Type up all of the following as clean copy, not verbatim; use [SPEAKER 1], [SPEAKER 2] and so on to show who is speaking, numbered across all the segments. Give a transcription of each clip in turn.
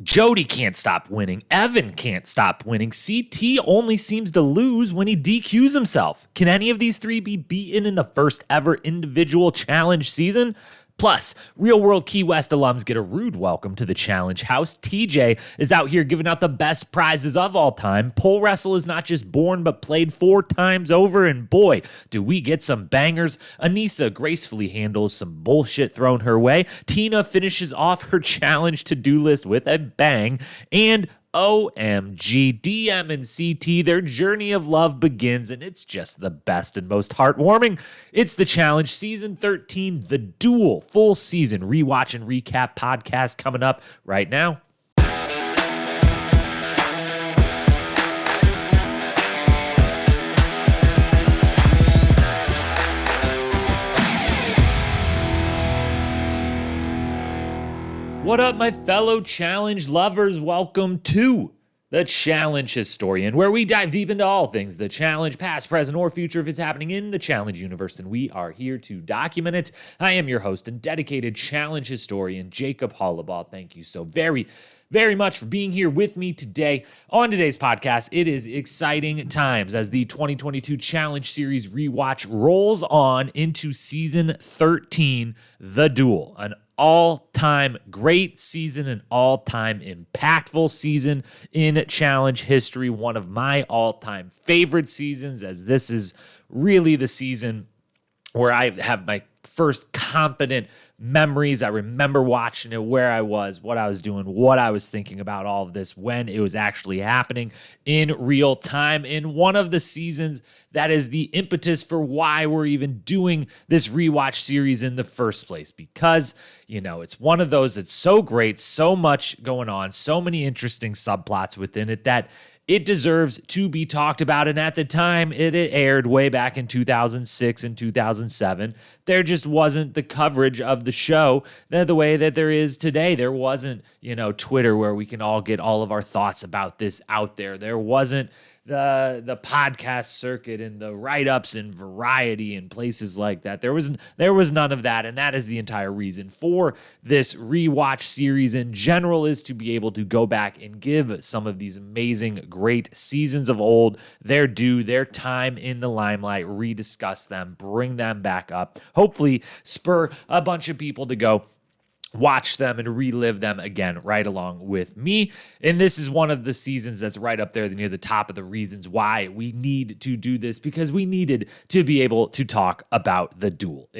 [SPEAKER 1] Jody can't stop winning. Evan can't stop winning. CT only seems to lose when he DQs himself. Can any of these three be beaten in the first ever individual challenge season? Plus, Real World Key West alums get a rude welcome to the Challenge House. TJ is out here giving out the best prizes of all time. Pole Wrestle is not just born, but played 4 times over, and boy, do we get some bangers. Aneesa gracefully handles some bullshit thrown her way. Tina finishes off her challenge to-do list with a bang, and OMG, Diem and CT, their journey of love begins, and it's just the best and most heartwarming. It's the Challenge Season 13, The Duel, full season rewatch and recap podcast coming up right now. What up, my fellow challenge lovers? Welcome to the Challenge Historian, where we dive deep into all things the challenge, past, present, or future. If it's happening in the challenge universe, then we are here to document it. I am your host and dedicated challenge historian, Jacob Hollabaugh. Thank you so very much for being here with me today. On today's podcast, it is exciting times as the 2022 Challenge Series Rewatch rolls on into Season 13, The Duel, an all-time great season, an all-time impactful season in challenge history, one of my all-time favorite seasons, as this is really the season where I have my first confident memories. I remember watching it, where I was, what I was doing, what I was thinking about all of this when it was actually happening in real time, in one of the seasons that is the impetus for why we're even doing this rewatch series in the first place. Because, you know, it's one of those that's so great, so much going on, so many interesting subplots within it that it deserves to be talked about. And at the time it aired way back in 2006 and 2007, there just wasn't the coverage of the show the way that there is today. There wasn't, Twitter where we can all get all of our thoughts about this out there. There wasn't the podcast circuit and the write-ups and Variety and places like that. There was none of that, and that is the entire reason for this rewatch series in general, is to be able to go back and give some of these amazing, great seasons of old their due, their time in the limelight, rediscuss them, bring them back up, hopefully spur a bunch of people to go watch them and relive them again right along with me. And this is one of the seasons that's right up there near the top of the reasons why we need to do this, because we needed to be able to talk about The Duel.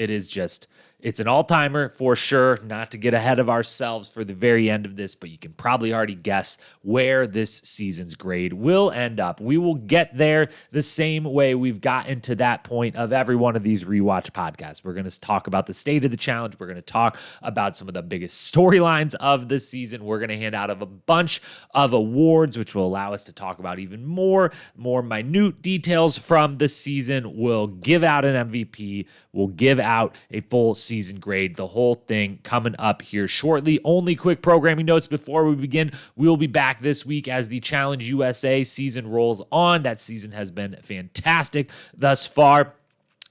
[SPEAKER 1] It's an all-timer for sure, not to get ahead of ourselves for the very end of this, but you can probably already guess where this season's grade will end up. We will get there the same way we've gotten to that point of every one of these rewatch podcasts. We're going to talk about the state of the challenge. We're going to talk about some of the biggest storylines of the season. We're going to hand out a bunch of awards, which will allow us to talk about even more minute details from the season. We'll give out an MVP. We'll give out a full season grade, the whole thing coming up here shortly. Only quick programming notes before we begin. We'll be back this week as the Challenge USA season rolls on. That season has been fantastic thus far.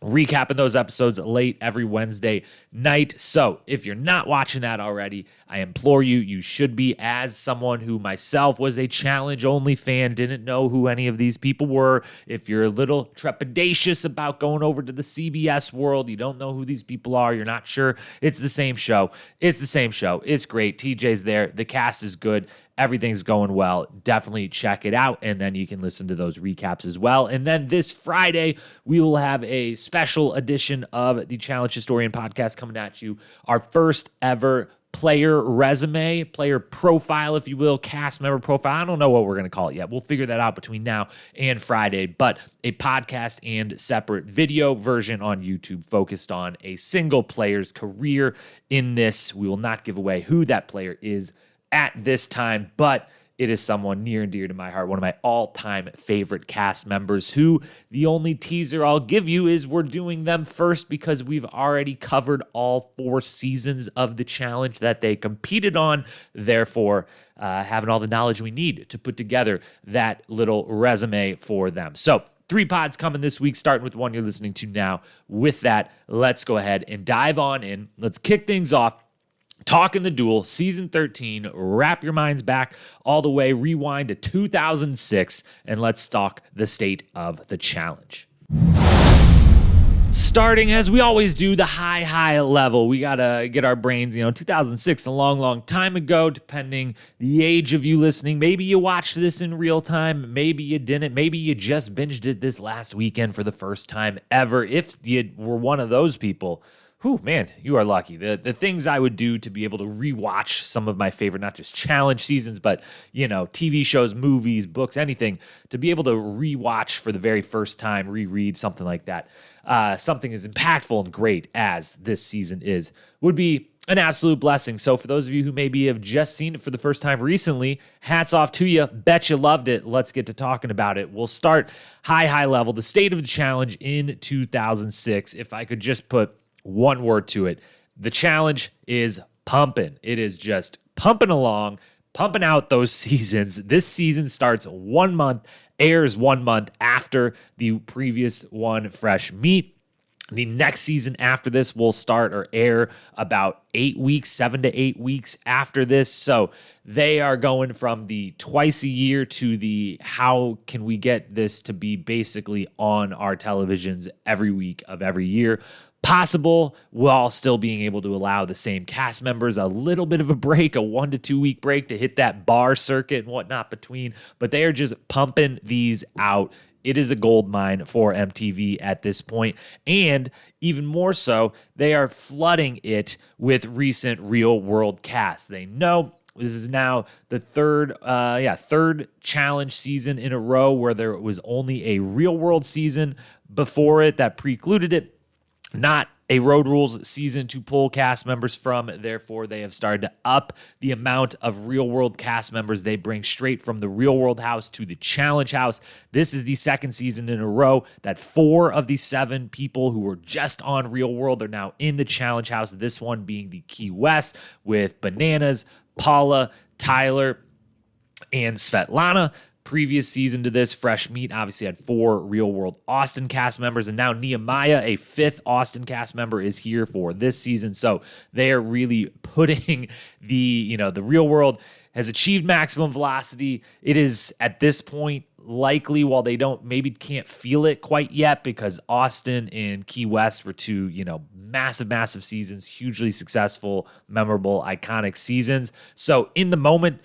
[SPEAKER 1] Recapping those episodes late every Wednesday night. So if you're not watching that already, I implore you should be. As someone who myself was a challenge-only fan, didn't know who any of these people were. If you're a little trepidatious about going over to the CBS world, you don't know who these people are, you're not sure, it's the same show. It's the same show. It's great. TJ's there. The cast is good. Everything's going well. Definitely check it out, and then you can listen to those recaps as well. And then this Friday, we will have a special edition of the Challenge Historian podcast coming at you. Our first ever player resume, player profile, if you will, cast member profile. I don't know what we're going to call it yet. We'll figure that out between now and Friday, but a podcast and separate video version on YouTube focused on a single player's career in this. We will not give away who that player is at this time, but it is someone near and dear to my heart, one of my all-time favorite cast members, who the only teaser I'll give you is we're doing them first because we've already covered all 4 seasons of the challenge that they competed on, therefore having all the knowledge we need to put together that little resume for them. So 3 pods coming this week, starting with the one you're listening to now. With that, let's go ahead and dive on in. Let's kick things off talking the Duel, season 13. Wrap your minds back all the way, rewind to 2006, and let's talk the state of the challenge. Starting, as we always do, the high level. We got to get our brains, 2006, a long time ago, depending the age of you listening. Maybe you watched this in real time. Maybe you didn't. Maybe you just binged it this last weekend for the first time ever. If you were one of those people, whew, man, you are lucky. The things I would do to be able to rewatch some of my favorite, not just challenge seasons, but, TV shows, movies, books, anything, to be able to rewatch for the very first time, reread something like that. Something as impactful and great as this season would be an absolute blessing. So for those of you who maybe have just seen it for the first time recently, hats off to you. Bet you loved it. Let's get to talking about it. We'll start high level. The state of the challenge in 2006. If I could just put one word to it, the challenge is pumping. It is just pumping along, pumping out those seasons. This season starts 1 month, airs 1 month after the previous one, fresh meat. The next season after this will start or air about 8 weeks, 7 to 8 weeks after this. So they are going from the twice a year to the how can we get this to be basically on our televisions every week of every year. Possible while still being able to allow the same cast members a little bit of a break, a 1 to 2 week break to hit that bar circuit and whatnot between. But they are just pumping these out. It is a gold mine for MTV at this point. And even more so, they are flooding it with recent real world casts. They know this is now the third challenge season in a row where there was only a real world season before it that precluded it. Not a Road Rules season to pull cast members from. Therefore, they have started to up the amount of real-world cast members they bring straight from the real-world house to the challenge house. This is the second season in a row that 4 of the 7 people who were just on Real World are now in the challenge house. This one being the Key West with Bananas, Paula, Tyler, and Svetlana. Previous season to this, Fresh Meat obviously had 4 Real World Austin cast members, and now Nehemiah, a 5th Austin cast member, is here for this season. So they are really putting the Real World has achieved maximum velocity. It is at this point likely, while they can't feel it quite yet, because Austin and Key West were 2, massive seasons, hugely successful, memorable, iconic seasons. So in the moment,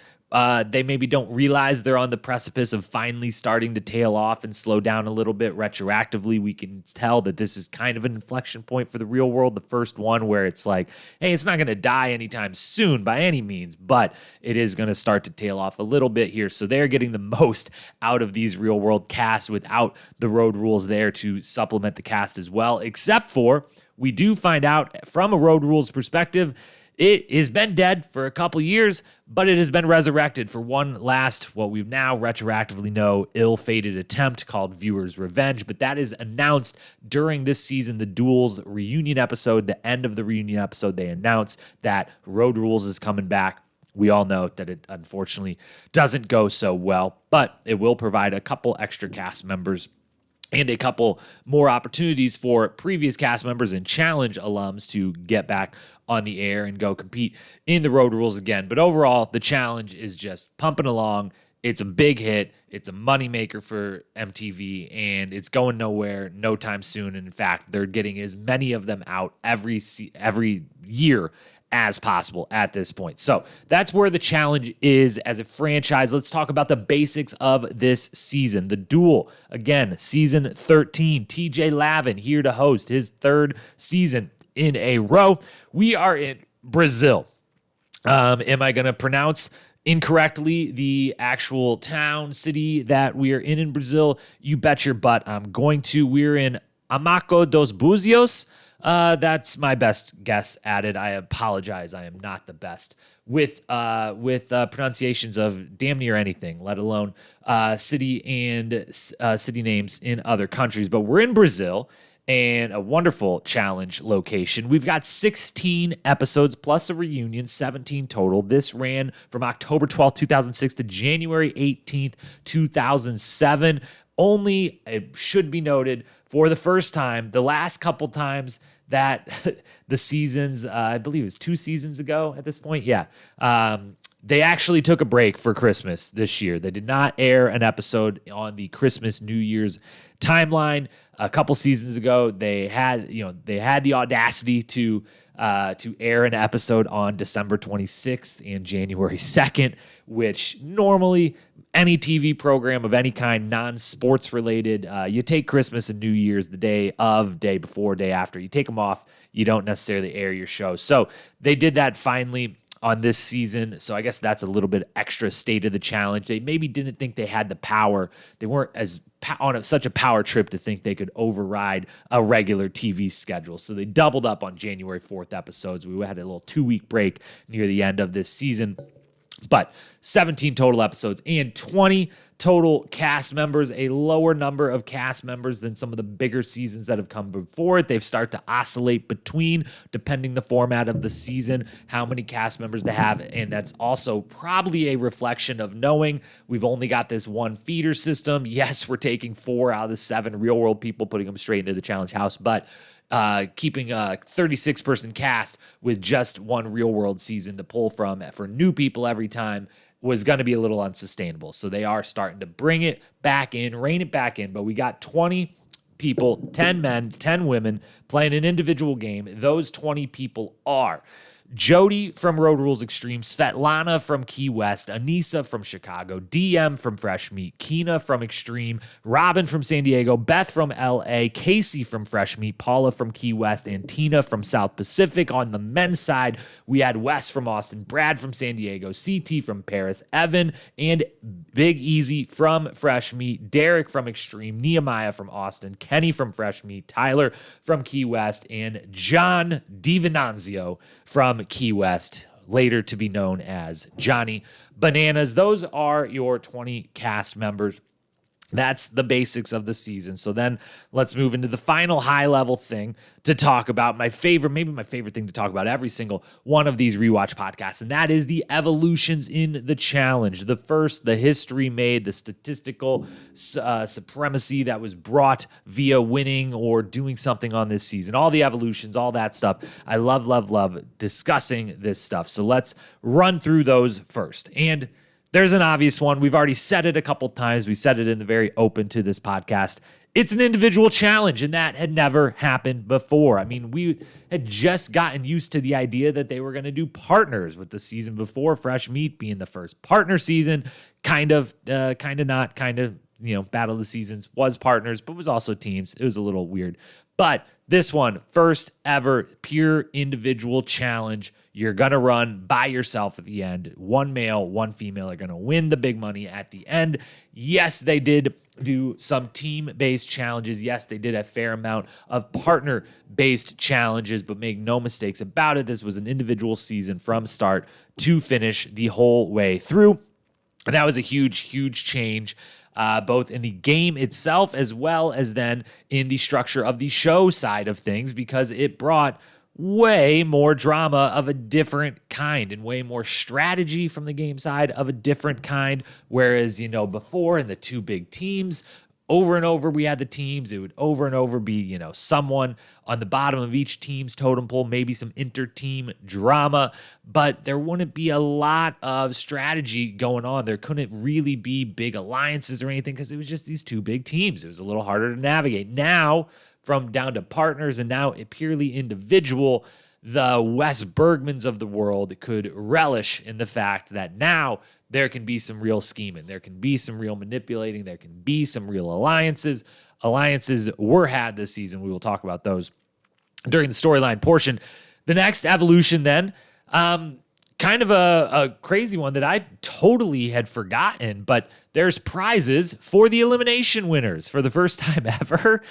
[SPEAKER 1] they maybe don't realize they're on the precipice of finally starting to tail off and slow down a little bit. Retroactively, we can tell that this is kind of an inflection point for the Real World. The first one where it's like, hey, it's not going to die anytime soon by any means, but it is going to start to tail off a little bit here. So they're getting the most out of these Real World casts without the Road Rules there to supplement the cast as well, except for we do find out from a Road Rules perspective, it has been dead for a couple years, but it has been resurrected for one last, what we now retroactively know, ill-fated attempt called Viewer's Revenge. But that is announced during this season, the Duel's reunion episode. The end of the reunion episode, they announced that Road Rules is coming back. We all know that it unfortunately doesn't go so well, but it will provide a couple extra cast members and a couple more opportunities for previous cast members and challenge alums to get back on the air and go compete in the Road Rules again. But overall, the challenge is just pumping along. It's a big hit. It's a moneymaker for MTV, and it's going nowhere no time soon. And in fact, they're getting as many of them out every year as possible at this point. So that's where the challenge is as a franchise. Let's talk about the basics of this season. The Duel, again, season 13. TJ Lavin here to host his 3rd season in a row. We are in Brazil. Am I going to pronounce incorrectly the actual town, city that we are in Brazil? You bet your butt I'm going to. We're in Amaco dos Buzios. That's my best guess at it. I apologize. I am not the best with pronunciations of damn near anything, let alone city and city names in other countries. But we're in Brazil, and a wonderful challenge location. We've got 16 episodes plus a reunion, 17 total. This ran from October 12th, 2006 to January 18th, 2007. Only, it should be noted, for the first time, the last couple times that the seasons, I believe it was 2 seasons ago at this point. Yeah. They actually took a break for Christmas this year. They did not air an episode on the Christmas New Year's timeline. A couple seasons ago, they had the audacity to air an episode on December 26th and January 2nd, which normally any TV program of any kind, non-sports related, you take Christmas and New Year's the day of, day before, day after. You take them off. You don't necessarily air your show. So they did that finally on this season. So I guess that's a little bit extra state of the challenge. They maybe didn't think they had the power. They weren't as on such a power trip to think they could override a regular TV schedule. So they doubled up on January 4th episodes. We had a little 2-week break near the end of this season. But 17 total episodes and 20 total cast members, a lower number of cast members than some of the bigger seasons that have come before it. They've started to oscillate between, depending the format of the season, how many cast members they have. And that's also probably a reflection of knowing we've only got this one feeder system. Yes, we're taking 4 out of the 7 real world people, putting them straight into the challenge house, but keeping a 36-person cast with just one real-world season to pull from for new people every time was going to be a little unsustainable. So they are starting to bring it back in, rein it back in. But we got 20 people, 10 men, 10 women playing an individual game. Those 20 people are Jody from Road Rules Extreme, Svetlana from Key West, Aneesa from Chicago, Diem from Fresh Meat, Keena from Extreme, Robin from San Diego, Beth from LA, Casey from Fresh Meat, Paula from Key West, and Tina from South Pacific. On the men's side, we had Wes from Austin, Brad from San Diego, CT from Paris, Evan and Big Easy from Fresh Meat, Derek from Extreme, Nehemiah from Austin, Kenny from Fresh Meat, Tyler from Key West, and John DiVinanzio from Key West, later to be known as Johnny Bananas. Those are your 20 cast members. That's the basics of the season. So then let's move into the final high-level thing to talk about. Maybe my favorite thing to talk about every single one of these Rewatch podcasts, and that is the evolutions in the challenge. The first, the history made, the statistical supremacy that was brought via winning or doing something on this season. All the evolutions, all that stuff. I love discussing this stuff. So let's run through those first. And there's an obvious one. We've already said it a couple times. We said it in the very open to this podcast. It's an individual challenge, and that had never happened before. I mean, we had just gotten used to the idea that they were going to do partners with the season before, Fresh Meat being the first partner season. Kind of not, Battle of the Seasons was partners, but was also teams. It was a little weird. But this one, first ever pure individual challenge. You're going to run by yourself at the end. One male, one female are going to win the big money at the end. Yes, they did do some team-based challenges. Yes, they did a fair amount of partner-based challenges, but make no mistakes about it. This was an individual season from start to finish the whole way through. And that was a huge change, both in the game itself as well as then in the structure of the show side of things, because it brought way more drama of a different kind and way more strategy from the game side of a different kind. Whereas, before in the two big teams, over and over we had the teams. It would over and over be, someone on the bottom of each team's totem pole, maybe some inter-team drama, but there wouldn't be a lot of strategy going on. There couldn't really be big alliances or anything because it was just these two big teams. It was a little harder to navigate. Now, from down to partners and now purely individual, the Wes Bergmans of the world could relish in the fact that now there can be some real scheming. There can be some real manipulating. There can be some real alliances. Alliances were had this season. We will talk about those during the storyline portion. The next evolution then, kind of a crazy one that I totally had forgotten, but there's prizes for the elimination winners for the first time ever.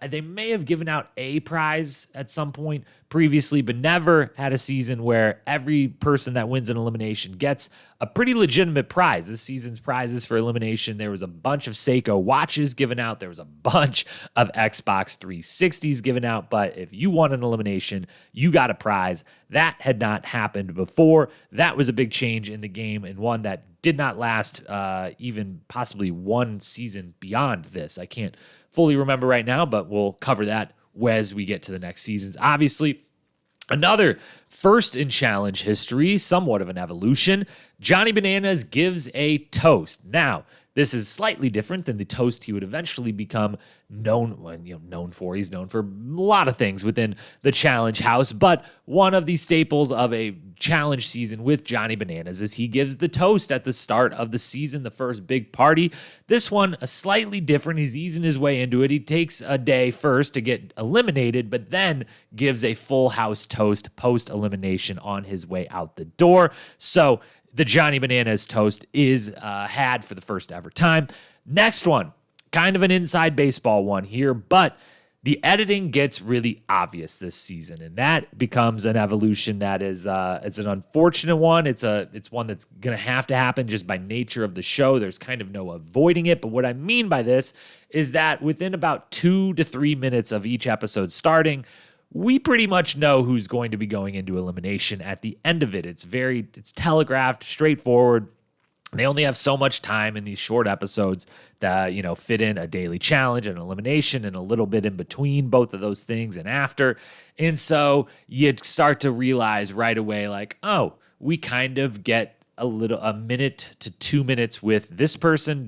[SPEAKER 1] They may have given out a prize at some point previously, but never had a season where every person that wins an elimination gets a pretty legitimate prize. This season's prizes for elimination, there was a bunch of Seiko watches given out. There was a bunch of Xbox 360s given out, but if you won an elimination, you got a prize. That had not happened before. That was a big change in the game and one that did not last even possibly one season beyond this. I can't fully remember right now, but we'll cover that as we get to the next seasons. Obviously, another first in challenge history, somewhat of an evolution. Johnny Bananas gives a toast. Now, this is slightly different than the toast he would eventually become known for. He's known for a lot of things within the challenge house, but one of the staples of a challenge season with Johnny Bananas is he gives the toast at the start of the season, the first big party. This one, a slightly different. He's easing his way into it. He takes a day first to get eliminated, but then gives a full house toast post-elimination on his way out the door. So the Johnny Bananas toast is had for the first ever time. Next one, kind of an inside baseball one here, but the editing gets really obvious this season, and that becomes an evolution that is it's an unfortunate one. It's one that's going to happen just by nature of the show. There's kind of no avoiding it, but what I mean by this is that within about 2 to 3 minutes of each episode starting, we pretty much know who's going to be going into elimination at the end of it. It's telegraphed, straightforward. They only have so much time in these short episodes that, fit in a daily challenge and elimination and a little bit in between both of those things and after. And so you start to realize right away, like, oh, we kind of get a minute to 2 minutes with this person, and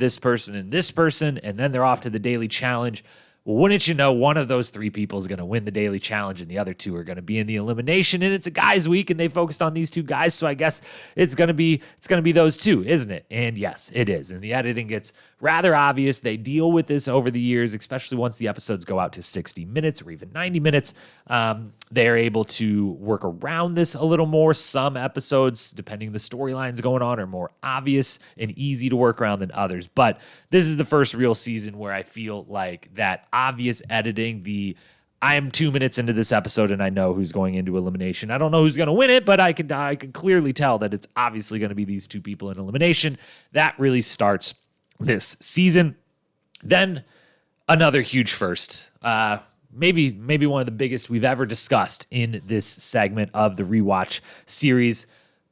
[SPEAKER 1] this person, and then they're off to the daily challenge. Well, wouldn't you know, one of those 3 people is going to win the daily challenge and the other 2 are going to be in the elimination, and it's a guys week and they focused on these 2 guys. So I guess it's going to be those 2, isn't it? And yes, it is. And the editing gets rather obvious. They deal with this over the years, especially once the episodes go out to 60 minutes or even 90 minutes. They're able to work around this a little more. Some episodes, depending the storylines going on, are more obvious and easy to work around than others. But this is the first real season where I feel like that obvious editing, I am 2 minutes into this episode and I know who's going into elimination. I don't know who's going to win it, but I can clearly tell that it's obviously going to be these 2 people in elimination. That really starts this season. Then another huge first, maybe one of the biggest we've ever discussed in this segment of the Rewatch series,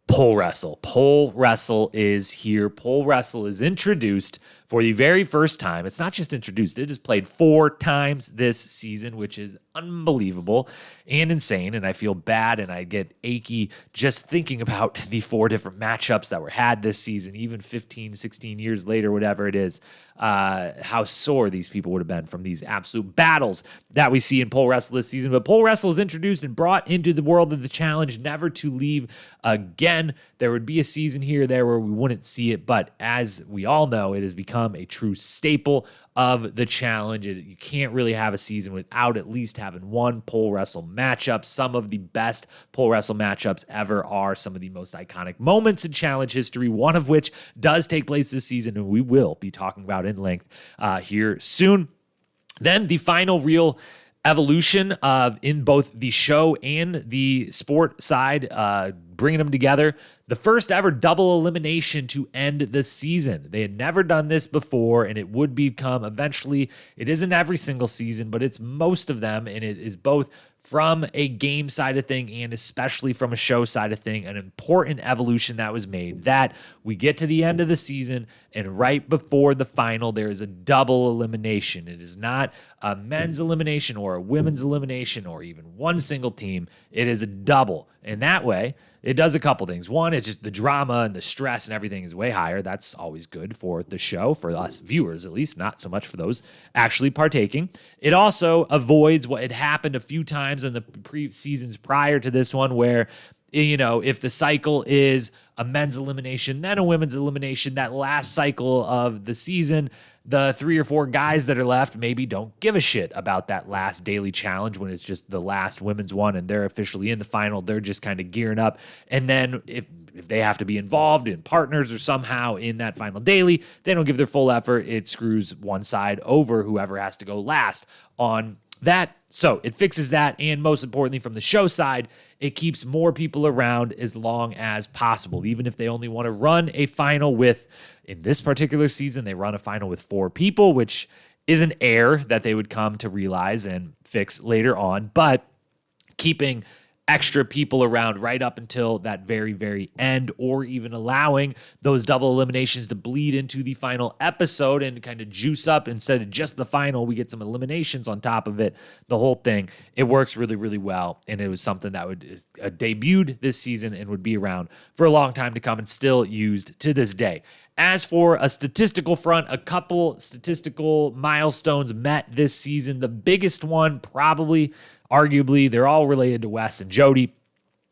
[SPEAKER 1] Pole Wrestle. Pole Wrestle is here. Pole Wrestle is introduced for the very first time. It's not just introduced, it is played 4 times this season, which is unbelievable and insane. And I feel bad and I get achy just thinking about the 4 different matchups that were had this season, even 15, 16 years later, whatever it is, how sore these people would have been from these absolute battles that we see in Pole Wrestle this season. But Pole Wrestle is introduced and brought into the world of the challenge, never to leave again. There would be a season here or there where we wouldn't see it, but as we all know, it has become a true staple of the challenge. You can't really have a season without at least having one pole wrestle matchup. Some of the best pole wrestle matchups ever are some of the most iconic moments in challenge history, one of which does take place this season, and we will be talking about in length here soon. Then the final real evolution of in both the show and the sport side, bringing them together. The first ever double elimination to end the season. They had never done this before, and it would become eventually, it isn't every single season, but it's most of them, and it is both from a game side of thing and especially from a show side of thing, an important evolution that was made, that we get to the end of the season, and right before the final, there is a double elimination. It is not a men's elimination or a women's elimination or even one single team. It is a double. And that way, it does a couple things. One, it's just the drama and the stress and everything is way higher. That's always good for the show, for us viewers at least, not so much for those actually partaking. It also avoids what had happened a few times in the seasons prior to this one where, if the cycle is a men's elimination, then a women's elimination, that last cycle of the season, the 3 or 4 guys that are left maybe don't give a shit about that last daily challenge when it's just the last women's one and they're officially in the final. They're just kind of gearing up. And then if they have to be involved in partners or somehow in that final daily, they don't give their full effort. It screws one side over, whoever has to go last on that. So it fixes that, and most importantly, from the show side, it keeps more people around as long as possible. Even if they only want to run a final with, in this particular season, they run a final with 4 people, which is an error that they would come to realize and fix later on. But keeping extra people around right up until that very, very end, or even allowing those double eliminations to bleed into the final episode and kind of juice up instead of just the final. We get some eliminations on top of it. The whole thing, it works really, really well. And it was something that would debuted this season and would be around for a long time to come and still used to this day. As for a statistical front, a couple statistical milestones met this season. The biggest one, probably, arguably, they're all related to Wes and Jody.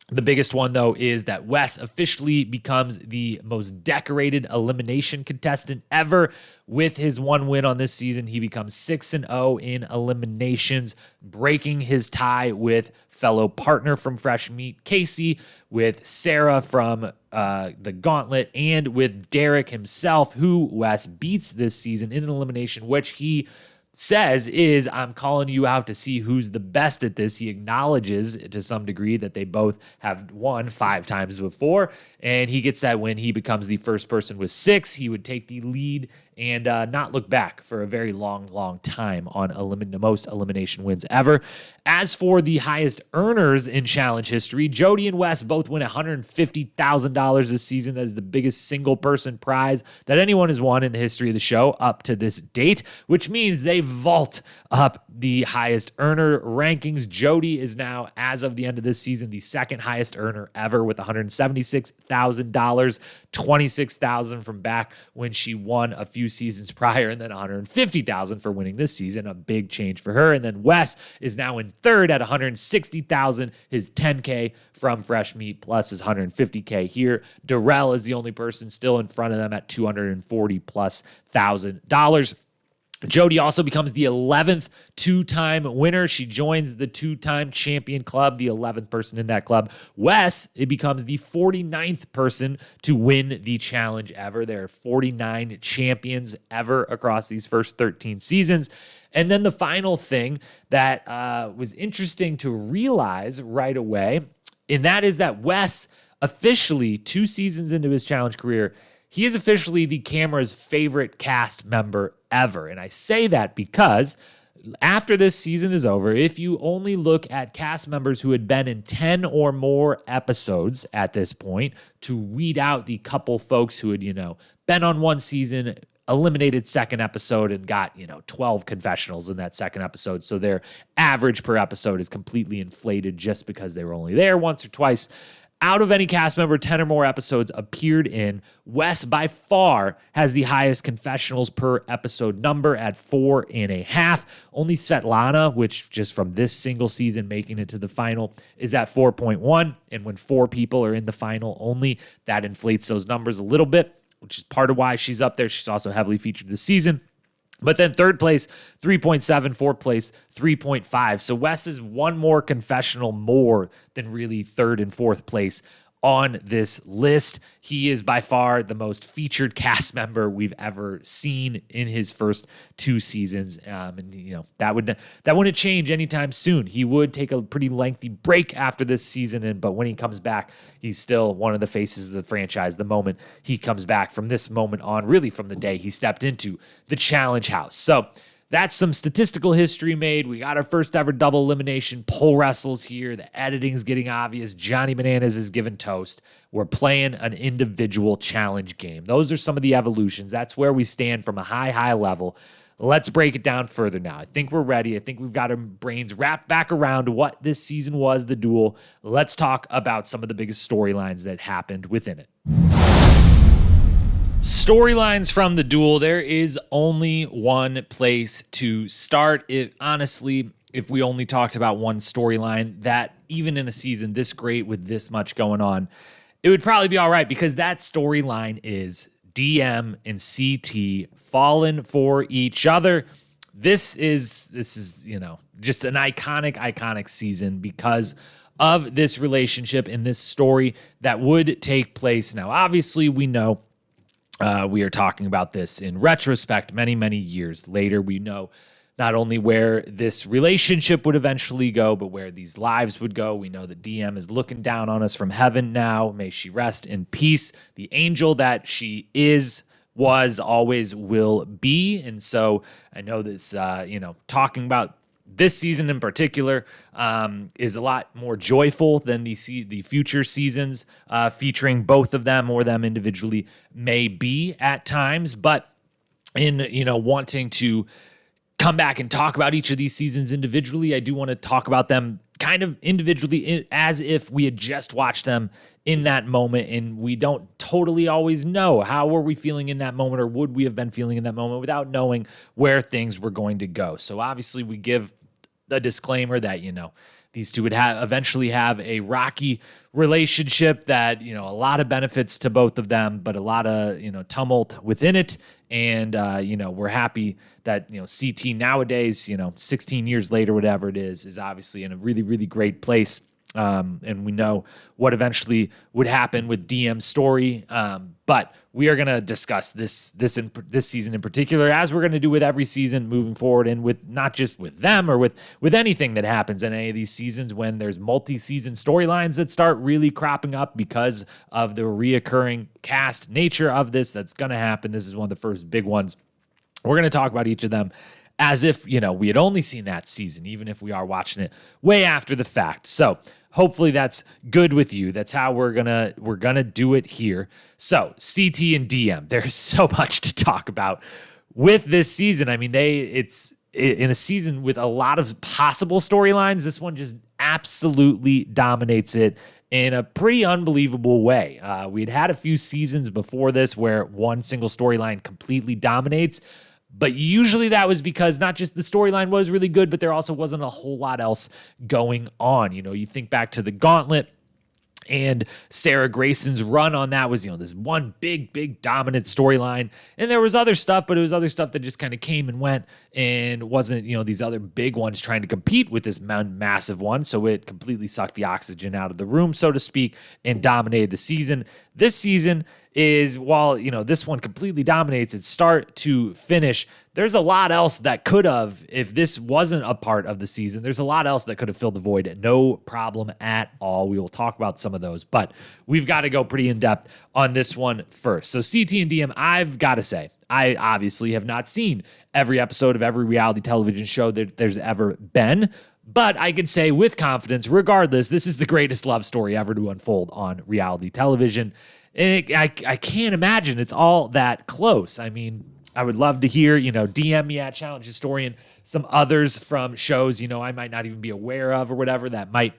[SPEAKER 1] The biggest one, though, is that Wes officially becomes the most decorated elimination contestant ever. With his one win on this season, he becomes 6-0 in eliminations, breaking his tie with fellow partner from Fresh Meat, Casey, with Sarah from the Gauntlet, and with Derek himself, who Wes beats this season in an elimination, which he says is, I'm calling you out to see who's the best at this. He acknowledges to some degree that they both have won 5 times before, and he gets that win. He becomes the first person with 6. He would take the lead and not look back for a very long, long time on the most elimination wins ever. As for the highest earners in challenge history, Jody and Wes both win $150,000 this season. That is the biggest single person prize that anyone has won in the history of the show up to this date, which means they vault up the highest earner rankings. Jody is now, as of the end of this season, the second highest earner ever with $176,000, $26,000 from back when she won a few seasons prior, and then $150,000 for winning this season. A big change for her. And then Wes is now in third at $160,000, his $10K from Fresh Meat plus his $150K here. Duel is the only person still in front of them at $240,000+. Jody also becomes the 11th two-time winner. She joins the two-time champion club, the 11th person in that club. Wes, it becomes the 49th person to win the challenge ever. There are 49 champions ever across these first 13 seasons. And then the final thing that was interesting to realize right away, and that is that Wes officially, 2 seasons into his challenge career, he is officially the camera's favorite cast member ever. And I say that because after this season is over, if you only look at cast members who had been in 10 or more episodes at this point, to weed out the couple folks who had, been on one season, eliminated second episode, and got, 12 confessionals in that second episode. So their average per episode is completely inflated just because they were only there once or twice. Out of any cast member 10 or more episodes appeared in, Wes by far has the highest confessionals per episode number at 4.5. Only Svetlana, which just from this single season making it to the final, is at 4.1. And when 4 people are in the final only, that inflates those numbers a little bit, which is part of why she's up there. She's also heavily featured this season. But then third place, 3.7, fourth place, 3.5. So Wes is one more confessional more than really third and fourth place on this list. He is by far the most featured cast member we've ever seen in his first 2 seasons. And that wouldn't change anytime soon. He would take a pretty lengthy break after this season, but when he comes back, he's still one of the faces of the franchise the moment he comes back, from this moment on, really from the day he stepped into the Challenge House. So that's some statistical history made. We got our first ever double elimination. Pole Wrestles here. The editing's getting obvious. Johnny Bananas is given toast. We're playing an individual challenge game. Those are some of the evolutions. That's where we stand from a high level. Let's break it down further now. I think we're ready. I think we've got our brains wrapped back around what this season was, the Duel. Let's talk about some of the biggest storylines that happened within it. Storylines from the Duel. There is only one place to start. If we only talked about one storyline, that even in a season this great with this much going on, it would probably be all right, because that storyline is Diem and CT falling for each other. This is just an iconic season because of this relationship and this story that would take place. Now, obviously, we know we are talking about this in retrospect many years later. We know not only where this relationship would eventually go, but where these lives would go. We know that Diem is looking down on us from heaven now. May she rest in peace. The angel that she was, always will be. And so I know this, talking about this season in particular is a lot more joyful than the future seasons featuring both of them or them individually may be at times. But in, wanting to come back and talk about each of these seasons individually, I do want to talk about them kind of individually as if we had just watched them in that moment, and we don't totally always know how were we feeling in that moment, or would we have been feeling in that moment without knowing where things were going to go. So obviously we give the disclaimer that, these two would eventually have a rocky relationship that, a lot of benefits to both of them, but a lot of, tumult within it. And, we're happy that, CT nowadays, 16 years later, whatever it is obviously in a really, really great place. And we know what eventually would happen with DM's story. But we are going to discuss this season in particular, as we're going to do with every season moving forward, and with not just with them or with anything that happens in any of these seasons when there's multi-season storylines that start really cropping up because of the reoccurring cast nature of this. That's going to happen. This is one of the first big ones. We're going to talk about each of them as if, we had only seen that season, even if we are watching it way after the fact. So hopefully that's good with you. That's how we're gonna do it here. So CT and DM, there's so much to talk about with this season. I mean, it's in a season with a lot of possible storylines. This one just absolutely dominates it in a pretty unbelievable way. We'd had a few seasons before this where one single storyline completely dominates, but usually that was because not just the storyline was really good, but there also wasn't a whole lot else going on. You think back to the Gauntlet, and Sarah Grayson's run on that was, this one big dominant storyline. And there was other stuff, but it was other stuff that just kind of came and went and wasn't, these other big ones trying to compete with this massive one. So it completely sucked the oxygen out of the room, so to speak, and dominated the season. This season is, while, this one completely dominates it start to finish, there's a lot else that could have, if this wasn't a part of the season, there's a lot else that could have filled the void. No problem at all. We will talk about some of those, but we've got to go pretty in depth on this one first. So CT and DM, I've got to say, I obviously have not seen every episode of every reality television show that there's ever been, but I can say with confidence, regardless, this is the greatest love story ever to unfold on reality television. And I can't imagine it's all that close. I mean, I would love to hear, DM me at Challenge Historian, some others from shows, I might not even be aware of or whatever that might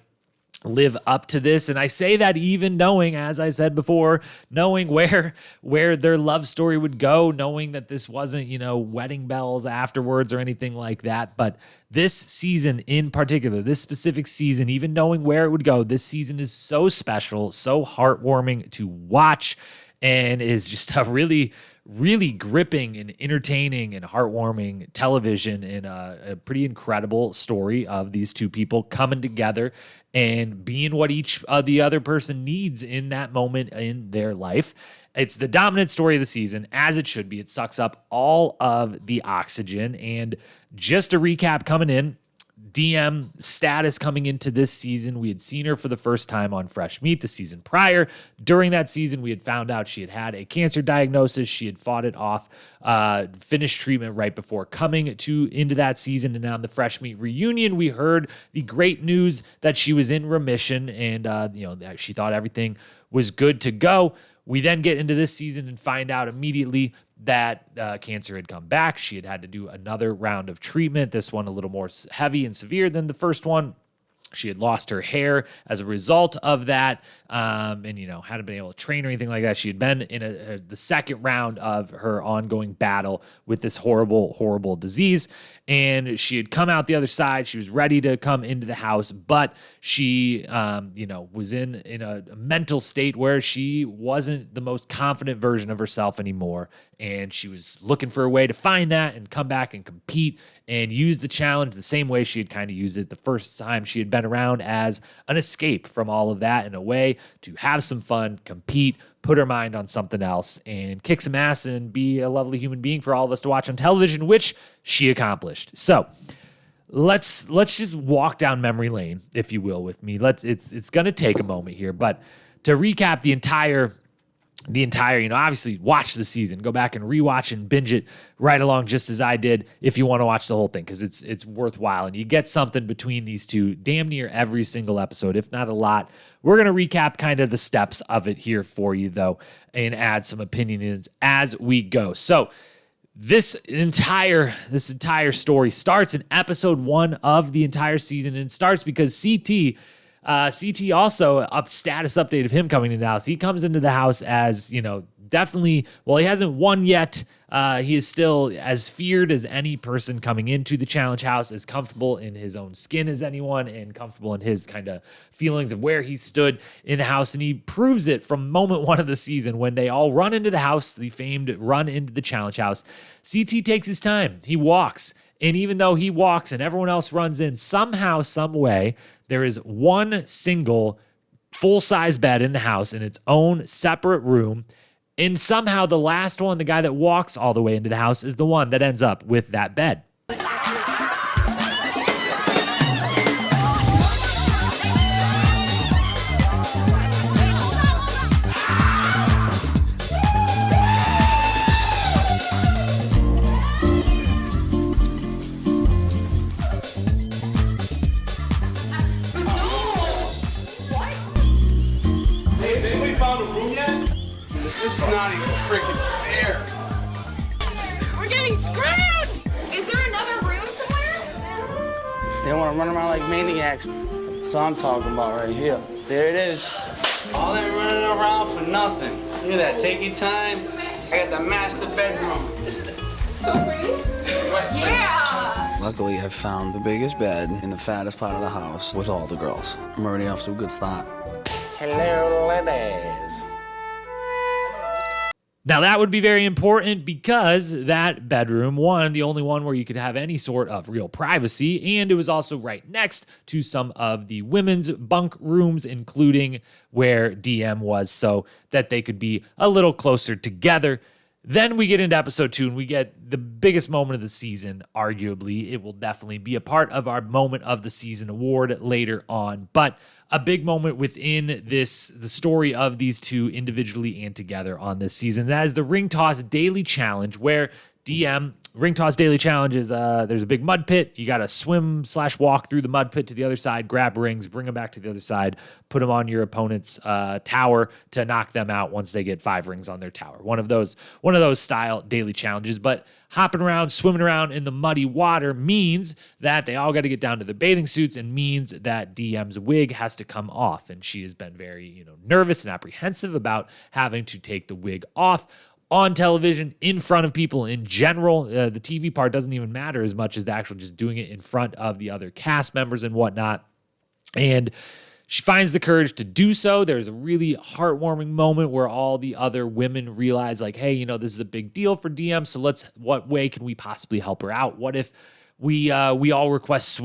[SPEAKER 1] live up to this. And I say that even knowing, as I said before, knowing where their love story would go, knowing that this wasn't, wedding bells afterwards or anything like that. But this season in particular, this specific season, even knowing where it would go, this season is so special, so heartwarming to watch, and is just a really, really gripping and entertaining and heartwarming television, and a pretty incredible story of these two people coming together and being what each of the other person needs in that moment in their life. It's the dominant story of the season, as it should be. It sucks up all of the oxygen. And just to recap coming in, DM status coming into this season, we had seen her for the first time on Fresh Meat the season prior. During that season, we had found out she had had a cancer diagnosis. She had fought it off, finished treatment right before coming into that season. And on the Fresh Meat reunion, we heard the great news that she was in remission, and that she thought everything was good to go. We then get into this season and find out immediately that cancer had come back. She had to do another round of treatment, this one a little more heavy and severe than the first one. She had lost her hair as a result of that, and hadn't been able to train or anything like that. She had been in the second round of her ongoing battle with this horrible, horrible disease, and she had come out the other side. She was ready to come into the house, but she, was in a mental state where she wasn't the most confident version of herself anymore, and she was looking for a way to find that and come back and compete and use the challenge the same way she had kind of used it the first time she had been around, as an escape from all of that, in a way to have some fun, compete, put her mind on something else, and kick some ass and be a lovely human being for all of us to watch on television, which she accomplished. So let's just walk down memory lane, if you will, with me. It's going to take a moment here, but to recap the entire the entire, obviously watch the season, go back and rewatch and binge it right along just as I did if you want to watch the whole thing, because it's worthwhile. And you get something between these two damn near every single episode, if not a lot. We're going to recap kind of the steps of it here for you, though, and add some opinions as we go. So this entire story starts in episode 1 of the entire season, and starts because CT also status update of him coming into the house. He comes into the house as, definitely, well, he hasn't won yet. He is still as feared as any person coming into the challenge house, as comfortable in his own skin as anyone, and comfortable in his kind of feelings of where he stood in the house. And he proves it from moment 1 of the season when they all run into the house, the famed run into the challenge house. CT takes his time. He walks. And even though he walks and everyone else runs in, somehow, some way, there is one single full-size bed in the house in its own separate room. And somehow the last one, the guy that walks all the way into the house, is the one that ends up with that bed.
[SPEAKER 2] This is not even freaking fair.
[SPEAKER 3] We're getting screwed! Is there another room somewhere?
[SPEAKER 4] They want to run around like maniacs. So I'm talking about right here. There it is. All that running around for nothing. Look at that. Take your time. I got the master bedroom.
[SPEAKER 3] So pretty. Yeah!
[SPEAKER 5] Luckily, I found the biggest bed in the fattest part of the house with all the girls. I'm already off to a good start.
[SPEAKER 4] Hello, ladies.
[SPEAKER 1] Now, that would be very important because that bedroom, the only one where you could have any sort of real privacy, and it was also right next to some of the women's bunk rooms, including where Diem was, so that they could be a little closer together. Then we get into episode 2, and we get the biggest moment of the season, arguably. It will definitely be a part of our Moment of the Season award later on. But a big moment within the story of these two individually and together on this season. That is the Ring Toss Daily Challenge, where Ring Toss Daily Challenge is there's a big mud pit. You got to swim/walk through the mud pit to the other side, grab rings, bring them back to the other side, put them on your opponent's tower to knock them out once they get 5 rings on their tower. One of those style daily challenges. But hopping around, swimming around in the muddy water means that they all got to get down to their bathing suits, and means that Diem's wig has to come off. And she has been very, nervous and apprehensive about having to take the wig off on television, in front of people in general. The TV part doesn't even matter as much as the actual just doing it in front of the other cast members and whatnot. And she finds the courage to do so. There's a really heartwarming moment where all the other women realize, like, hey, this is a big deal for Diem, so what way can we possibly help her out? What if we all request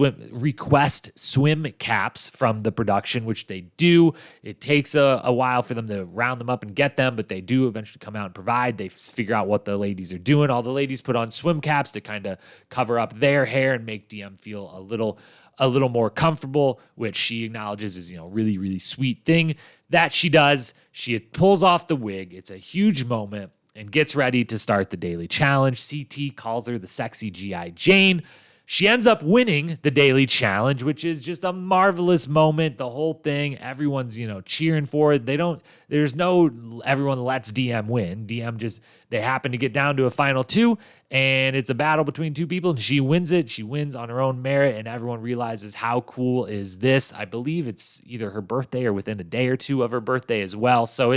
[SPEAKER 1] swim caps from the production, which they do. It takes a while for them to round them up and get them, but they do eventually come out and provide. They figure out what the ladies are doing. All the ladies put on swim caps to kind of cover up their hair and make Diem feel a little more comfortable, which she acknowledges is, really, really sweet thing that she does. She pulls off the wig. It's a huge moment, and gets ready to start the daily challenge. CT calls her the sexy G.I. Jane. She ends up winning the daily challenge, which is just a marvelous moment. The whole thing, everyone's, cheering for it. Everyone lets Diem win. Diem they happen to get down to a final 2, and it's a battle between 2 people, and she wins it. She wins on her own merit, and everyone realizes how cool is this. I believe it's either her birthday or within a day or 2 of her birthday as well. So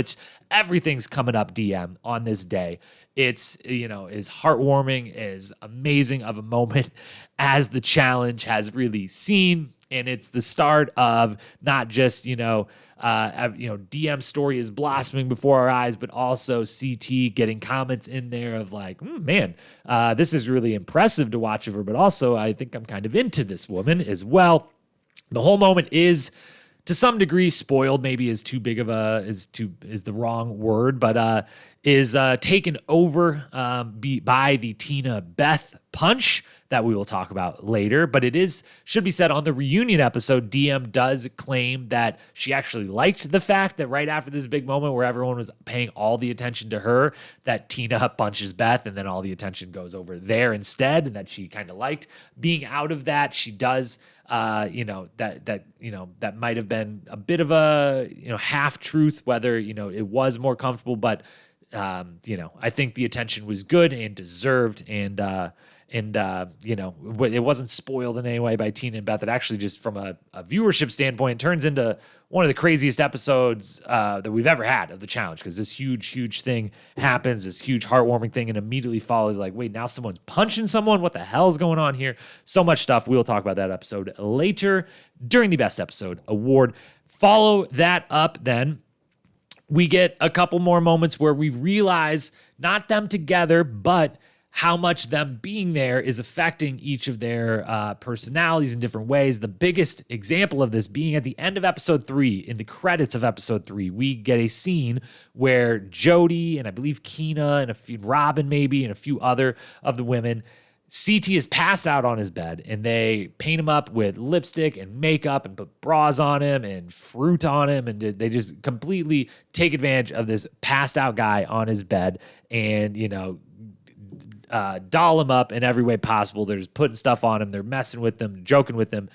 [SPEAKER 1] everything's coming up Diem on this day. It's, is heartwarming, is amazing of a moment as the challenge has really seen. And it's the start of not just, Diem's story is blossoming before our eyes, but also CT getting comments in there of like, man, this is really impressive to watch of her, but also I think I'm kind of into this woman as well. The whole moment is, to some degree, spoiled maybe is the wrong word, but is taken over by the Tina Beth punch that we will talk about later. But it should be said, on the reunion episode, Diem does claim that she actually liked the fact that right after this big moment where everyone was paying all the attention to her, that Tina punches Beth and then all the attention goes over there instead, and that she kind of liked being out of that. She does that might have been a bit of a half truth, whether it was more comfortable, but I think the attention was good and deserved, and it wasn't spoiled in any way by Tina and Beth. It actually, just from a viewership standpoint, turns into one of the craziest episodes that we've ever had of the challenge, because this huge thing happens, this huge heartwarming thing, and immediately follows like, wait, now someone's punching someone? What the hell is going on here? So much stuff. We'll talk about that episode later during the Best Episode Award. Follow that up then. We get a couple more moments where we realize not them together, but how much them being there is affecting each of their personalities in different ways. The biggest example of this being at the end of episode 3, in the credits of episode 3, we get a scene where Jody and I believe Keena and Robin maybe and a few other of the women, CT is passed out on his bed, and they paint him up with lipstick and makeup and put bras on him and fruit on him, and they just completely take advantage of this passed out guy on his bed and, doll him up in every way possible. They're just putting stuff on him. They're messing with him, joking with him.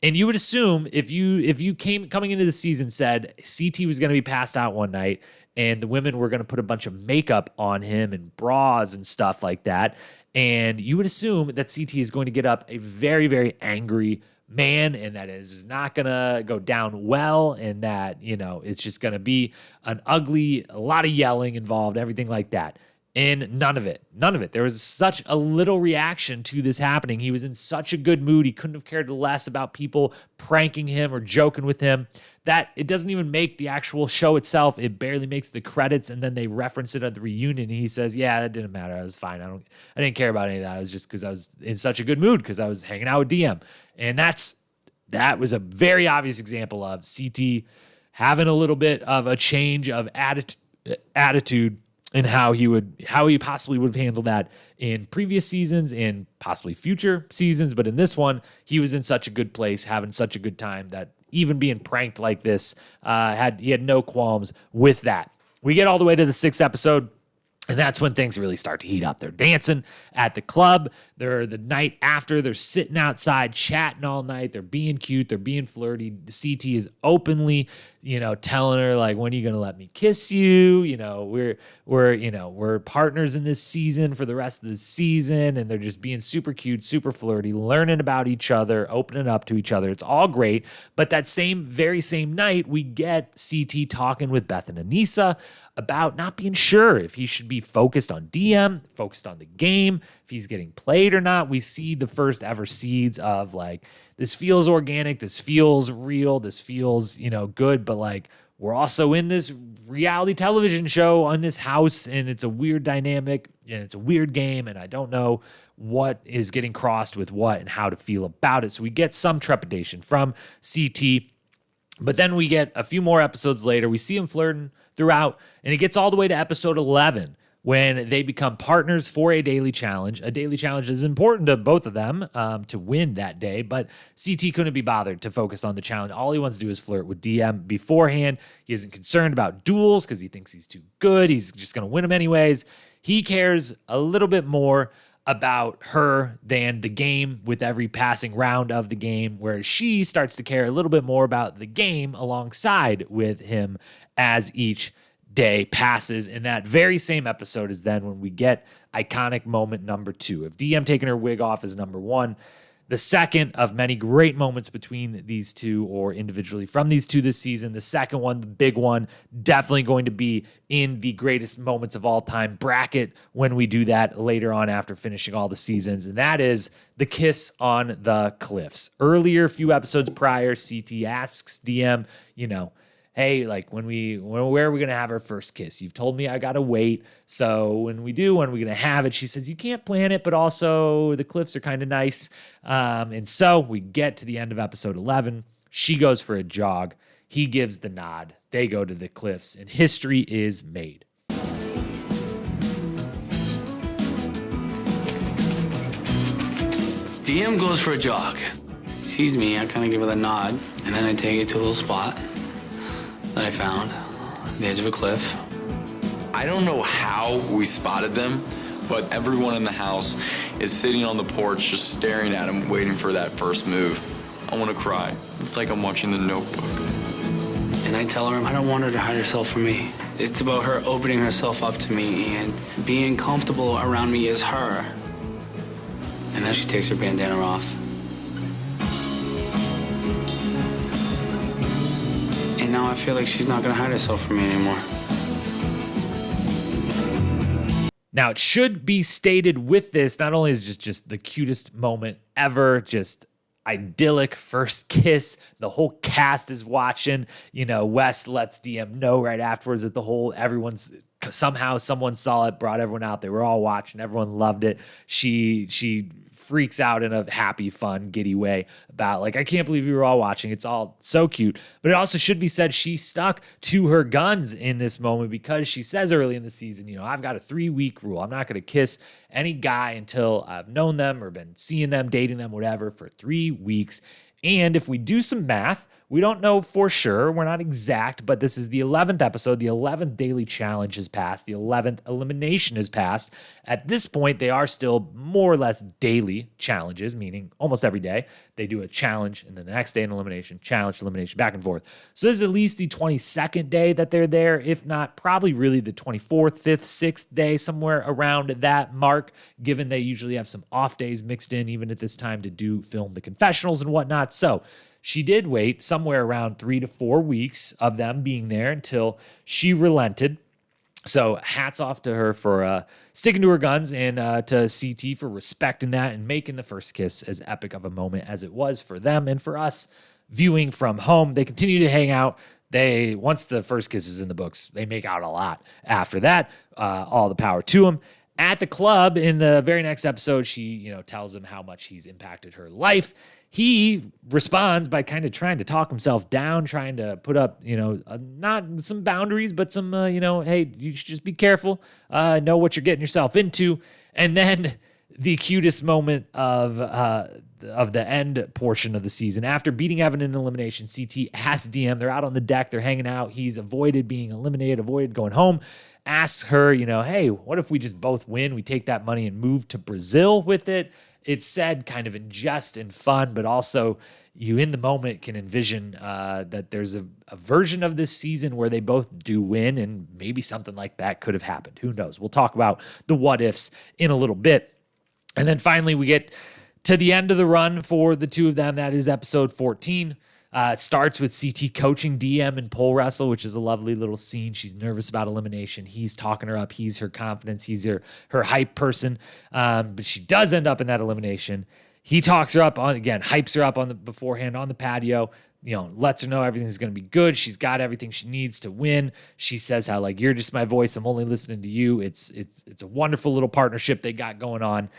[SPEAKER 1] And you would assume if you coming into the season said CT was going to be passed out one night and the women were going to put a bunch of makeup on him and bras and stuff like that, and you would assume that CT is going to get up a very, very angry man, and that is not going to go down well, and that, it's just going to be a lot of yelling involved, everything like that. And none of it. There was such a little reaction to this happening. He was in such a good mood. He couldn't have cared less about people pranking him or joking with him, that it doesn't even make the actual show itself. It barely makes the credits, and then they reference it at the reunion, and he says, yeah, that didn't matter. I was fine. I didn't care about any of that. It was just because I was in such a good mood because I was hanging out with Diem. And that was a very obvious example of CT having a little bit of a change of attitude and how he possibly would have handled that in previous seasons and possibly future seasons. But in this one, he was in such a good place, having such a good time, that even being pranked like this, he had no qualms with that. We get all the way to the 6th episode, and that's when things really start to heat up. They're dancing at the club. They're the night after. They're sitting outside chatting all night. They're being cute. They're being flirty. CT is openly, telling her like, when are you going to let me kiss you? We're partners in this season for the rest of the season. And they're just being super cute, super flirty, learning about each other, opening up to each other. It's all great. But that very same night, we get CT talking with Beth and Aneesa about not being sure if he should be focused on Diem, focused on the game, if he's getting played or not. We see the first ever seeds of like, this feels organic, this feels real, this feels, good, but like, we're also in this reality television show on this house, and it's a weird dynamic and it's a weird game, and I don't know what is getting crossed with what and how to feel about it. So we get some trepidation from CT, but then we get a few more episodes later, we see him flirting throughout, and it gets all the way to episode 11 when they become partners for a daily challenge. A daily challenge is important to both of them to win that day, but CT couldn't be bothered to focus on the challenge. All he wants to do is flirt with Diem beforehand. He isn't concerned about duels because he thinks he's too good. He's just going to win them anyways. He cares a little bit more about her than the game with every passing round of the game, whereas she starts to care a little bit more about the game alongside with him as each day passes. In that very same episode is then when we get iconic moment number 2. If Diem taking her wig off is number 1, the second of many great moments between these two or individually from these two this season, the second one, the big one, definitely going to be in the greatest moments of all time bracket when we do that later on after finishing all the seasons. And that is the kiss on the cliffs. Earlier, a few episodes prior, CT asks Diem, hey, like where are we going to have our first kiss? You've told me I got to wait. So when are we going to have it? She says, you can't plan it, but also the cliffs are kind of nice. And so we get to the end of episode 11. She goes for a jog. He gives the nod. They go to the cliffs, and history is made.
[SPEAKER 4] Diem goes for a jog. Sees me, I kind of give her the nod, and then I take it to a little spot that I found at the edge of a cliff.
[SPEAKER 6] I don't know how we spotted them, but everyone in the house is sitting on the porch just staring at him, waiting for that first move. I want to cry. It's like I'm watching The Notebook.
[SPEAKER 4] And I tell her I don't want her to hide herself from me. It's about her opening herself up to me and being comfortable around me as her. And then she takes her bandana off. And now I feel like she's not gonna hide herself from me anymore.
[SPEAKER 1] Now, it should be stated with this, not only is it just the cutest moment ever, just idyllic first kiss. The whole cast is watching. You know, Wes lets Diem know right afterwards that someone saw it, brought everyone out. They were all watching. Everyone loved it. She freaks out in a happy, fun, giddy way about, like, I can't believe you were all watching. It's all so cute. But it also should be said she stuck to her guns in this moment, because she says early in the season, you know, I've got a 3-week rule. I'm not going to kiss any guy until I've known them or been seeing them, dating them, whatever, for 3 weeks. And if we do some math, we don't know for sure. We're not exact, but this is the 11th episode. The 11th daily challenge has passed. The 11th elimination has passed. At this point, they are still more or less daily challenges, meaning almost every day they do a challenge, and then the next day an elimination, challenge, elimination, back and forth. So this is at least the 22nd day that they're there, if not probably really the 24th, 5th, 6th day, somewhere around that mark, given they usually have some off days mixed in even at this time to do film the confessionals and whatnot. So she did wait somewhere around 3 to 4 weeks of them being there until she relented. So hats off to her for sticking to her guns, and to CT for respecting that and making the first kiss as epic of a moment as it was for them and for us viewing from home. They continue to hang out. Once the first kiss is in the books, they make out a lot after that. All the power to them. At the club in the very next episode, she, tells him how much he's impacted her life. He responds by kind of trying to talk himself down, trying to put up, not some boundaries, but some, hey, you should just be careful, know what you're getting yourself into. And then the cutest moment of the end portion of the season, after beating Evan in elimination, CT asks Diem, they're out on the deck, they're hanging out. He's avoided being eliminated, avoided going home. Asks her, hey, what if we just both win? We take that money and move to Brazil with it. It's said kind of in jest and fun, but also you in the moment can envision that there's a version of this season where they both do win, and maybe something like that could have happened. Who knows? We'll talk about the what ifs in a little bit. And then finally we get to the end of the run for the two of them. That is episode 14. It starts with CT coaching Diem in Pole Wrestle, which is a lovely little scene. She's nervous about elimination. He's talking her up. He's her confidence. He's her hype person. But she does end up in that elimination. He talks her up hypes her up on the beforehand on the patio. Lets her know everything's going to be good. She's got everything she needs to win. She says how, like, you're just my voice. I'm only listening to you. It's a wonderful little partnership they got going on.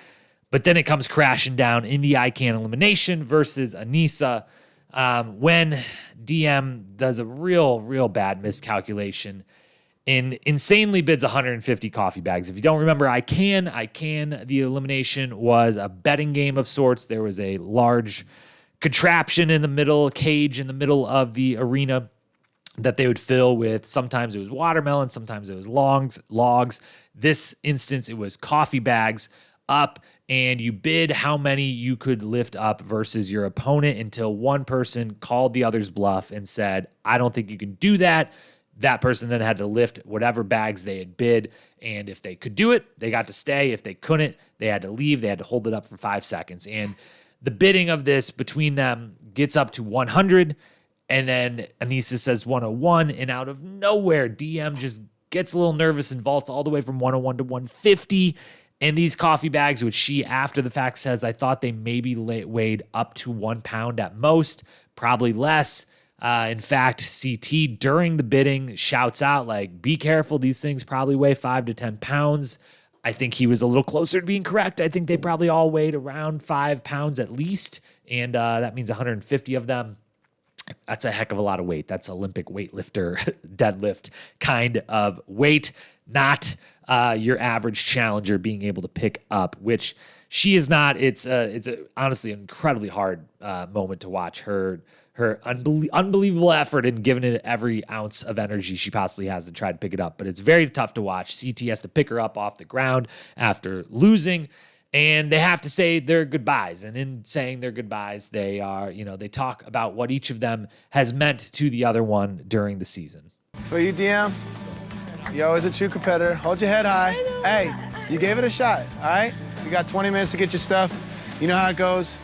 [SPEAKER 1] But then it comes crashing down in the I Can elimination versus Aneesa. When Diem does a real bad miscalculation and insanely bids 150 coffee bags. If you don't remember, I Can, the elimination was a betting game of sorts. There was a large contraption in the middle, cage in the middle of the arena that they would fill with, sometimes it was watermelon, sometimes it was logs. This instance, it was coffee bags up, and you bid how many you could lift up versus your opponent until one person called the other's bluff and said, I don't think you can do that. That person then had to lift whatever bags they had bid, and if they could do it, they got to stay. If they couldn't, they had to leave. They had to hold it up for 5 seconds. And the bidding of this between them gets up to 100, and then Aneesa says 101, and out of nowhere, Diem just gets a little nervous and vaults all the way from 101 to 150. And these coffee bags, which she, after the fact, says, I thought they maybe weighed up to 1 pound at most, probably less. In fact, CT, during the bidding, shouts out, like, be careful. These things probably weigh 5 to 10 pounds. I think he was a little closer to being correct. I think they probably all weighed around 5 pounds at least. And that means 150 of them. That's a heck of a lot of weight. That's Olympic weightlifter deadlift kind of weight. Not your average challenger being able to pick up, which she is not. It's honestly an incredibly hard moment to watch her unbelievable effort and giving it every ounce of energy she possibly has to try to pick it up. But it's very tough to watch. CT has to pick her up off the ground after losing, and they have to say their goodbyes. And in saying their goodbyes, they talk about what each of them has meant to the other one during the season.
[SPEAKER 7] For you, Diem, you're always a true competitor. Hold your head high. Hey, you gave it a shot, all right? You got 20 minutes to get your stuff. You know how it goes.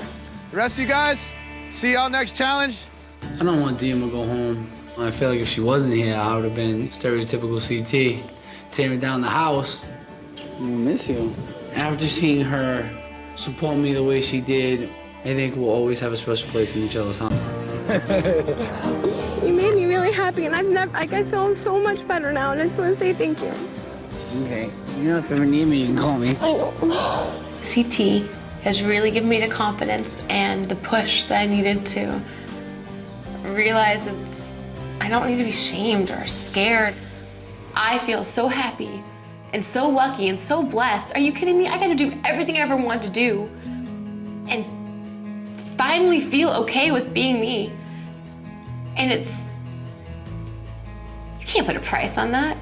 [SPEAKER 7] The rest of you guys, see y'all next challenge.
[SPEAKER 4] I don't want Diem to go home. I feel like if she wasn't here, I would have been stereotypical CT, tearing down the house.
[SPEAKER 5] I miss you.
[SPEAKER 4] After seeing her support me the way she did, I think we'll always have a special place in each other's heart.
[SPEAKER 8] You made me really happy, and I feel so much better now, and I just want to say thank you.
[SPEAKER 5] Okay. You know, if you ever need me, you can call me.
[SPEAKER 8] I know.
[SPEAKER 3] CT has really given me the confidence and the push that I needed to realize I don't need to be shamed or scared. I feel so happy and so lucky and so blessed. Are you kidding me? I got to do everything I ever wanted to do and finally feel okay with being me. And you can't put a price on that.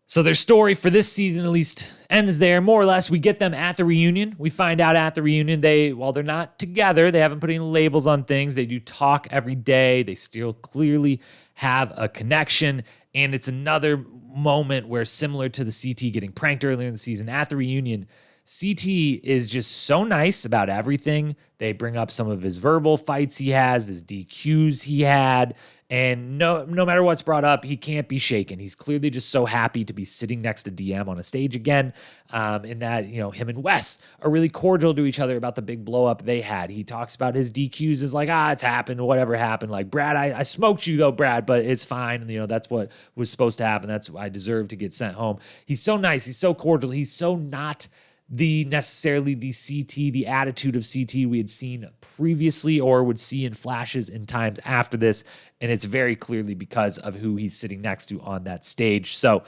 [SPEAKER 1] So their story for this season at least ends there, more or less. We get them at the reunion. We find out at the reunion while they're not together, they haven't put any labels on things. They do talk every day. They still clearly have a connection. And it's another moment where, similar to the CT getting pranked earlier in the season, at the reunion, CT is just so nice about everything. They bring up some of his verbal fights he has, his DQs he had, and no matter what's brought up, he can't be shaken. He's clearly just so happy to be sitting next to Diem on a stage again, in that, him and Wes are really cordial to each other about the big blow up they had. He talks about his DQs as like, it's happened, whatever happened. Like, Brad, I smoked you though, Brad, but it's fine. That's what was supposed to happen. That's I deserve to get sent home. He's so nice. He's so cordial. He's so not necessarily the CT, the attitude of CT we had seen previously or would see in flashes in times after this. And it's very clearly because of who he's sitting next to on that stage. So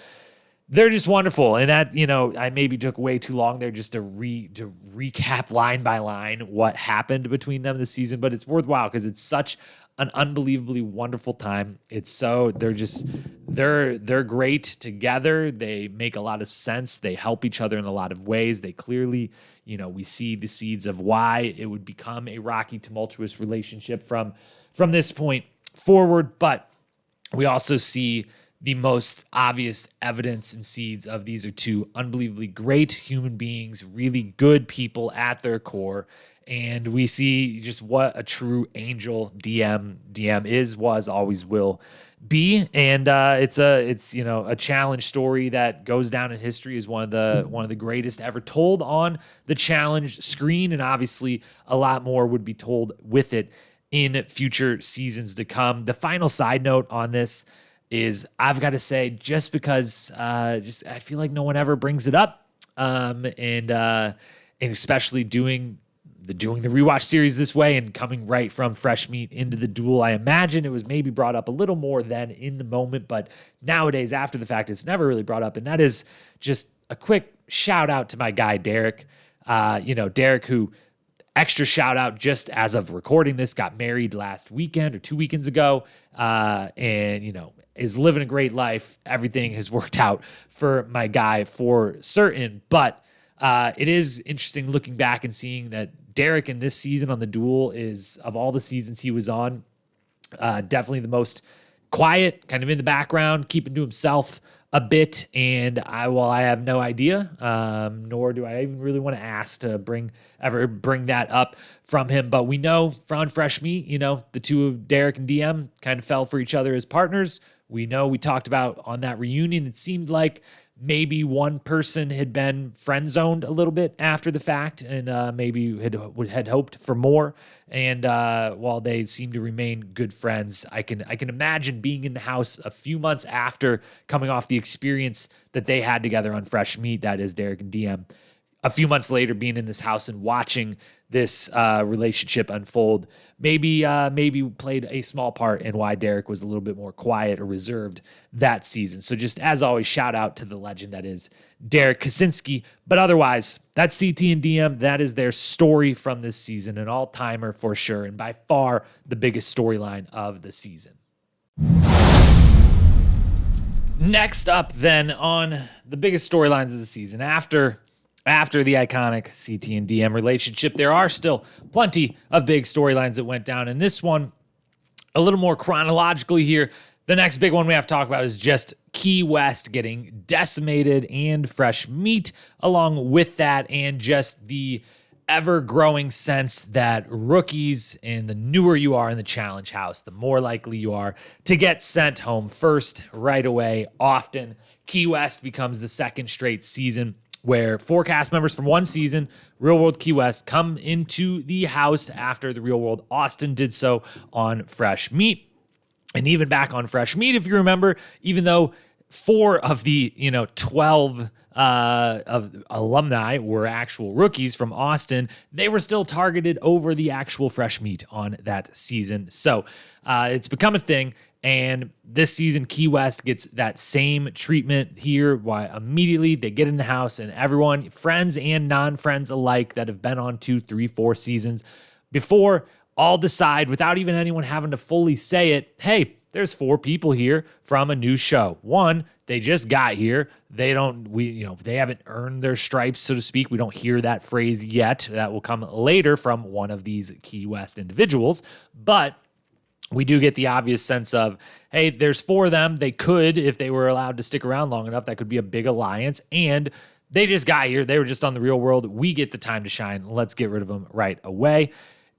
[SPEAKER 1] they're just wonderful. And that, I maybe took way too long there just to recap line by line what happened between them this season, but it's worthwhile because it's such an unbelievably wonderful time. It's so they're great together. They make a lot of sense. They help each other in a lot of ways. They clearly, we see the seeds of why it would become a rocky, tumultuous relationship from this point forward. But we also see the most obvious evidence and seeds of these are two unbelievably great human beings, really good people at their core. And we see just what a true angel Diem is, was, always will be. And it's a challenge story that goes down in history as one of the greatest ever told on the challenge screen. And obviously a lot more would be told with it in future seasons to come. The final side note on this is, I've got to say, just because I feel like no one ever brings it up, and especially doing the Rewatch series this way and coming right from Fresh Meat into the Duel, I imagine it was maybe brought up a little more than in the moment, but nowadays after the fact, it's never really brought up. And that is just a quick shout out to my guy, Derek. Derek, who, extra shout out, just as of recording this, got married last weekend or 2 weekends ago, and is living a great life. Everything has worked out for my guy for certain, but it is interesting looking back and seeing that Derek in this season on the Duel is, of all the seasons he was on, definitely the most quiet, kind of in the background, keeping to himself a bit. And while I have no idea, nor do I even really want to ask to ever bring that up from him. But we know from Fresh Meat, the two of Derek and Diem kind of fell for each other as partners. We know we talked about on that reunion, it seemed like maybe one person had been friend zoned a little bit after the fact, and maybe had hoped for more. And while they seem to remain good friends, I can imagine being in the house a few months after coming off the experience that they had together on Fresh Meat, that is Derek and Diem, a few months later being in this house and watching this relationship unfold maybe played a small part in why Derek was a little bit more quiet or reserved that season. So just as always, shout out to the legend that is Derek Kaczynski. But otherwise, that's CT and Diem. That is their story from this season, an all-timer for sure, and by far the biggest storyline of the season. Next up then on the biggest storylines of the season, after the iconic CT and Diem relationship, there are still plenty of big storylines that went down. And this one, a little more chronologically here, the next big one we have to talk about is just Key West getting decimated and Fresh Meat along with that, and just the ever-growing sense that rookies, and the newer you are in the challenge house, the more likely you are to get sent home first right away. Often, Key West becomes the second straight season where 4 cast members from one season, Real World Key West, come into the house after the Real World Austin did so on Fresh Meat. And even back on Fresh Meat, if you remember, even though 4 of the 12 of alumni were actual rookies from Austin, they were still targeted over the actual Fresh Meat on that season. So it's become a thing. And this season, Key West gets that same treatment here. Why immediately they get in the house, and everyone, friends and non-friends alike that have been on 2, 3, 4 seasons before, all decide without even anyone having to fully say it, hey, there's 4 people here from a new show. One, they just got here. They haven't earned their stripes, so to speak. We don't hear that phrase yet. That will come later from one of these Key West individuals. But we do get the obvious sense of, hey, there's 4 of them. They could, if they were allowed to stick around long enough, that could be a big alliance. And they just got here. They were just on the Real World. We get the time to shine. Let's get rid of them right away.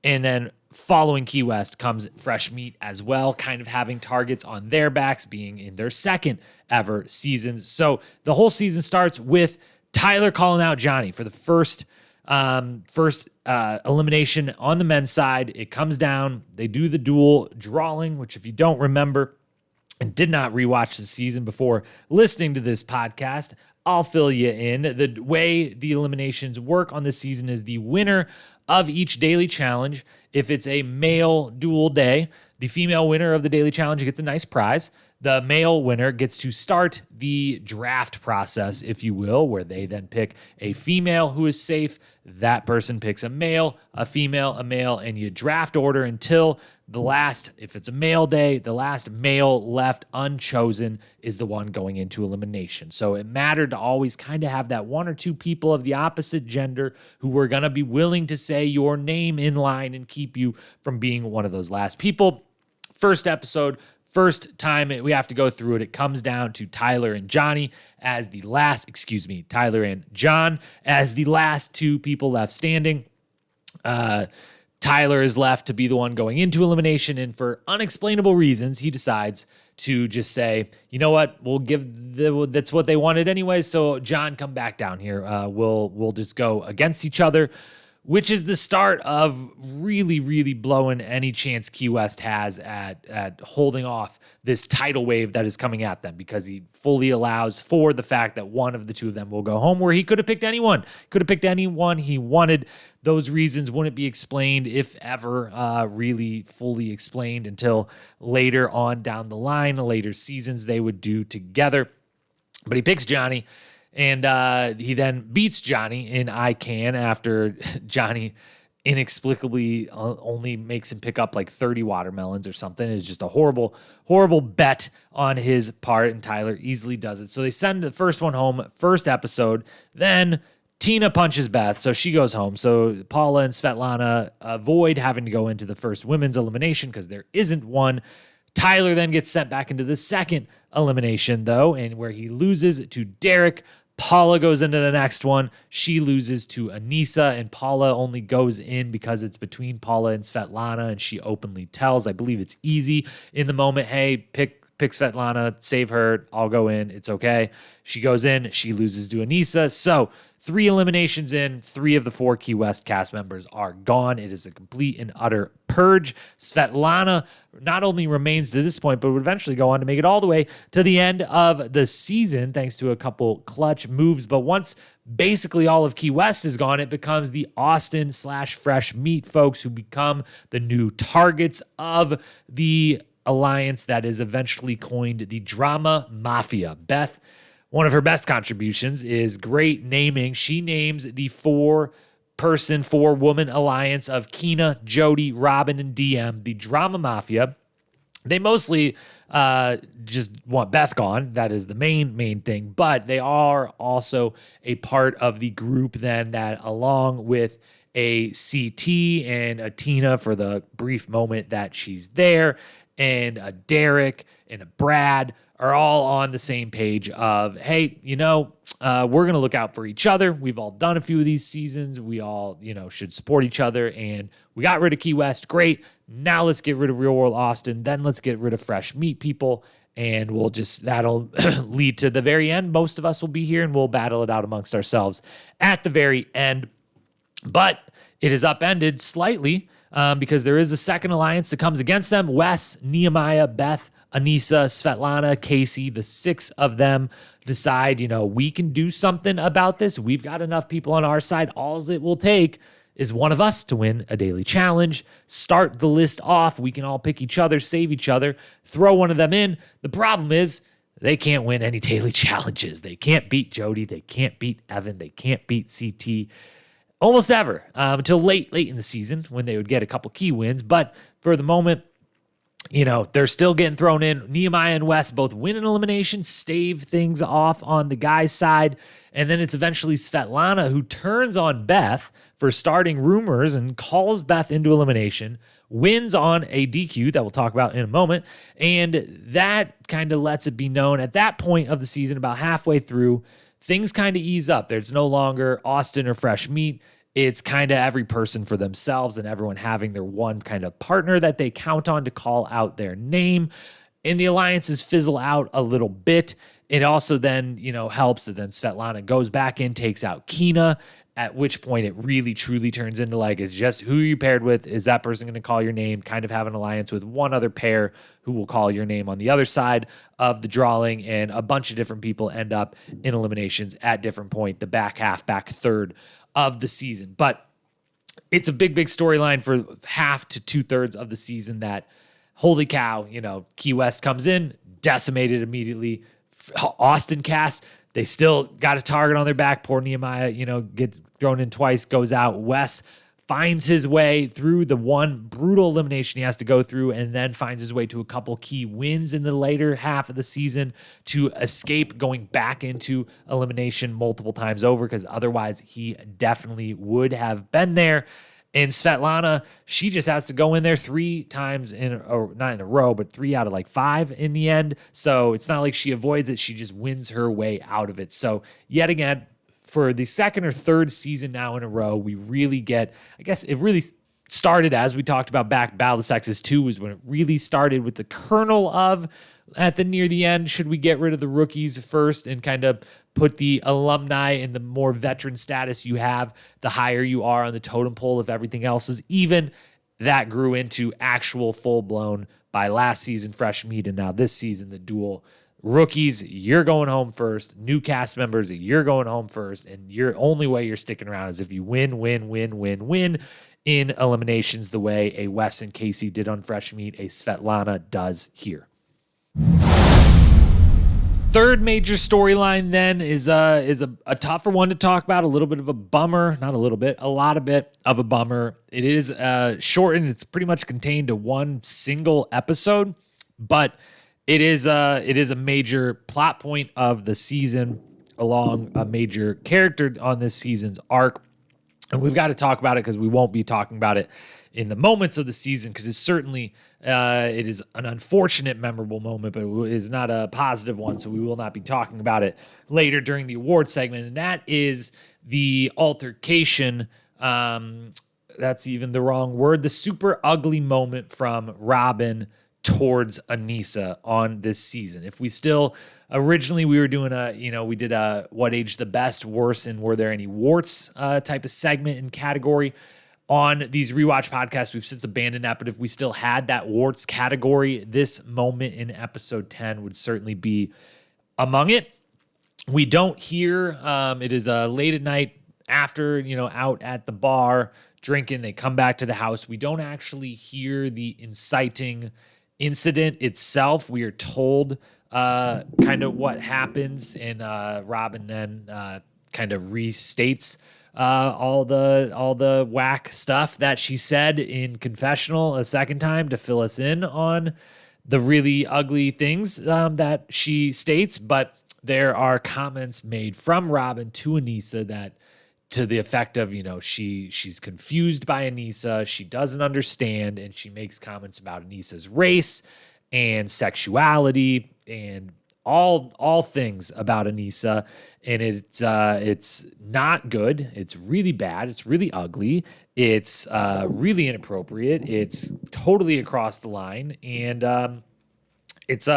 [SPEAKER 1] And then following Key West comes Fresh Meat as well, kind of having targets on their backs, being in their second ever seasons. So the whole season starts with Tyler calling out Johnny for the first elimination on the men's side. It comes down. They do the duel drawing, which if you don't remember and did not rewatch the season before listening to this podcast, I'll fill you in. The way the eliminations work on this season is the winner of each daily challenge. If it's a male duel day, the female winner of the daily challenge gets a nice prize. The male winner gets to start the draft process, if you will, where they then pick a female who is safe. That person picks a male, a female, a male, and you draft order until the last, if it's a male day, the last male left unchosen is the one going into elimination. So it mattered to always kind of have that 1 or 2 people of the opposite gender who were going to be willing to say your name in line and keep you from being one of those last people. First episode, first time we have to go through it, it comes down to Tyler and John as the last 2 people left standing. Tyler is left to be the one going into elimination, and for unexplainable reasons, he decides to just say, you know what, that's what they wanted anyway, so John, come back down here. We'll just go against each other, which is the start of really, really blowing any chance Key West has at holding off this tidal wave that is coming at them, because he fully allows for the fact that one of the 2 of them will go home, where he could have picked anyone. Could have picked anyone he wanted. Those reasons wouldn't be explained, if ever really fully explained, until later on down the line, later seasons they would do together. But he picks Johnny. And he then beats Johnny in I Can after Johnny inexplicably only makes him pick up like 30 watermelons or something. It's just a horrible, horrible bet on his part, and Tyler easily does it. So they send the first one home, first episode. Then Tina punches Beth, so she goes home. So Paula and Svetlana avoid having to go into the first women's elimination because there isn't one. Tyler then gets sent back into the second elimination, though, and where he loses to Derek. Paula goes into the next one. She loses to Aneesa, and Paula only goes in because it's between Paula and Svetlana, and she openly tells, I believe it's easy in the moment, hey, pick pick Svetlana, save her, I'll go in, it's okay. She goes in, she loses to Aneesa. So 3 eliminations in, 3 of the 4 Key West cast members are gone. It is a complete and utter purge. Svetlana not only remains to this point, but would eventually go on to make it all the way to the end of the season, thanks to a couple clutch moves. But once basically all of Key West is gone, it becomes the Austin/Fresh Meat folks who become the new targets of the alliance that is eventually coined the Drama Mafia. Beth, one of her best contributions is great naming. She names the 4-person, 4-woman alliance of Keena, Jody, Robin, and Diem, the Drama Mafia. They mostly just want Beth gone. That is the main thing. But they are also a part of the group then that, along with a CT and a Tina for the brief moment that she's there, and a Derek and a Brad, are all on the same page of, hey, we're going to look out for each other. We've all done a few of these seasons. We all, should support each other. And we got rid of Key West. Great. Now let's get rid of Real World Austin. Then let's get rid of Fresh Meat people. And that'll lead to the very end. Most of us will be here and we'll battle it out amongst ourselves at the very end. But it is upended slightly because there is a second alliance that comes against them. Wes, Nehemiah, Beth, Aneesa, Svetlana, Casey, the 6 of them decide, we can do something about this. We've got enough people on our side. All it will take is one of us to win a daily challenge. Start the list off. We can all pick each other, save each other, throw one of them in. The problem is they can't win any daily challenges. They can't beat Jody. They can't beat Evan. They can't beat CT almost ever until late in the season when they would get a couple key wins. But for the moment, they're still getting thrown in. Nehemiah and Wes both win an elimination, stave things off on the guy's side. And then it's eventually Svetlana who turns on Beth for starting rumors and calls Beth into elimination, wins on a DQ that we'll talk about in a moment. And that kind of lets it be known at that point of the season, about halfway through, things kind of ease up. There's no longer Austin or Fresh Meat. It's kind of every person for themselves and everyone having their one kind of partner that they count on to call out their name. And the alliances fizzle out a little bit. It also then, helps that then Svetlana goes back in, takes out Keena, at which point it really truly turns into it's just who you paired with. Is that person going to call your name? Kind of have an alliance with one other pair who will call your name on the other side of the drawing, and a bunch of different people end up in eliminations at different point, the back third of the season. But it's a big storyline for half to 2/3 of the season that, holy cow, Key West comes in, decimated immediately. Austin cast, they still got a target on their back. Poor Nehemiah, gets thrown in twice, goes out. Wes finds his way through the one brutal elimination he has to go through, and then finds his way to a couple key wins in the later half of the season to escape going back into elimination multiple times over, because otherwise he definitely would have been there. And Svetlana, she just has to go in there 3 times not in a row, but 3 out of 5 in the end. So it's not like she avoids it. She just wins her way out of it. So yet again, for the second or third season now in a row, we really get, I guess it really started, as we talked about back, Battle of the Sexes 2 was when it really started with the kernel of, near the end, should we get rid of the rookies first and kind of put the alumni in the more veteran status you have, the higher you are on the totem pole if everything else is even. That grew into actual full-blown, by last season, Fresh Meat, and now this season, the Duel. Rookies, you're going home first. New cast members, you're going home first. And your only way you're sticking around is if you win in eliminations the way a Wes and Casey did on Fresh Meat, a Svetlana does here. Third major storyline then is a tougher one to talk about, a little bit of a bummer, not a little bit, a lot of bit of a bummer. It is shortened. It's pretty much contained to one single episode, but it is a major plot point of the season, along a major character on this season's arc. And we've got to talk about it because we won't be talking about it in the moments of the season, because it's certainly it is an unfortunate, memorable moment, but it is not a positive one, so we will not be talking about it later during the award segment. And that is the altercation. That's even the wrong word. The super ugly moment from Robin towards Aneesa on this season. If we still, originally we were doing we did a what age the best, worst, and were there any warts type of segment and category on these rewatch podcasts. We've since abandoned that, but if we still had that warts category, this moment in episode 10 would certainly be among it. We don't hear, it is late at night after, out at the bar drinking, they come back to the house. We don't actually hear the inciting incident itself. We are told kind of what happens, and Robin then kind of restates all the whack stuff that she said in confessional a second time to fill us in on the really ugly things that she states. But there are comments made from Robin to Aneesa that to the effect of, she's confused by Aneesa, she doesn't understand, and she makes comments about Aneesa's race and sexuality and all things about Aneesa, and it's not good. It's really bad. It's really ugly. It's really inappropriate. It's totally across the line, and it's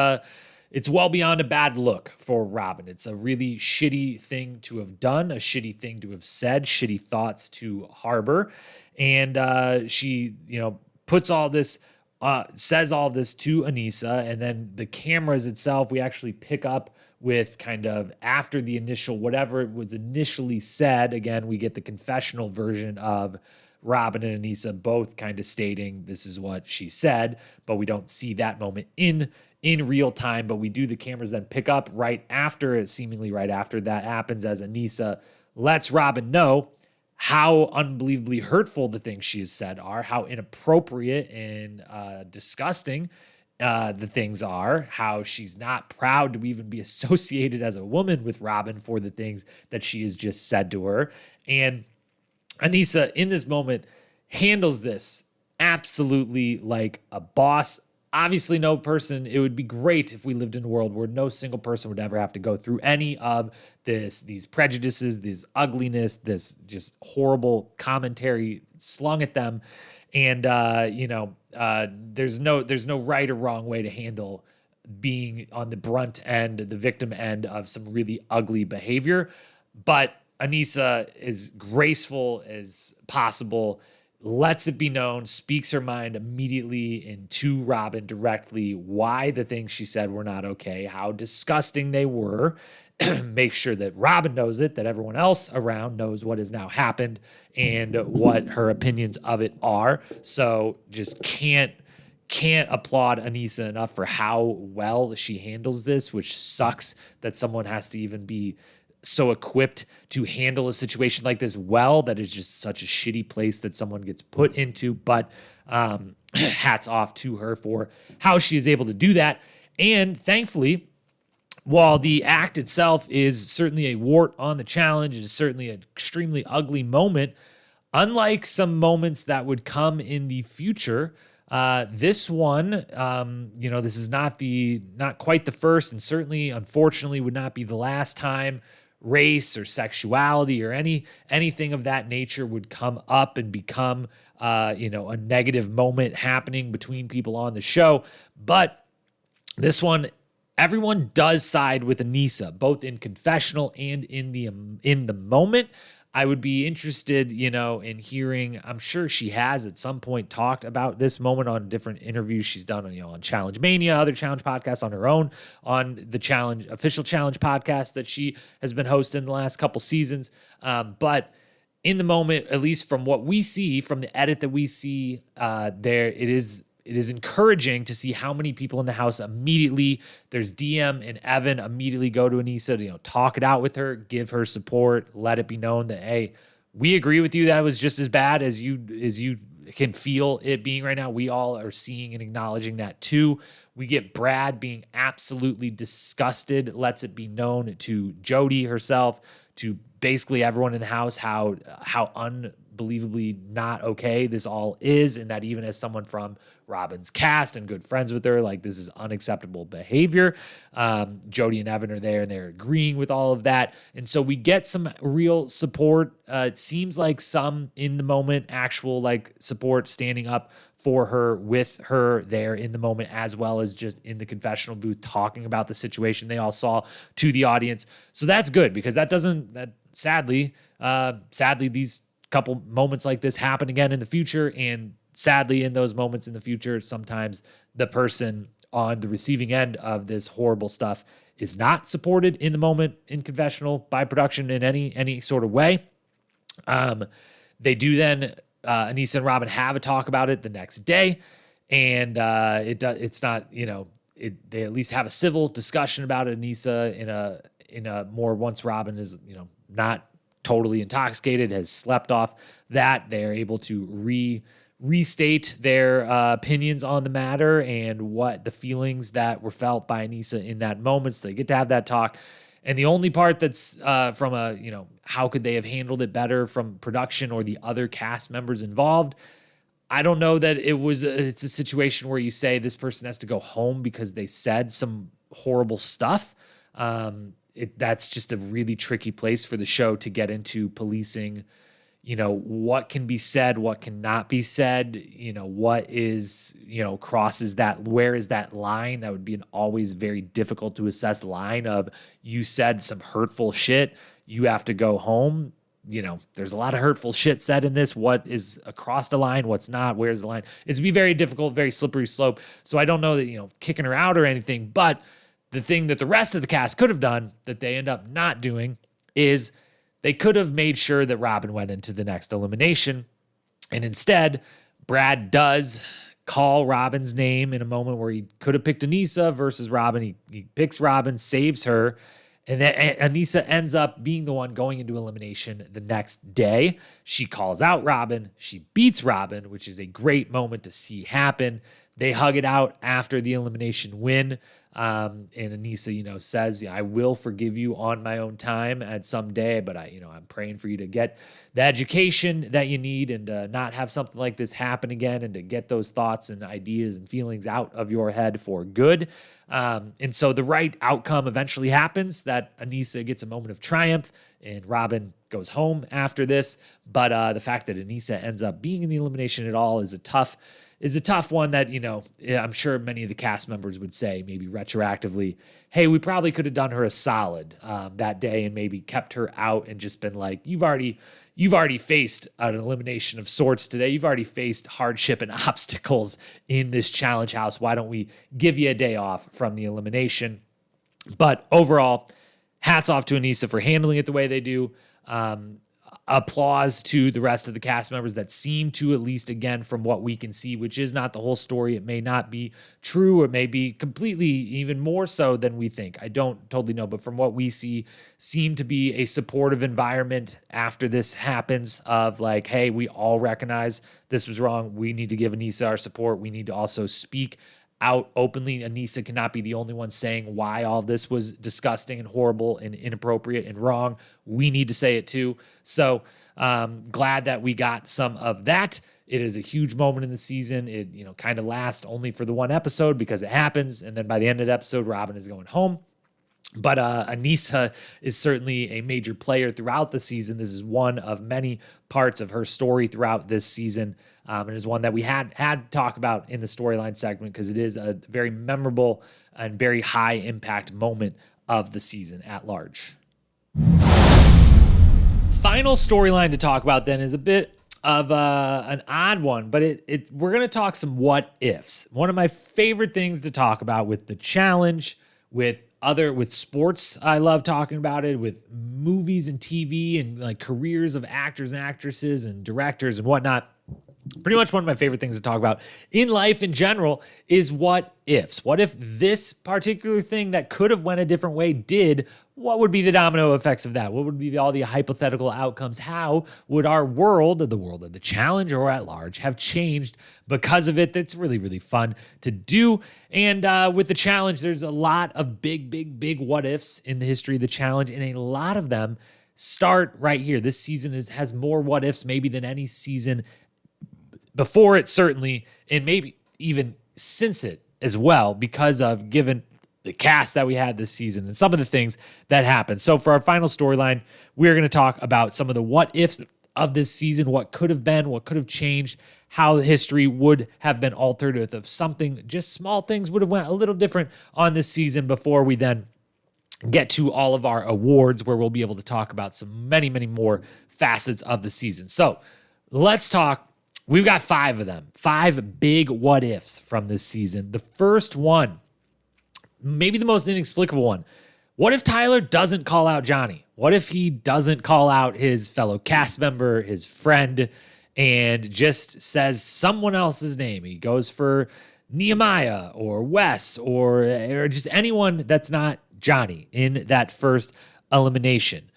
[SPEAKER 1] well beyond a bad look for Robin. It's a really shitty thing to have done, a shitty thing to have said, shitty thoughts to harbor, and she puts all this. Says all of this to Aneesa, and then the cameras itself, we actually pick up with kind of after the initial, whatever it was initially said. Again, we get the confessional version of Robin and Aneesa both kind of stating this is what she said, but we don't see that moment in real time, but we do. The cameras then pick up right after it, seemingly right after that happens, as Aneesa lets Robin know how unbelievably hurtful the things she has said are, how inappropriate and disgusting the things are, how she's not proud to even be associated as a woman with Robin for the things that she has just said to her. And Aneesa, in this moment, handles this absolutely like a boss. Obviously, no person, it would be great if we lived in a world where no single person would ever have to go through any of these prejudices, this ugliness, this just horrible commentary slung at them. And, there's no right or wrong way to handle being on the brunt end, the victim end of some really ugly behavior. But Aneesa is graceful as possible, lets it be known, speaks her mind immediately and to Robin directly why the things she said were not okay, how disgusting they were, make sure that Robin knows it, that everyone else around knows what has now happened and what her opinions of it are. So just can't applaud Aneesa enough for how well she handles this, which sucks that someone has to even be so equipped to handle a situation like this well. That is just such a shitty place that someone gets put into, but hats off to her for how she is able to do that. And thankfully, while the act itself is certainly a wart on the challenge, it is certainly an extremely ugly moment, unlike some moments that would come in the future, this one, this is not quite the first, and certainly, unfortunately, would not be the last time race or sexuality or anything of that nature would come up and become, a negative moment happening between people on the show. But this one, everyone does side with Aneesa, both in confessional and in the moment. I would be interested, in hearing, I'm sure she has at some point talked about this moment on different interviews she's done on Challenge Mania, other challenge podcasts, on her own, on the official challenge podcast that she has been hosting the last couple seasons. But in the moment, at least from what we see, from the edit that we see it is encouraging to see how many people in the house immediately, there's Diem and Evan, immediately go to Aneesa to, talk it out with her, give her support, let it be known that, hey, we agree with you. That was just as bad as you can feel it being right now. We all are seeing and acknowledging that too. We get Brad being absolutely disgusted, lets it be known to Jody herself, to basically everyone in the house, how unbelievable unbelievably not okay this all is, and that even as someone from Robin's cast and good friends with her, like, this is unacceptable behavior. Jody and Evan are there and they're agreeing with all of that. And so we get some real support. It seems like some in the moment, actual like support standing up for her, with her there in the moment, as well as just in the confessional booth talking about the situation they all saw to the audience. So that's good, because sadly, these couple moments like this happen again in the future. And sadly, in those moments in the future, sometimes the person on the receiving end of this horrible stuff is not supported in the moment in confessional by production in any sort of way. They do then, Aneesa and Robin have a talk about it the next day, and it's not, they at least have a civil discussion about it. Aneesa in a more, once Robin is, not totally intoxicated, has slept off that, they're able to restate their opinions on the matter and what the feelings that were felt by Aneesa in that moment. So they get to have that talk. And the only part that's from a, how could they have handled it better from production or the other cast members involved? I don't know that it's a situation where you say this person has to go home because they said some horrible stuff. That's just a really tricky place for the show to get into, policing, what can be said, what cannot be said, what is, crosses that, where is that line? That would be an always very difficult to assess line of, you said some hurtful shit, you have to go home. There's a lot of hurtful shit said in this. What is across the line? What's not? Where's the line? It's be very difficult, very slippery slope. So I don't know that, kicking her out or anything, but the thing that the rest of the cast could have done that they end up not doing is they could have made sure that Robin went into the next elimination. And instead, Brad does call Robin's name in a moment where he could have picked Aneesa versus Robin. He picks Robin, saves her, and then Aneesa ends up being the one going into elimination the next day. She calls out Robin. She beats Robin, which is a great moment to see happen. They hug it out after the elimination win. And Aneesa, says, I will forgive you on my own time at some day, but I'm praying for you to get the education that you need and not have something like this happen again, and to get those thoughts and ideas and feelings out of your head for good. And so the right outcome eventually happens, that Aneesa gets a moment of triumph and Robin goes home after this. But the fact that Aneesa ends up being in the elimination at all is a tough one that, I'm sure many of the cast members would say, maybe retroactively, hey, we probably could have done her a solid that day and maybe kept her out and just been like, you've already faced an elimination of sorts today. You've already faced hardship and obstacles in this challenge house. Why don't we give you a day off from the elimination? But overall, hats off to Aneesa for handling it the way they do. Applause to the rest of the cast members that seem to, at least again, from what we can see, which is not the whole story. It may not be true. It may be completely even more so than we think. I don't totally know, but from what we see, seem to be a supportive environment after this happens of like, hey, we all recognize this was wrong. We need to give Aneesa our support. We need to also speak out openly. Aneesa cannot be the only one saying why all this was disgusting and horrible and inappropriate and wrong. We need to say it too. So glad that we got some of that. It is a huge moment in the season. It kind of lasts only for the one episode because it happens, and then by the end of the episode, Robin is going home. But Aneesa is certainly a major player throughout the season. This is one of many parts of her story throughout this season. And is one that we had to talk about in the storyline segment because it is a very memorable and very high impact moment of the season at large. Final storyline to talk about then is a bit of an odd one, but we're going to talk some what ifs. One of my favorite things to talk about with the challenge, with sports, I love talking about it, with movies and TV and like careers of actors and actresses and directors and whatnot. Pretty much one of my favorite things to talk about in life in general is what ifs. What if this particular thing that could have went a different way did? What would be the domino effects of that? What would be all the hypothetical outcomes? How would our world, the world of the challenge or at large, have changed because of it? That's really, really fun to do. And with the challenge, there's a lot of big what ifs in the history of the challenge, and a lot of them start right here. This season has more what ifs maybe than any season before it, certainly, and maybe even since it as well, because of given the cast that we had this season and some of the things that happened. So for our final storyline, we're going to talk about some of the what ifs of this season, what could have been, what could have changed, how history would have been altered if something, just small things would have went a little different on this season, before we then get to all of our awards, where we'll be able to talk about some many more facets of the season. So let's talk. We've got 5 of them, 5 big what ifs from this season. The first one, maybe the most inexplicable one. What if Tyler doesn't call out Johnny? What if he doesn't call out his fellow cast member, his friend, and just says someone else's name? He goes for Nehemiah or Wes or just anyone that's not Johnny in that first elimination.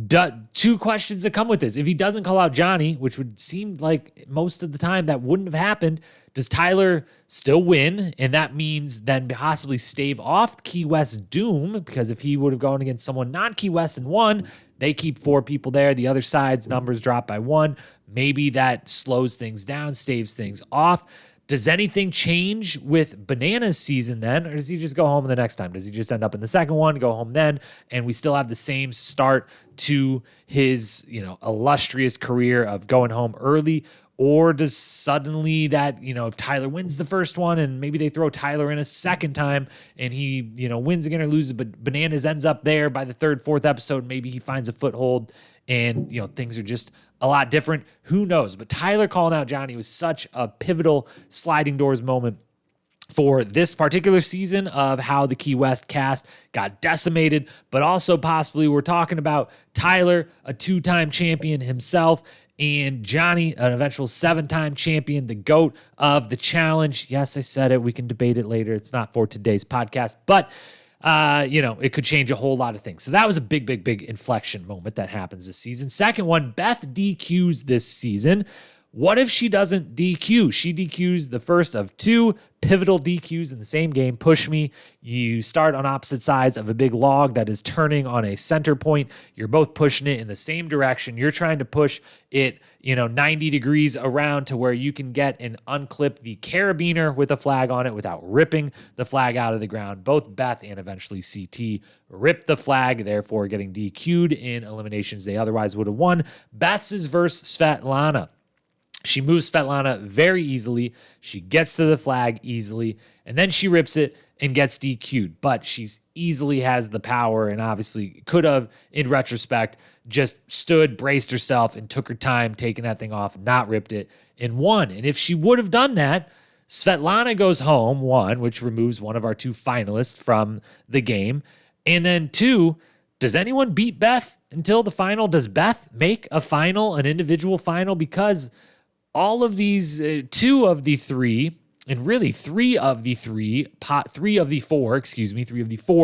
[SPEAKER 1] 2 questions that come with this. If he doesn't call out Johnny, which would seem like most of the time that wouldn't have happened, does Tyler still win? And that means then possibly stave off Key West doom, because if he would have gone against someone not Key West and won, they keep 4 people there. The other side's numbers drop by 1. Maybe that slows things down, staves things off. Does anything change with Banana's season then, or does he just go home the next time? Does he just end up in the second one, go home then, and we still have the same start to his, illustrious career of going home early? Or does suddenly that, if Tyler wins the first one and maybe they throw Tyler in a second time and he, wins again or loses, but Bananas ends up there by the 3rd, 4th episode, maybe he finds a foothold and, things are just a lot different. Who knows? But Tyler calling out Johnny was such a pivotal sliding doors moment for this particular season of how the Key West cast got decimated, but also possibly we're talking about Tyler, a 2-time champion himself, and Johnny, an eventual 7-time champion, the GOAT of the challenge. Yes, I said it. We can debate it later. It's not for today's podcast, but it could change a whole lot of things. So that was a big inflection moment that happens this season. Second one, Beth DQs this season. What if she doesn't DQ? She DQs the first of 2 pivotal DQs in the same game. Push Me. You start on opposite sides of a big log that is turning on a center point. You're both pushing it in the same direction. You're trying to push it, 90 degrees around to where you can get and unclip the carabiner with a flag on it without ripping the flag out of the ground. Both Beth and eventually CT ripped the flag, therefore getting DQ'd in eliminations they otherwise would have won. Beth's versus Svetlana. She moves Svetlana very easily. She gets to the flag easily, and then she rips it and gets DQ'd. But she easily has the power and obviously could have, in retrospect, just stood, braced herself, and took her time taking that thing off, not ripped it, and won. And if she would have done that, Svetlana goes home, 1, which removes one of our 2 finalists from the game. And then 2, does anyone beat Beth until the final? Does Beth make a final, an individual final? Because all of these, 2 of the 3, and really 3 of the 4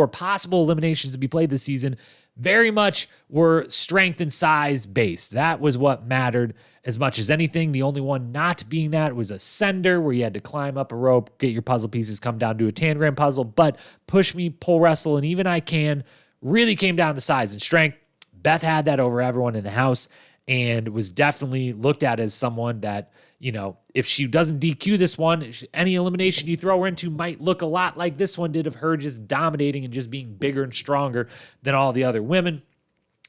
[SPEAKER 1] possible eliminations to be played this season very much were strength and size based. That was what mattered as much as anything. The only one not being that was a sender, where you had to climb up a rope, get your puzzle pieces, come down to a tangram puzzle. But Push Me, Pole Wrestle, and Even I Can really came down to size and strength. Beth had that over everyone in the house, and was definitely looked at as someone that, if she doesn't DQ this one, any elimination you throw her into might look a lot like this one did, of her just dominating and just being bigger and stronger than all the other women.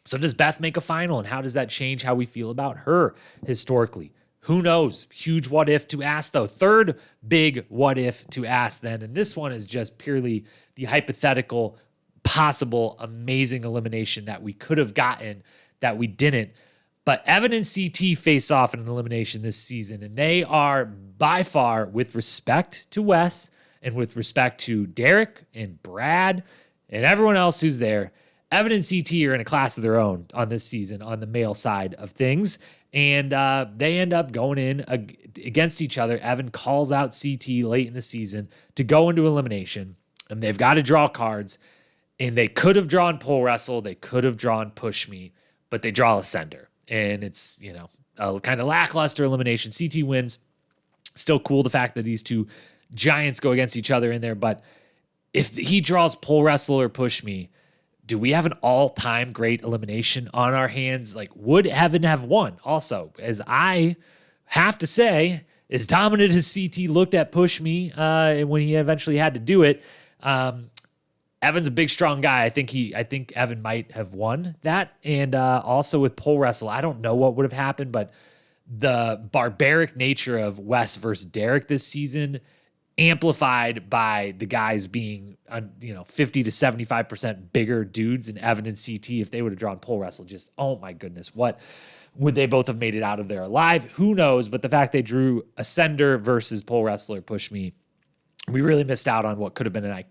[SPEAKER 1] So does Beth make a final, and how does that change how we feel about her historically? Who knows? Huge what if to ask, though. Third big what if to ask then, and this one is just purely the hypothetical, possible, amazing elimination that we could have gotten that we didn't. But Evan and CT face off in an elimination this season, and they are by far, with respect to Wes and with respect to Derek and Brad and everyone else who's there, Evan and CT are in a class of their own on this season on the male side of things. And they end up going in against each other. Evan calls out CT late in the season to go into elimination, and they've got to draw cards. And they could have drawn Pole Wrestle, they could have drawn Push Me, but they draw a sender. And it's, a kind of lackluster elimination. CT wins. Still cool the fact that these 2 giants go against each other in there. But if he draws Pole Wrestle or Push Me, do we have an all-time great elimination on our hands? Like, would Evan have won? Also, as I have to say, as dominant as CT looked at Push Me when he eventually had to do it, Evan's a big, strong guy. I think Evan might have won that. And also with Pole Wrestle, I don't know what would have happened, but the barbaric nature of Wes versus Derek this season, amplified by the guys being 50 to 75% bigger dudes than Evan and CT. If they would have drawn Pole Wrestle, just, oh my goodness, what would they both have made it out of there alive? Who knows? But the fact they drew Ascender versus Pole Wrestler Push Me, we really missed out on what could have been an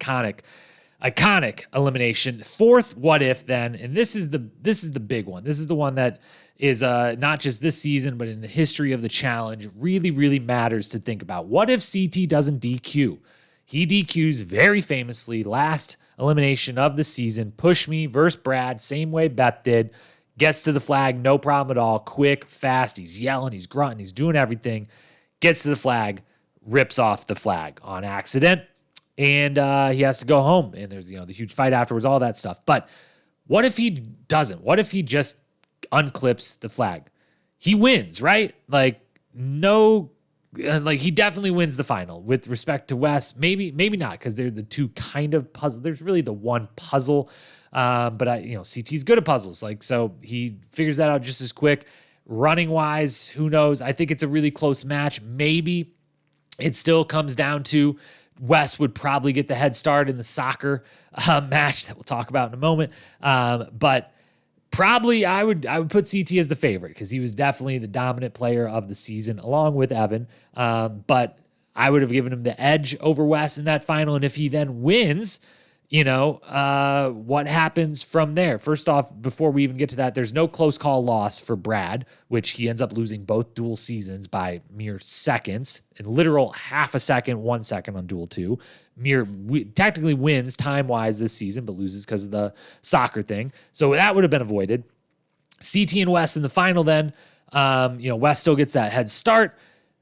[SPEAKER 1] iconic elimination. Fourth what if then, and this is the big one. This is the one that is not just this season, but in the history of the challenge, really, really matters to think about. What if CT doesn't DQ? He DQs very famously last elimination of the season. Push Me versus Brad, same way Beth did. Gets to the flag, no problem at all. Quick, fast. He's yelling, he's grunting, he's doing everything. Gets to the flag, rips off the flag on accident, and he has to go home. And there's the huge fight afterwards, all that stuff. But what if he doesn't? What if he just unclips the flag? He wins, right? Like, no, like he definitely wins the final. With respect to Wes, maybe not, because they're the two kind of puzzle. There's really the one puzzle, but CT's good at puzzles. Like, so he figures that out just as quick. Running wise, who knows? I think it's a really close match. Maybe it still comes down to Wes would probably get the head start in the soccer match that we'll talk about in a moment. But probably I would put CT as the favorite because he was definitely the dominant player of the season along with Evan. But I would have given him the edge over Wes in that final. And if he then wins, what happens from there? First off, before we even get to that, there's no close call loss for Brad, which he ends up losing both Duel seasons by mere seconds, in literal half a second, 1 second on Duel 2. Technically wins time-wise this season, but loses because of the soccer thing. So that would have been avoided. CT and Wes in the final then, Wes still gets that head start.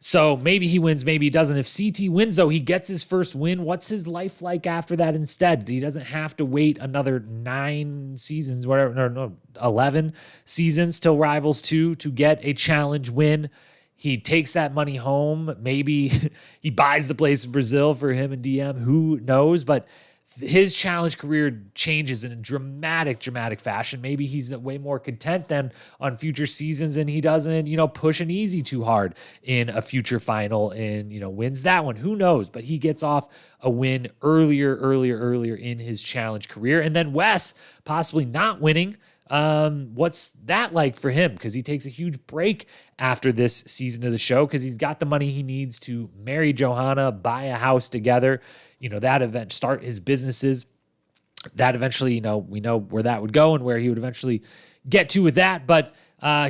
[SPEAKER 1] So maybe he wins, maybe he doesn't. If CT wins, though, he gets his first win. What's his life like after that instead? He doesn't have to wait another 9 seasons, 11 seasons till Rivals 2 to get a challenge win. He takes that money home. Maybe he buys the place in Brazil for him and Diem. Who knows? But his challenge career changes in a dramatic fashion. Maybe he's way more content than on future seasons, and he doesn't, push Aneesa too hard in a future final and, wins that one. Who knows? But he gets off a win earlier in his challenge career. And then Wes possibly not winning. What's that like for him? Because he takes a huge break after this season of the show because he's got the money he needs to marry Johanna, buy a house together, that event, start his businesses. That eventually, we know where that would go and where he would eventually get to with that. But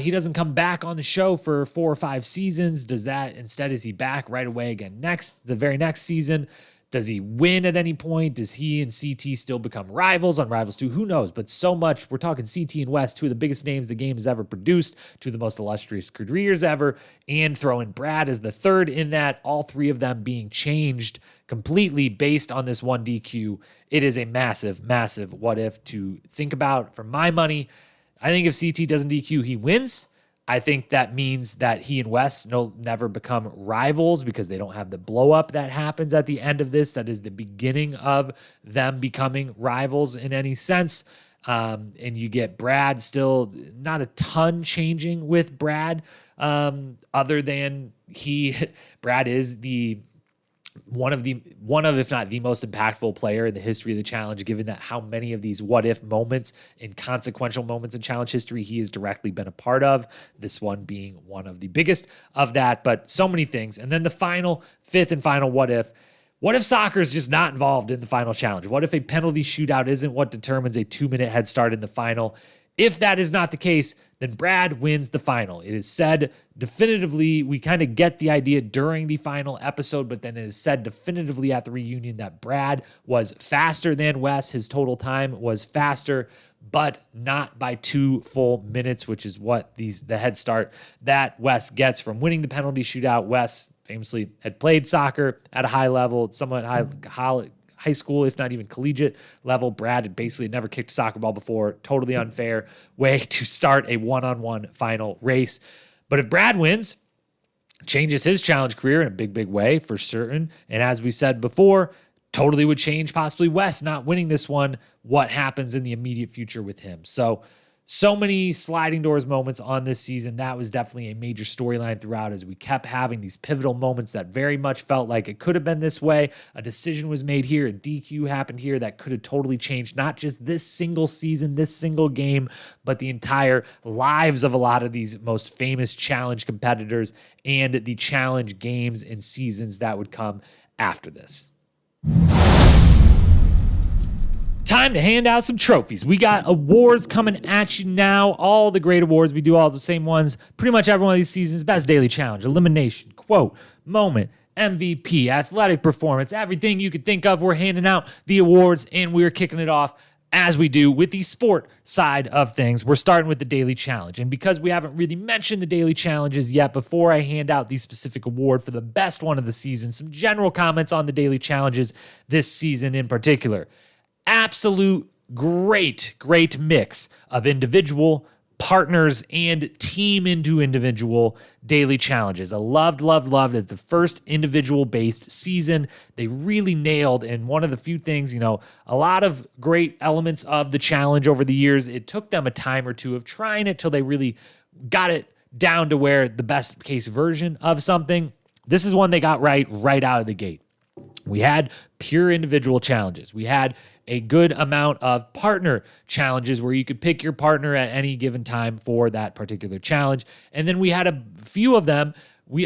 [SPEAKER 1] he doesn't come back on the show for 4 or 5 seasons. Does that instead, is he back right away again the very next season? Does he win at any point? Does he and CT still become rivals on Rivals 2? Who knows? But so much. We're talking CT and West, 2 of the biggest names the game has ever produced, 2 of the most illustrious careers ever, and throw in Brad as the third in that, all 3 of them being changed completely based on this one DQ. It is a massive what if to think about. For my money, I think if CT doesn't DQ, he wins. I think that means that he and Wes never become rivals because they don't have the blow up that happens at the end of this. That is the beginning of them becoming rivals in any sense. And you get Brad still not a ton changing with Brad, other than Brad is one of if not the most impactful player in the history of the challenge, given that how many of these what if moments and consequential moments in challenge history he has directly been a part of, this one being one of the biggest of that. But so many things. And then the fifth and final what if soccer is just not involved in the final challenge? What if a penalty shootout isn't what determines a 2-minute head start in the final? If that is not the case, then Brad wins the final. It is said definitively, we kind of get the idea during the final episode, but then it is said definitively at the reunion that Brad was faster than Wes. His total time was faster, but not by 2 full minutes, which is what the head start that Wes gets from winning the penalty shootout. Wes famously had played soccer at a high level, somewhat high school, if not even collegiate level. Brad had basically never kicked a soccer ball before. Totally unfair way to start a one-on-one final race. But if Brad wins, changes his challenge career in a big, big way for certain. And as we said before, totally would change possibly Wes not winning this one, what happens in the immediate future with him. So many sliding doors moments on this season. That was definitely a major storyline throughout as we kept having these pivotal moments that very much felt like it could have been this way. A decision was made here, a DQ happened here that could have totally changed not just this single season, this single game, but the entire lives of a lot of these most famous challenge competitors and the challenge games and seasons that would come after this. Time to hand out some trophies. We got awards coming at you now. All the great awards. We do all the same ones. Pretty much every one of these seasons. Best daily challenge, elimination, quote, moment, MVP, athletic performance, everything you could think of. We're handing out the awards, and we're kicking it off as we do with the sport side of things. We're starting with the daily challenge. And because we haven't really mentioned the daily challenges yet, before I hand out the specific award for the best one of the season, some general comments on the daily challenges this season in particular. Absolute great mix of individual, partners, and team into individual daily challenges. I loved it. The first individual-based season, they really nailed, and one of the few things, a lot of great elements of the challenge over the years, it took them a time or two of trying it till they really got it down to where the best case version of something. This is one they got right out of the gate. We had pure individual challenges. We had a good amount of partner challenges where you could pick your partner at any given time for that particular challenge. And then we had a few of them.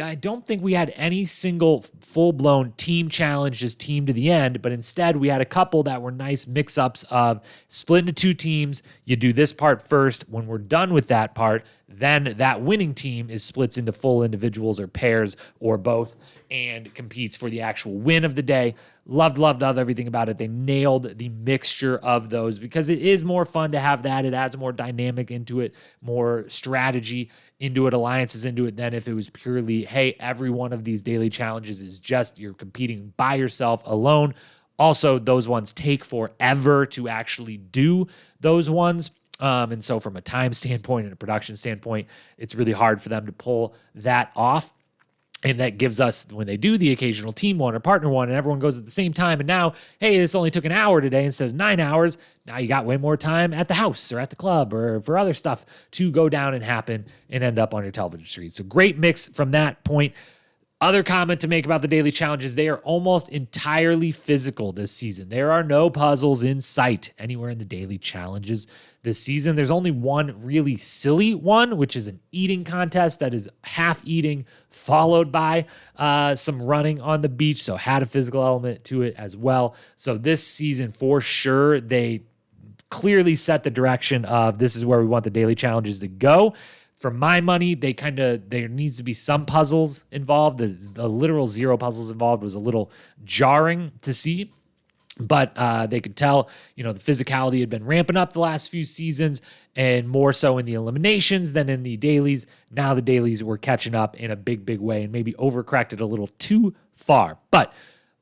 [SPEAKER 1] I don't think we had any single full-blown team challenge, just team to the end, but instead we had a couple that were nice mix-ups of split into two teams. You do this part first. When we're done with that part, then that winning team is splits into full individuals or pairs or both and competes for the actual win of the day. Loved everything about it. They nailed the mixture of those because it is more fun to have that. It adds more dynamic into it, more strategy into it, alliances into it than if it was purely, hey, every one of these daily challenges is just you're competing by yourself alone. Also, those ones take forever to actually do those ones. And so from a time standpoint and a production standpoint, it's really hard for them to pull that off. And that gives us, when they do the occasional team one or partner one and everyone goes at the same time, and now, hey, this only took an hour today instead of 9 hours. Now you got way more time at the house or at the club or for other stuff to go down and happen and end up on your television screen. So great mix from that point. Other comment to make about the daily challenges, they are almost entirely physical this season. There are no puzzles in sight anywhere in the daily challenges this season. There's only one really silly one, which is an eating contest that is half eating followed by some running on the beach. So had a physical element to it as well. So this season for sure, they clearly set the direction of this is where we want the daily challenges to go. For my money, there needs to be some puzzles involved. The literal zero puzzles involved was a little jarring to see, but they could tell, the physicality had been ramping up the last few seasons and more so in the eliminations than in the dailies. Now the dailies were catching up in a big way and maybe overcorrected a little too far, but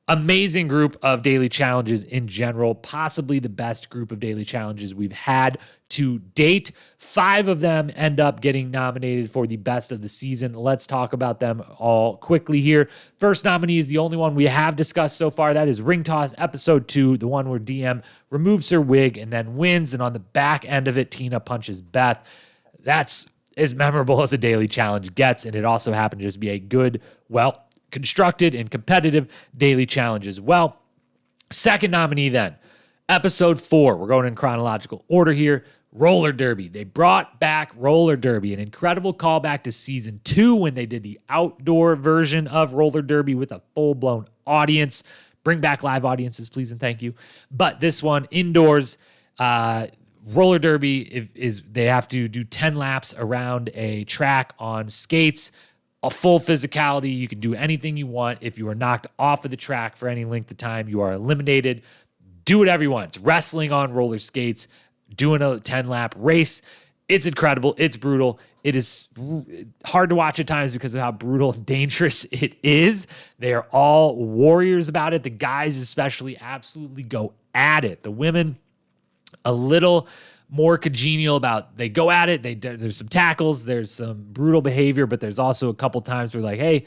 [SPEAKER 1] amazing group of daily challenges in general, possibly the best group of daily challenges we've had to date. 5 of them end up getting nominated for the best of the season. Let's talk about them all quickly here. First nominee is the only one we have discussed so far. That is Ring Toss Episode 2, the one where Diem removes her wig and then wins. And on the back end of it, Tina punches Beth. That's as memorable as a daily challenge gets. And it also happened to just be a good, constructed and competitive daily challenge as well. Second nominee then, episode 4. We're going in chronological order here. Roller Derby. They brought back Roller Derby, an incredible callback to season 2 when they did the outdoor version of Roller Derby with a full-blown audience. Bring back live audiences, please and thank you. But this one, indoors, Roller Derby is they have to do 10 laps around a track on skates. A full physicality. You can do anything you want. If you are knocked off of the track for any length of time, you are eliminated. Do whatever you want. It's wrestling on roller skates, doing a 10-lap race. It's incredible. It's brutal. It is hard to watch at times because of how brutal and dangerous it is. They are all warriors about it. The guys especially absolutely go at it. The women, a little more congenial about, they go at it. There's some tackles. There's some brutal behavior, but there's also a couple times where like, hey,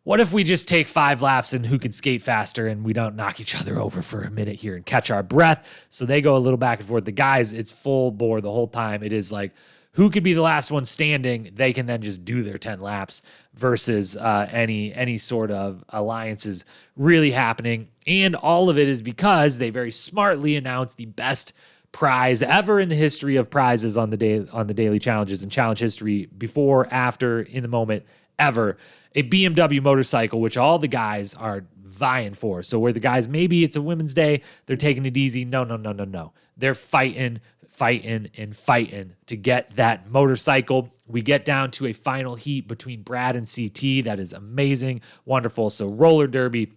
[SPEAKER 1] what if we just take 5 laps and who can skate faster and we don't knock each other over for a minute here and catch our breath? So they go a little back and forth. The guys, it's full bore the whole time. It is like, who could be the last one standing? They can then just do their 10 laps versus any sort of alliances really happening. And all of it is because they very smartly announced the best prize ever in the history of prizes on the daily challenges and challenge history, before, after, in the moment, ever. A BMW motorcycle, which all the guys are vying for. So where the guys, maybe it's a women's day, they're taking it easy. No. They're fighting to get that motorcycle. We get down to a final heat between Brad and CT. That is amazing, wonderful. So roller derby,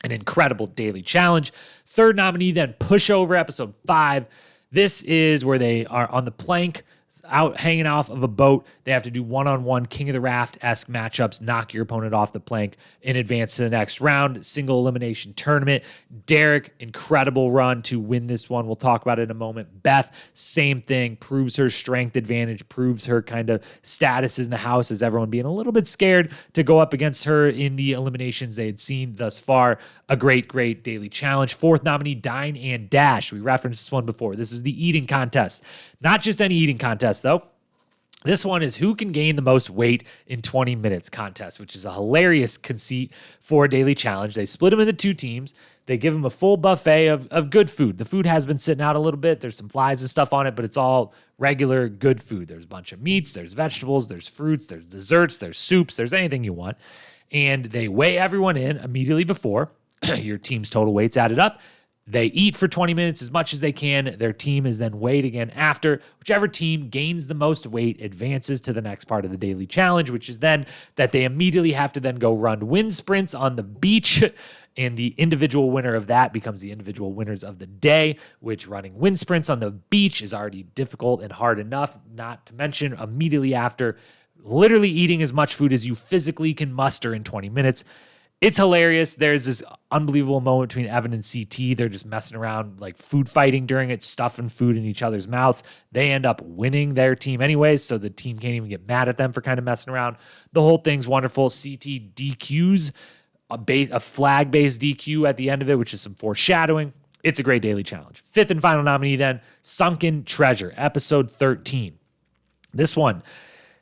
[SPEAKER 1] an incredible daily challenge. Third nominee, then pushover, episode 5. This is where they are on the plank, out hanging off of a boat. They have to do one-on-one King of the Raft-esque matchups, knock your opponent off the plank in advance to the next round. Single elimination tournament. Derek, incredible run to win this one. We'll talk about it in a moment. Beth, same thing, proves her strength advantage, proves her kind of status in the house as everyone being a little bit scared to go up against her in the eliminations they had seen thus far. A great daily challenge. Fourth nominee, Dine and Dash. We referenced this one before. This is the eating contest. Not just any eating contest, though. This one is who can gain the most weight in 20 minutes contest, which is a hilarious conceit for a daily challenge. They split them into 2 teams. They give them a full buffet of good food. The food has been sitting out a little bit. There's some flies and stuff on it, but it's all regular good food. There's a bunch of meats, there's vegetables, there's fruits, there's desserts, there's soups, there's anything you want. And they weigh everyone in immediately before. Your team's total weight's added up. They eat for 20 minutes as much as they can. Their team is then weighed again after. Whichever team gains the most weight advances to the next part of the daily challenge, which is then that they immediately have to then go run wind sprints on the beach. And the individual winner of that becomes the individual winners of the day, which running wind sprints on the beach is already difficult and hard enough, not to mention immediately after literally eating as much food as you physically can muster in 20 minutes. It's hilarious. There's this unbelievable moment between Evan and CT. They're just messing around, like food fighting during it, stuffing food in each other's mouths. They end up winning their team anyways, so the team can't even get mad at them for kind of messing around. The whole thing's wonderful. CT DQs, a flag-based DQ at the end of it, which is some foreshadowing. It's a great daily challenge. Fifth and final nominee then, Sunken Treasure, episode 13. This one,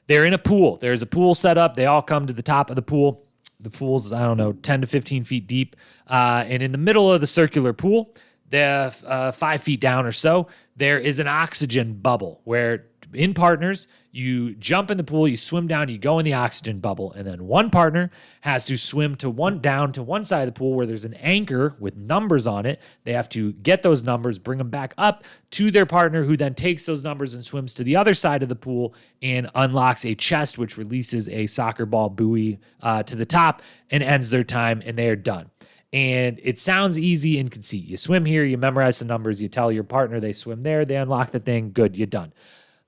[SPEAKER 1] they're in a pool. There's a pool set up. They all come to the top of the pool. The pool's, 10 to 15 feet deep. And in the middle of the circular pool, 5 feet down or so, there is an oxygen bubble where in partners, you jump in the pool, you swim down, you go in the oxygen bubble, and then one partner has to swim down to one side of the pool where there's an anchor with numbers on it. They have to get those numbers, bring them back up to their partner, who then takes those numbers and swims to the other side of the pool and unlocks a chest, which releases a soccer ball buoy to the top and ends their time, and they are done. And it sounds easy in conceit. You swim here, you memorize the numbers, you tell your partner they swim there, they unlock the thing, good, you're done.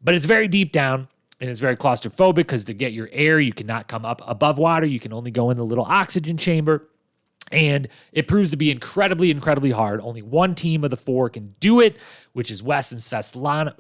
[SPEAKER 1] But it's very deep down, and it's very claustrophobic because to get your air, you cannot come up above water. You can only go in the little oxygen chamber. And it proves to be incredibly, incredibly hard. Only one team of the 4 can do it, which is Wes and Svetlana.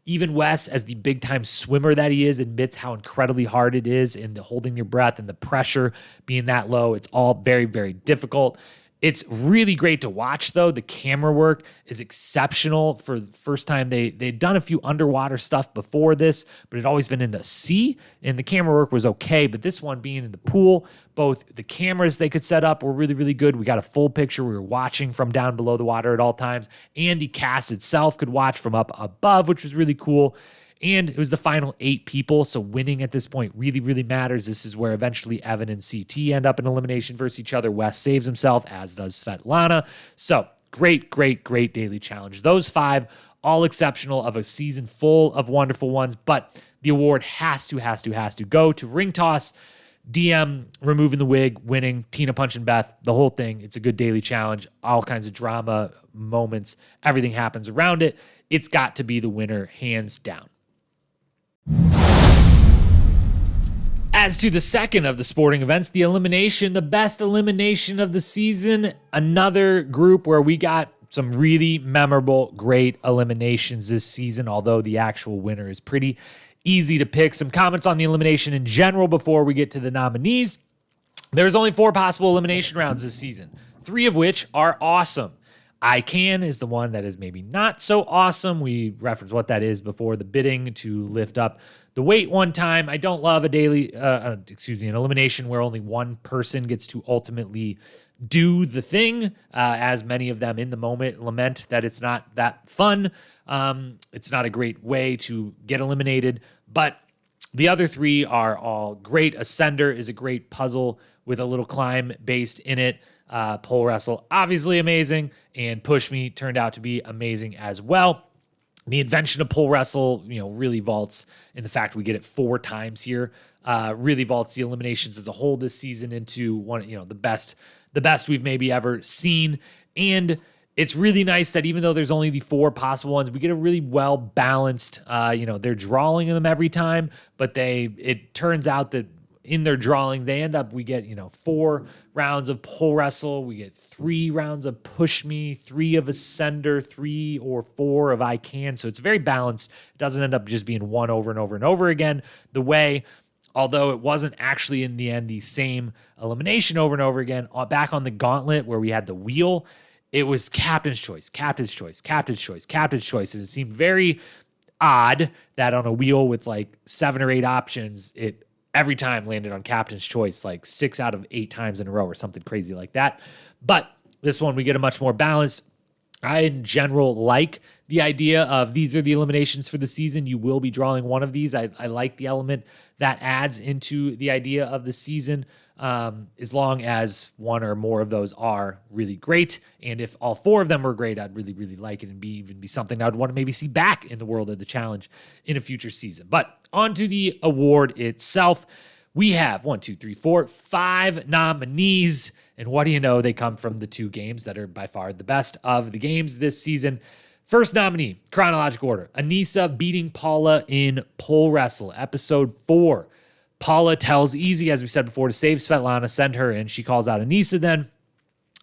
[SPEAKER 1] Even Wes, as the big-time swimmer that he is, admits how incredibly hard it is, and the holding your breath and the pressure being that low. It's all very, very difficult. It's really great to watch, though. The camera work is exceptional. For the first time, they'd done a few underwater stuff before this, but it had always been in the sea, and the camera work was okay. But this one being in the pool, both the cameras they could set up were really, really good. We got a full picture. We were watching from down below the water at all times, and the cast itself could watch from up above, which was really cool. And it was the final 8 people, so winning at this point really, really matters. This is where eventually Evan and CT end up in elimination versus each other. Wes saves himself, as does Svetlana. So great daily challenge. Those 5, all exceptional, of a season full of wonderful ones, but the award has to go to Ring Toss. DM removing the wig, winning, Tina punching Beth, the whole thing. It's a good daily challenge, all kinds of drama moments. Everything happens around it. It's got to be the winner, hands down. As to the second of the sporting events, the elimination, the best elimination of the season, another group where we got some really memorable, great eliminations this season, although the actual winner is pretty easy to pick. Some comments on the elimination in general before we get to the nominees. There's only 4 possible elimination rounds this season, 3 of which are awesome. I Can is the one that is maybe not so awesome. We referenced what that is before, the bidding to lift up the weight one time. I don't love an elimination where only one person gets to ultimately do the thing, as many of them in the moment lament that it's not that fun. It's not a great way to get eliminated, but the other 3 are all great. Ascender is a great puzzle with a little climb based in it. Pole Wrestle, obviously amazing, and Push Me turned out to be amazing as well. The invention of Pole Wrestle, really vaults in the fact we get it 4 times here. Really vaults the eliminations as a whole this season into one, the best we've maybe ever seen. And it's really nice that even though there's only the 4 possible ones, we get a really well balanced. They're drawing them every time, but it turns out that in their drawing, we get, 4 rounds of Pole Wrestle. We get 3 rounds of Push Me, 3 of Ascender, 3 or 4 of I Can. So it's very balanced. It doesn't end up just being one over and over and over again. Although it wasn't actually in the end the same elimination over and over again, back on the gauntlet where we had the wheel, it was captain's choice, captain's choice, captain's choice, captain's choice. And it seemed very odd that on a wheel with like 7 or 8 options, it every time landed on captain's choice, like 6 out of 8 times in a row or something crazy like that. But this one, we get a much more balanced. I, in general, like the idea of these are the eliminations for the season. You will be drawing one of these. I like the element that adds into the idea of the season, as long as 1 or more of those are really great. And if all 4 of them were great, I'd really, really like it and even be something I'd want to maybe see back in the world of the challenge in a future season. But on to the award itself. We have 5 nominees. And what do you know? They come from the 2 games that are by far the best of the games this season. First nominee, chronological order, Aneesa beating Paula in Pole Wrestle, episode 4. Paula tells Easy, as we said before, to save Svetlana, send her in. She calls out Aneesa then.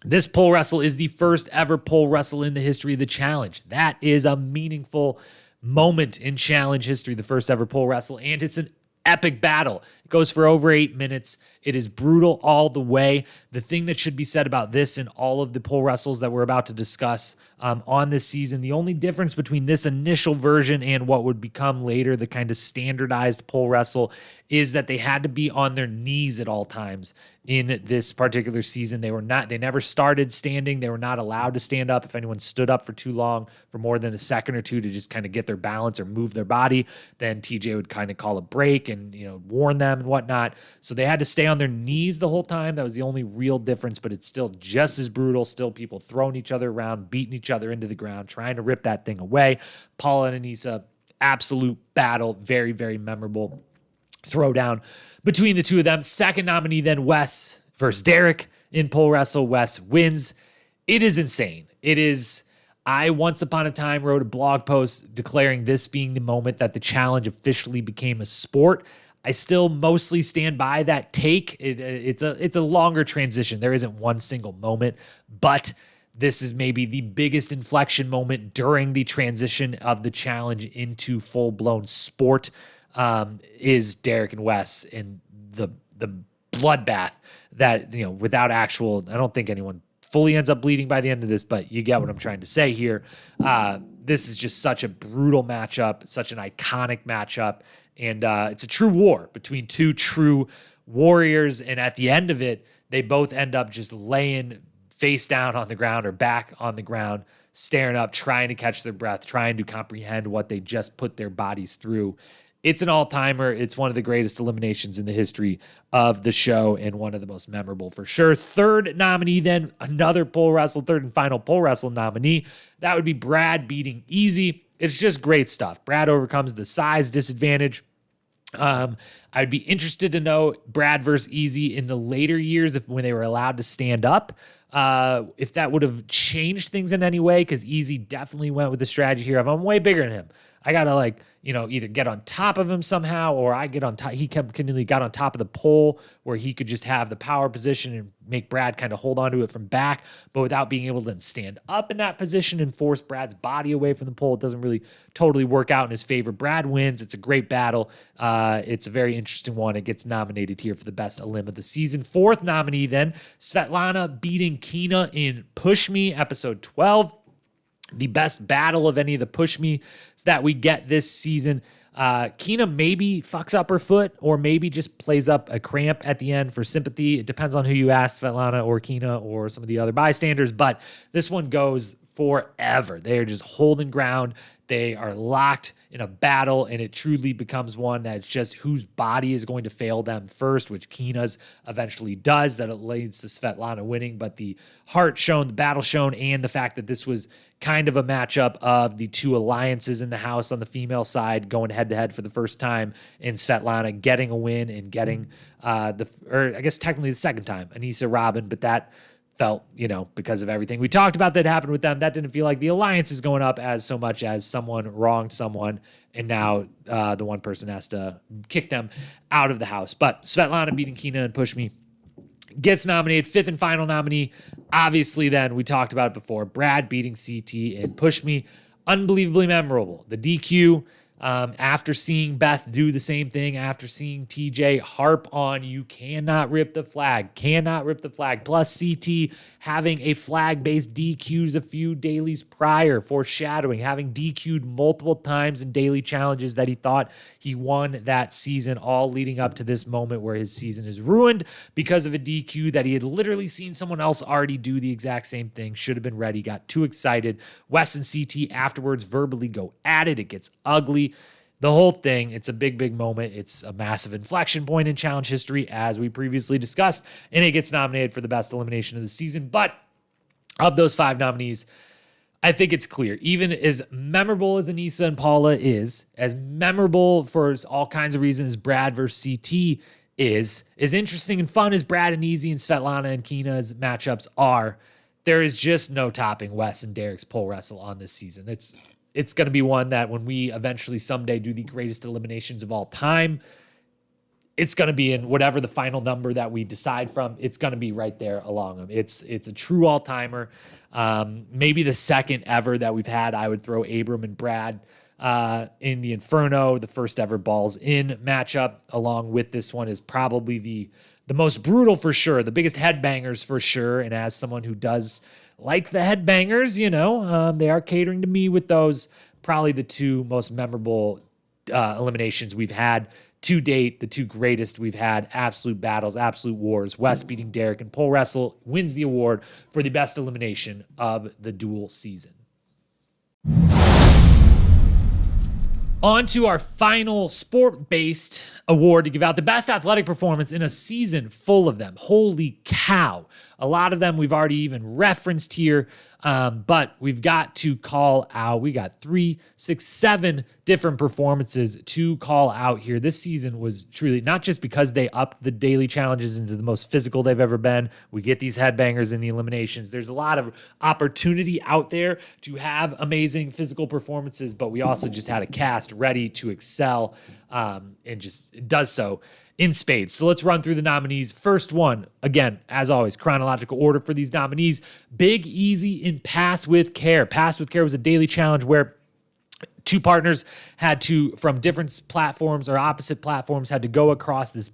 [SPEAKER 1] This Pole Wrestle is the first ever Pole Wrestle in the history of the challenge. That is a meaningful moment in challenge history, the first ever Pole Wrestle, and it's an epic battle. It goes for over 8 minutes. It is brutal all the way. The thing that should be said about this and all of the Pole Wrestles that we're about to discuss on this season, the only difference between this initial version and what would become later the kind of standardized Pole Wrestle is that they had to be on their knees at all times in this particular season. They never started standing. They were not allowed to stand up. If anyone stood up for too long, for more than a second or two to just kind of get their balance or move their body, then TJ would kind of call a break and, warn them and whatnot. So they had to stay on their knees the whole time. That was the only real difference, but it's still just as brutal. Still people throwing each other around, beating each other into the ground, trying to rip that thing away. Paula and Aneesa, absolute battle. Very, very memorable throwdown between the 2 of them. Second nominee, then Wes versus Derek in Pole Wrestle. Wes wins. It is insane. I once upon a time wrote a blog post declaring this being the moment that the challenge officially became a sport. I still mostly stand by that take. It's a longer transition. There isn't one single moment, but this is maybe the biggest inflection moment during the transition of the challenge into full-blown sport, is Derek and Wes and the bloodbath that, without actual, I don't think anyone fully ends up bleeding by the end of this, but you get what I'm trying to say here. This is just such a brutal matchup, such an iconic matchup. And it's a true war between 2 true warriors. And at the end of it, they both end up just laying face down on the ground or back on the ground, staring up, trying to catch their breath, trying to comprehend what they just put their bodies through. It's an all-timer. It's one of the greatest eliminations in the history of the show and one of the most memorable for sure. Third nominee, then another Pole Wrestle, third and final Pole Wrestle nominee. That would be Brad beating Easy. It's just great stuff. Brad overcomes the size disadvantage I'd be interested to know Brad versus Easy in the later years, when they were allowed to stand up, if that would have changed things in any way, because Easy definitely went with the strategy here of, I'm way bigger than him. I got to either get on top of him somehow, or I get on top. He continually got on top of the pole where he could just have the power position and make Brad kind of hold on to it from back, but without being able to then stand up in that position and force Brad's body away from the pole. It doesn't really totally work out in his favor. Brad wins. It's a great battle. It's a very interesting one. It gets nominated here for the best elim of the season. Fourth nominee then, Svetlana beating Kina in Push Me, episode 12. The best battle of any of the Push Me that we get this season. Kina maybe fucks up her foot, or maybe just plays up a cramp at the end for sympathy. It depends on who you ask, Svetlana or Kina or some of the other bystanders, but this one goes forever. They are just holding ground. They are locked in a battle, and it truly becomes one that's just whose body is going to fail them first, which Kina's eventually does. That it leads to Svetlana winning, but the heart shown, the battle shown, and the fact that this was kind of a matchup of the two alliances in the house on the female side going head-to-head for the first time, and Svetlana getting a win and getting I guess technically the second time, Aneesa Robin, but that felt, because of everything we talked about that happened with them, that didn't feel like the alliance is going up as so much as someone wronged someone, and now the one person has to kick them out of the house. But Svetlana beating Kina and Push Me gets nominated. Fifth and final nominee, obviously then, we talked about it before, Brad beating CT and Push Me. Unbelievably memorable. The DQ, after seeing Beth do the same thing, after seeing TJ harp on, you cannot rip the flag, plus CT having a flag-based DQs a few dailies prior, foreshadowing, having DQ'd multiple times in daily challenges that he thought he won that season, all leading up to this moment where his season is ruined because of a DQ that he had literally seen someone else already do the exact same thing, should have been ready, got too excited. Wes and CT afterwards verbally go at it. It gets ugly. The whole thing, it's a big, big moment. It's a massive inflection point in challenge history, as we previously discussed, and it gets nominated for the best elimination of the season. But of those 5 nominees, I think it's clear. Even as memorable as Aneesa and Paula is, as memorable for all kinds of reasons Brad versus CT is, as interesting and fun as Brad and Easy and Svetlana and Kina's matchups are, there is just no topping Wes and Derek's pole wrestle on this season. It's going to be one that when we eventually someday do the greatest eliminations of all time, it's going to be in whatever the final number that we decide from. It's going to be right there along them. It's a true all-timer. Maybe the second ever that we've had. I would throw Abram and Brad in the Inferno. The first ever Balls In matchup along with this one is probably the most brutal for sure, the biggest headbangers for sure. And as someone who does like the headbangers, they are catering to me with those. Probably the 2 most memorable eliminations we've had to date, the 2 greatest we've had, absolute battles, absolute wars. Wes beating Derek in Pole Wrestle wins the award for the best elimination of the Duel season. On to our final sport-based award to give out, the best athletic performance in a season full of them. Holy cow. A lot of them we've already even referenced here, but we've got to call out. We got 3, 6, 7 different performances to call out here. This season was truly not just because they upped the daily challenges into the most physical they've ever been. We get these headbangers in the eliminations. There's a lot of opportunity out there to have amazing physical performances, but we also just had a cast ready to excel, and just does so in spades. So let's run through the nominees. First one, again, as always, chronological order for these nominees. Big Easy in Pass With Care. Pass With Care was a daily challenge where 2 partners had to, from different platforms or opposite platforms, had to go across this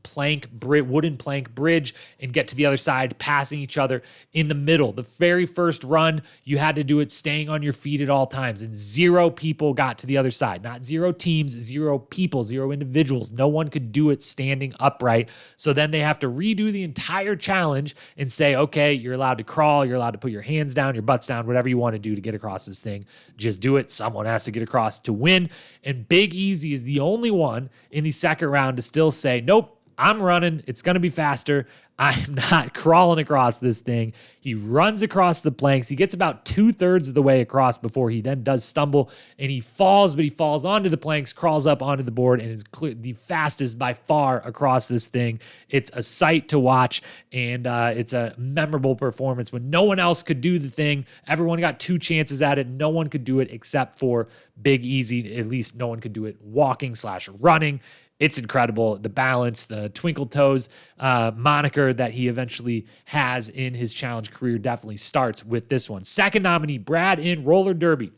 [SPEAKER 1] wooden plank bridge and get to the other side, passing each other in the middle. The very first run, you had to do it staying on your feet at all times, and 0 people got to the other side. Not 0 teams, 0 people, 0 individuals. No one could do it standing upright. So then they have to redo the entire challenge and say, okay, you're allowed to crawl, you're allowed to put your hands down, your butts down, whatever you want to do to get across this thing. Just do it. Someone has to get across to win. And Big Easy is the only one in the second round to still say, nope, I'm running. It's going to be faster. I'm not crawling across this thing. He runs across the planks. He gets about 2/3 of the way across before he then does stumble, and he falls, but he falls onto the planks, crawls up onto the board, and is the fastest by far across this thing. It's a sight to watch, and it's a memorable performance when no one else could do the thing. Everyone got 2 chances at it. No one could do it except for Big Easy. At least no one could do it walking/running. It's incredible. The balance, the twinkle toes moniker that he eventually has in his challenge career definitely starts with this one. Second nominee, Brad in roller derby.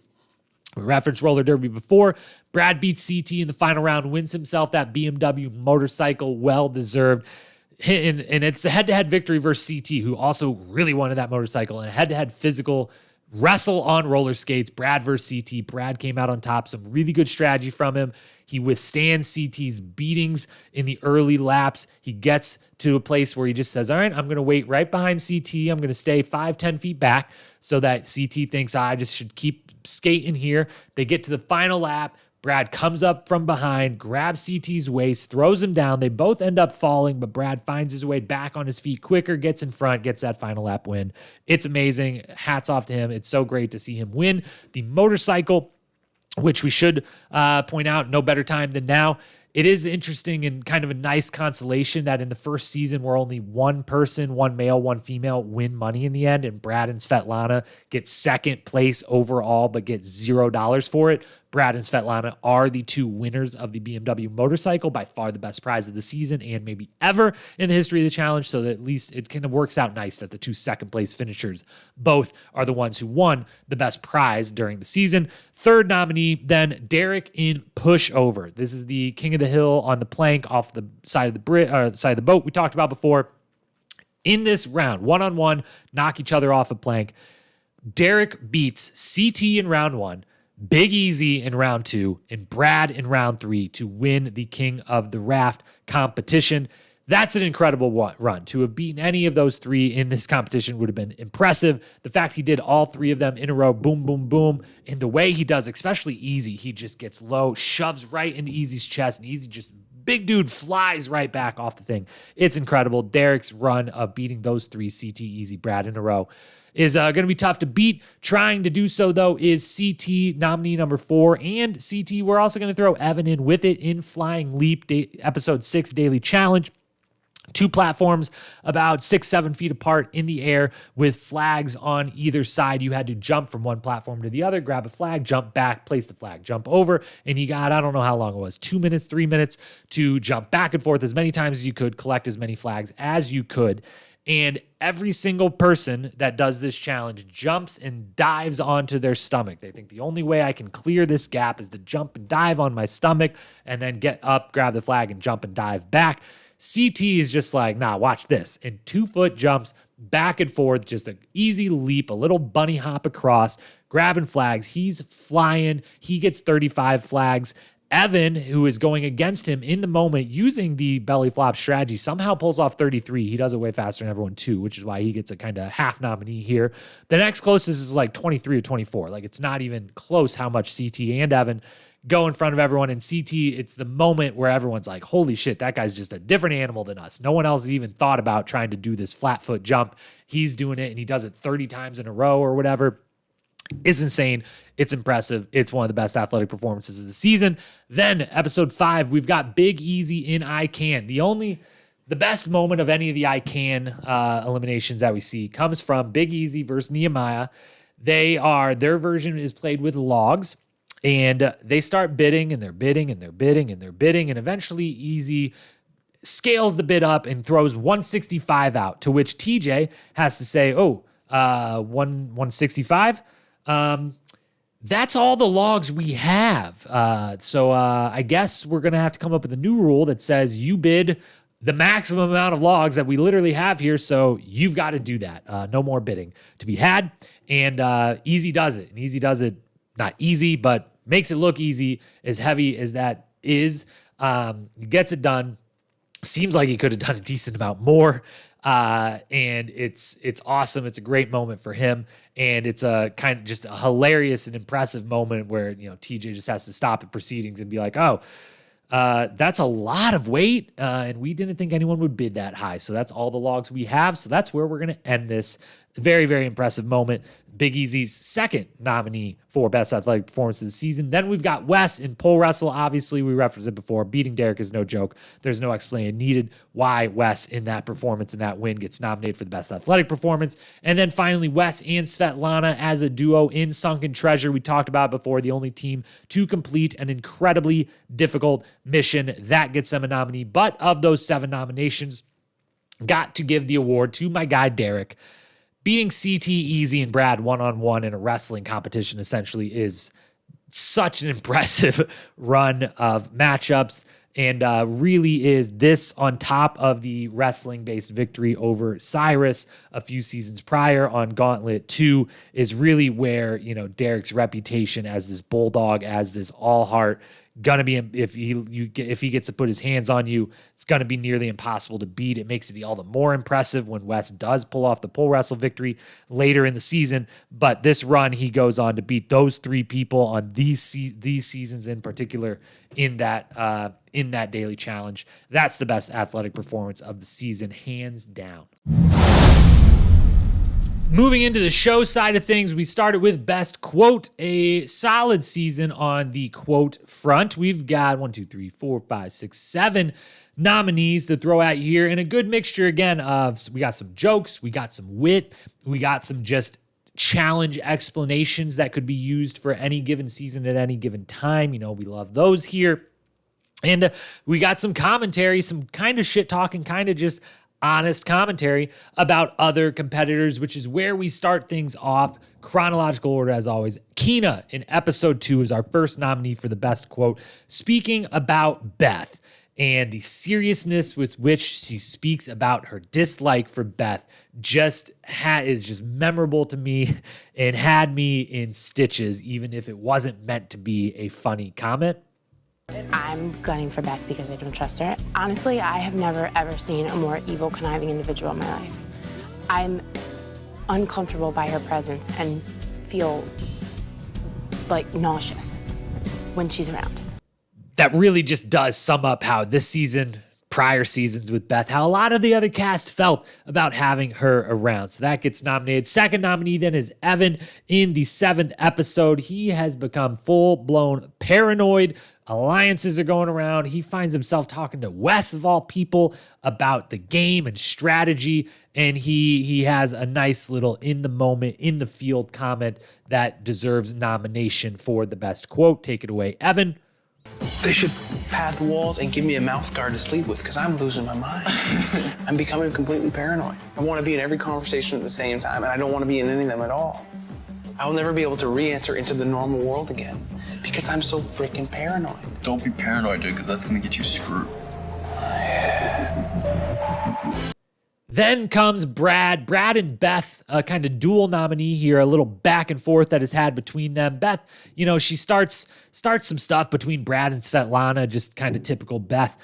[SPEAKER 1] We referenced roller derby before. Brad beats CT in the final round, wins himself that BMW motorcycle, well-deserved. And it's a head-to-head victory versus CT, who also really wanted that motorcycle, and a head-to-head physical wrestle on roller skates. Brad versus CT. Brad came out on top. Some really good strategy from him. He withstands CT's beatings in the early laps. He gets to a place where he just says, all right, I'm going to wait right behind CT. I'm going to stay 5-10 feet back so that CT thinks I just should keep skating here. They get to the final lap. Brad comes up from behind, grabs CT's waist, throws him down. They both end up falling, but Brad finds his way back on his feet quicker, gets in front, gets that final lap win. It's amazing. Hats off to him. It's so great to see him win the motorcycle, which we should point out, no better time than now. It is interesting and kind of a nice consolation that in the first season where only one person, one male, one female, win money in the end, and Brad and Svetlana get second place overall but get $0 for it. Brad and Svetlana are the 2 winners of the BMW motorcycle, by far the best prize of the season and maybe ever in the history of the challenge, so that at least it kind of works out nice that the 2 second-place finishers both are the ones who won the best prize during the season. Third nominee, then, Derek in pushover. This is the king of the hill on the plank off the side of the boat we talked about before. In this round, one-on-one, knock each other off a plank. Derek beats CT in round 1, Big Easy in round 2, and Brad in round 3 to win the King of the Raft competition. That's an incredible run. To have beaten any of those 3 in this competition would have been impressive. The fact he did all 3 of them in a row, boom, boom, boom, and the way he does, especially Easy, he just gets low, shoves right into Easy's chest, and Easy just, big dude, flies right back off the thing. It's incredible. Derek's run of beating those 3, CT, Easy, Brad, in a row, is going to be tough to beat. Trying to do so, though, is CT, nominee number 4, and CT, we're also going to throw Evan in with it in Flying Leap, episode 6 Daily Challenge. 2 platforms about 6-7 feet apart in the air with flags on either side. You had to jump from one platform to the other, grab a flag, jump back, place the flag, jump over, and you got, I don't know how long it was, 2 minutes, 3 minutes to jump back and forth as many times as you could, collect as many flags as you could. And every single person that does this challenge jumps and dives onto their stomach. They think the only way I can clear this gap is to jump and dive on my stomach and then get up, grab the flag, and jump and dive back. CT is just like, nah, watch this. And 2-foot jumps back and forth, just an easy leap, a little bunny hop across, grabbing flags. He's flying. He gets 35 flags. Evan, who is going against him in the moment using the belly flop strategy, somehow pulls off 33. He does it way faster than everyone too, which is why he gets a kind of half nominee here. The next closest is like 23 or 24. Like, it's not even close how much CT and Evan go in front of everyone. And CT, it's the moment where everyone's like, holy shit, that guy's just a different animal than us. No one else has even thought about trying to do this flat foot jump. He's doing it, and he does it 30 times in a row or whatever. It's insane. It's impressive. It's one of the best athletic performances of the season. Then episode 5, we've got Big Easy in I Can. The best moment of any of the I Can eliminations that we see comes from Big Easy versus Nehemiah. Their version is played with logs, and they start bidding, and they're bidding, and they're bidding, and they're bidding, and eventually Easy scales the bid up and throws 165 out, to which TJ has to say, 165? That's all the logs we have. So I guess we're going to have to come up with a new rule that says you bid the maximum amount of logs that we literally have here. So you've got to do that. No more bidding to be had. And Easy does it. And Easy does it, not easy, but makes it look easy, as heavy as that is. Gets it done. Seems like he could have done a decent amount more. And it's awesome. It's a great moment for him. And it's a kind of just a hilarious and impressive moment where, TJ just has to stop the proceedings and be like, That's a lot of weight, and we didn't think anyone would bid that high. So that's all the logs we have. So that's where we're going to end this. Very, very impressive moment. Big Easy's second nominee for Best Athletic Performance of the season. Then we've got Wes in Pole Wrestle. Obviously, we referenced it before. Beating Derek is no joke. There's no explanation needed why Wes in that performance and that win gets nominated for the Best Athletic Performance. And then finally, Wes and Svetlana as a duo in Sunken Treasure. We talked about before, the only team to complete an incredibly difficult mission. That gets them a nominee. But of those 7 nominations, got to give the award to my guy, Derek. Beating CT, Easy, and Brad one-on-one in a wrestling competition essentially is such an impressive run of matchups, and really is this on top of the wrestling-based victory over Cyrus a few seasons prior on Gauntlet 2 is really where, Derek's reputation as this bulldog, as this all-heart, gonna be, if he gets to put his hands on you, it's gonna be nearly impossible to beat. It makes it all the more impressive when Wes does pull off the pole wrestle victory later in the season. But this run, he goes on to beat those 3 people on these seasons in particular in that daily challenge. That's the best athletic performance of the season, hands down. Moving into the show side of things, we started with Best Quote, a solid season on the quote front. We've got 7 nominees to throw at you here, and a good mixture again of, we got some jokes, we got some wit, we got some just challenge explanations that could be used for any given season at any given time. We love those here. And we got some commentary, some kind of shit talking, kind of just honest commentary about other competitors, which is where we start things off. Chronological order, as always. Keena in episode 2 is our first nominee for the best quote, speaking about Beth and the seriousness with which she speaks about her dislike for Beth is just memorable to me and had me in stitches, even if it wasn't meant to be a funny comment.
[SPEAKER 9] I'm gunning for Beth because I don't trust her. Honestly, I have never, ever seen a more evil, conniving individual in my life. I'm uncomfortable by her presence and feel like nauseous when she's around.
[SPEAKER 1] That really just does sum up how this season, prior seasons with Beth, how a lot of the other cast felt about having her around. So that gets nominated. Second nominee then is Evan in the 7th episode. He has become full-blown paranoid. Alliances are going around. He finds himself talking to Wes, of all people, about the game and strategy. And he has a nice little in the moment, in the field comment that deserves nomination for the best quote. Take it away, Evan.
[SPEAKER 10] They should pad the walls and give me a mouth guard to sleep with, because I'm losing my mind. I'm becoming completely paranoid. I want to be in every conversation at the same time, and I don't want to be in any of them at all. I will never be able to re-enter into the normal world again because I'm so freaking paranoid.
[SPEAKER 6] Don't be paranoid, dude, because that's going to get you screwed.
[SPEAKER 1] Then comes Brad. Brad and Beth, a kind of dual nominee here, a little back and forth that is had between them. Beth, she starts some stuff between Brad and Svetlana, just kind of typical Beth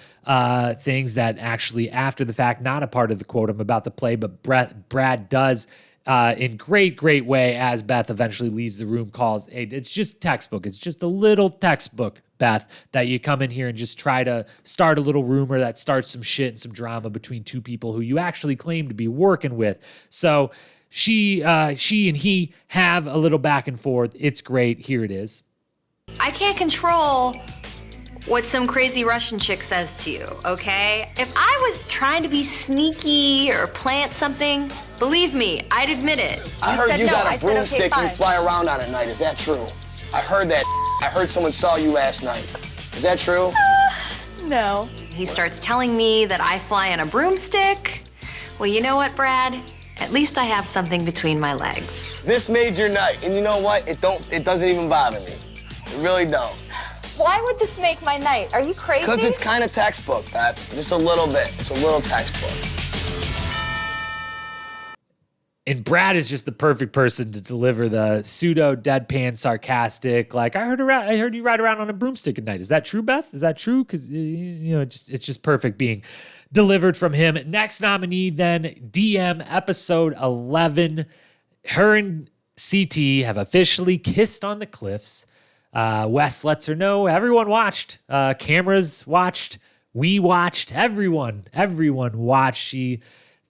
[SPEAKER 1] things that actually, after the fact, not a part of the quote I'm about to play, but Brad does in great way as Beth eventually leaves the room, calls, hey, it's just textbook. It's just a little textbook, Beth, that you come in here and just try to start a little rumor that starts some shit and some drama between 2 people who you actually claim to be working with. So she and he have a little back and forth. It's great. Here it is.
[SPEAKER 11] I can't control what some crazy Russian chick says to you, okay? If I was trying to be sneaky or plant something, believe me, I'd admit it.
[SPEAKER 12] I heard you got a broomstick you fly around on at night. Is that true? I heard that. I heard someone saw you last night. Is that true?
[SPEAKER 11] No. He starts telling me that I fly on a broomstick. Well, you know what, Brad? At least I have something between my legs.
[SPEAKER 12] This made your night, and you know what? It doesn't even bother me. It really don't.
[SPEAKER 11] Why would this make my night? Are you crazy?
[SPEAKER 12] Because it's kind of textbook, Beth. Just a little bit. It's a little textbook.
[SPEAKER 1] And Brad is just the perfect person to deliver the pseudo deadpan sarcastic, like, I heard you ride around on a broomstick at night. Is that true, Beth? Is that true? Because it's just perfect being delivered from him. Next nominee then, Diem episode 11. Her and CT have officially kissed on the cliffs. Wes lets her know everyone watched. Cameras watched. We watched. Everyone watched. She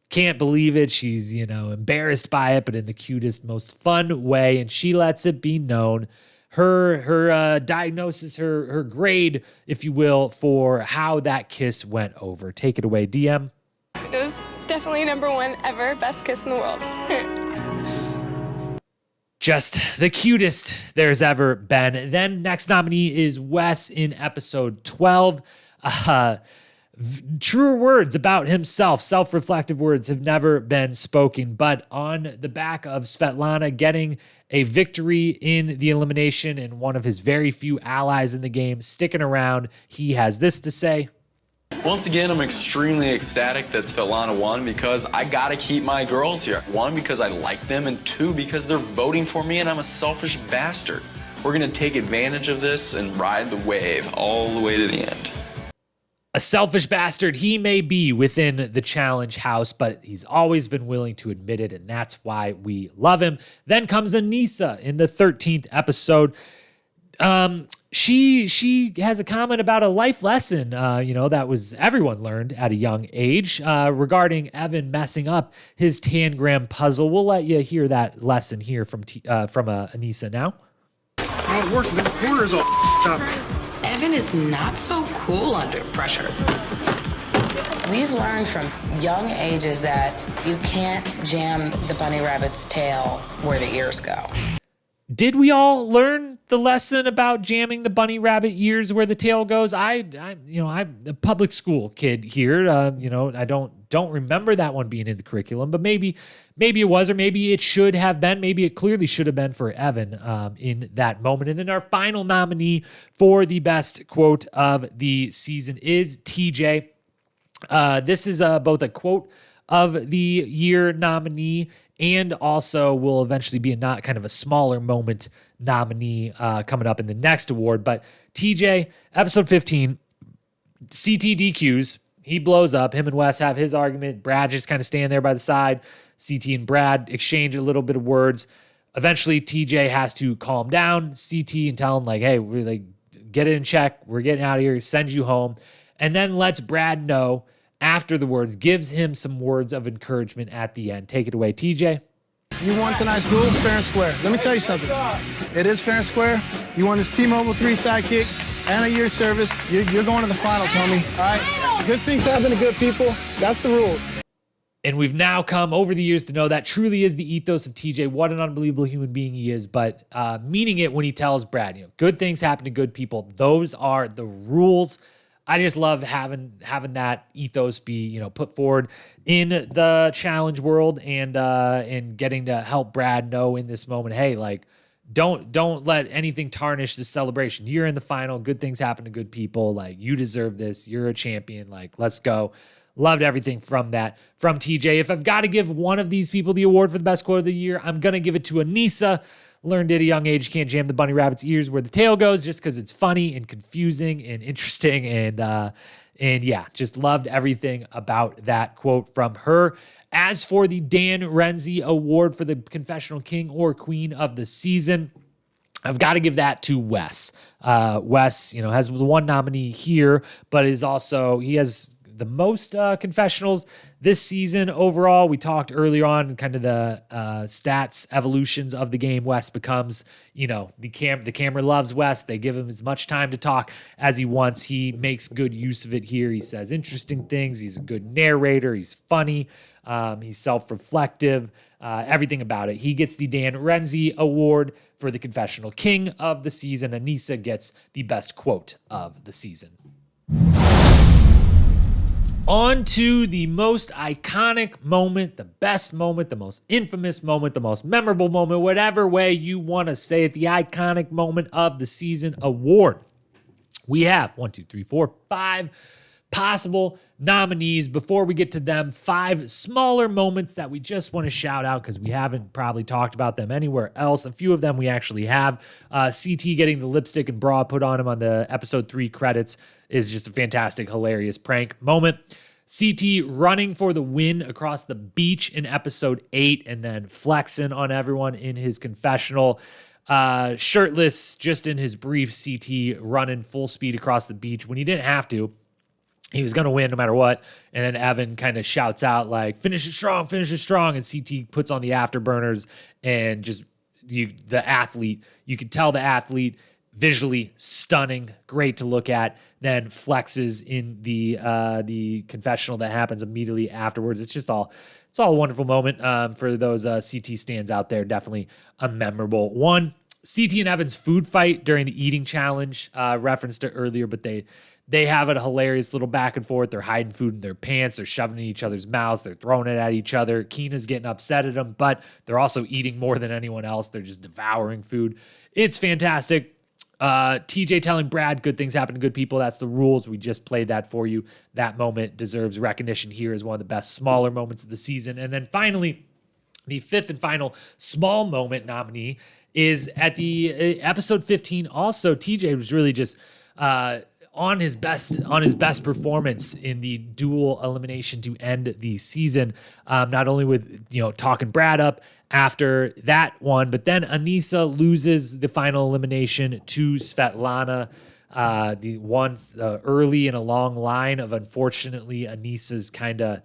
[SPEAKER 1] can't believe it. She's, embarrassed by it, but in the cutest, most fun way. And she lets it be known. Her diagnosis, her grade, if you will, for how that kiss went over. Take it away, DM.
[SPEAKER 8] It was definitely #1 ever, best kiss in the world.
[SPEAKER 1] Just the cutest there's ever been. Then next nominee is Wes in episode 12. Truer words about himself, self-reflective words have never been spoken, but on the back of Svetlana getting a victory in the elimination and one of his very few allies in the game sticking around, he has this to say.
[SPEAKER 6] Once again, I'm extremely ecstatic that Svetlana won because I gotta keep my girls here. 1, because I like them, and 2, because they're voting for me and I'm a selfish bastard. We're gonna take advantage of this and ride the wave all the way to the end.
[SPEAKER 1] A selfish bastard he may be within the challenge house, but he's always been willing to admit it, and that's why we love him. Then comes Aneesa in the 13th episode. She has a comment about a life lesson, that was everyone learned at a young age regarding Evan messing up his tangram puzzle. We'll let you hear that lesson here from Aneesa now.
[SPEAKER 2] How it works, the corners all up.
[SPEAKER 13] Evan is not so cool under pressure. We've learned from young ages that you can't jam the bunny rabbit's tail where the ears go.
[SPEAKER 1] Did we all learn the lesson about jamming the bunny rabbit ears where the tail goes? I'm a public school kid here. I don't remember that one being in the curriculum, but maybe it was, or maybe it should have been. Maybe it clearly should have been for Evan in that moment. And then our final nominee for the best quote of the season is TJ. This is both a quote of the year nominee and also will eventually be kind of a smaller moment nominee coming up in the next award. But TJ, episode 15, CT DQs. He blows up. Him and Wes have his argument. Brad just kind of stand there by the side. CT and Brad exchange a little bit of words. Eventually, TJ has to calm down CT and tell him, hey, we're get it in check. We're getting out of here. Send you home. And then lets Brad know after the words, gives him some words of encouragement at the end. Take it away, TJ.
[SPEAKER 7] You won tonight's duel, fair and square. Let me tell you something. It is fair and square. You won this T-Mobile 3 sidekick and a year service. You're going to the finals, homie. All right? Good things happen to good people. That's the rules.
[SPEAKER 1] And we've now come over the years to know that truly is the ethos of TJ. What an unbelievable human being he is, but meaning it when he tells Brad, good things happen to good people. Those are the rules. I just love having that ethos be, put forward in the challenge world and getting to help Brad know in this moment, hey, don't let anything tarnish this celebration. You're in the final. Good things happen to good people. You deserve this. You're a champion. Let's go. Loved everything from TJ. If I've got to give one of these people the award for the best quote of the year, I'm going to give it to Aneesa. Learned at a young age, can't jam the bunny rabbit's ears where the tail goes, just because it's funny and confusing and interesting. And yeah, just loved everything about that quote from her. As for the Dan Renzi Award for the Confessional King or Queen of the Season, I've got to give that to Wes. Wes, has the one nominee here, but he has the most confessionals this season overall. We talked earlier on kind of the stats evolutions of the game. Wes becomes, the camera loves Wes. They give him as much time to talk as he wants. He makes good use of it here. He says interesting things. He's a good narrator. He's funny. He's self-reflective. Everything about it. He gets the Dan Renzi Award for the Confessional King of the Season. Aneesa gets the best quote of the season. On to the most iconic moment, the best moment, the most infamous moment, the most memorable moment, whatever way you want to say it, the iconic moment of the season award. We have 5 possible nominees. Before we get to them, 5 smaller moments that we just want to shout out because we haven't probably talked about them anywhere else. A few of them we actually have. CT getting the lipstick and bra put on him on the episode 3 credits is just a fantastic, hilarious prank moment. CT running for the win across the beach in episode 8 and then flexing on everyone in his confessional. shirtless, just in his brief, CT running full speed across the beach when he didn't have to. He was going to win no matter what. And then Evan kind of shouts out like, finish it strong. And CT puts on the afterburners and just the athlete, you could tell the athlete visually stunning, great to look at, then flexes in the confessional that happens immediately afterwards. It's all a wonderful moment for those CT stands out there. Definitely a memorable one. CT and Evan's food fight during the eating challenge, referenced it earlier, but they have a hilarious little back and forth. They're hiding food in their pants. They're shoving it in each other's mouths. They're throwing it at each other. Keena's getting upset at them, but they're also eating more than anyone else. They're just devouring food. It's fantastic. TJ telling Brad good things happen to good people. That's the rules. We just played that for you. That moment deserves recognition here as one of the best smaller moments of the season. And then finally, the fifth and final small moment nominee is at the episode 15. Also, TJ was really just on his best performance in the Duel elimination to end the season. Not only with talking Brad up after that one, but then Aneesa loses the final elimination to Svetlana. The one early in a long line of, unfortunately, Aneesa's kind of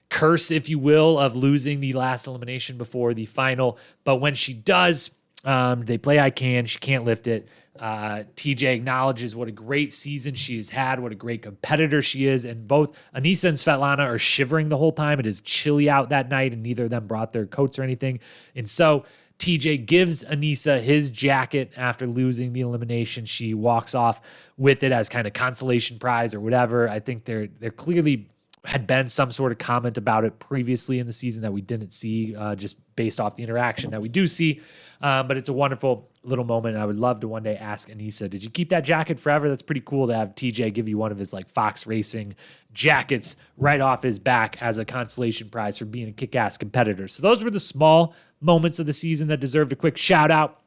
[SPEAKER 1] curse, if you will, of losing the last elimination before the final. But when she does, they play I Can. She can't lift it. TJ acknowledges what a great season she has had, what a great competitor she is, and both Aneesa and Svetlana are shivering the whole time. It is chilly out that night, and neither of them brought their coats or anything. And so TJ gives Aneesa his jacket after losing the elimination. She walks off with it as kind of consolation prize or whatever. I think there clearly had been some sort of comment about it previously in the season that we didn't see, just based off the interaction that we do see. But it's a wonderful little moment. I would love to one day ask Aneesa, did you keep that jacket forever? That's pretty cool to have TJ give you one of his like Fox Racing jackets right off his back as a consolation prize for being a kick-ass competitor. So those were the small moments of the season that deserved a quick shout out.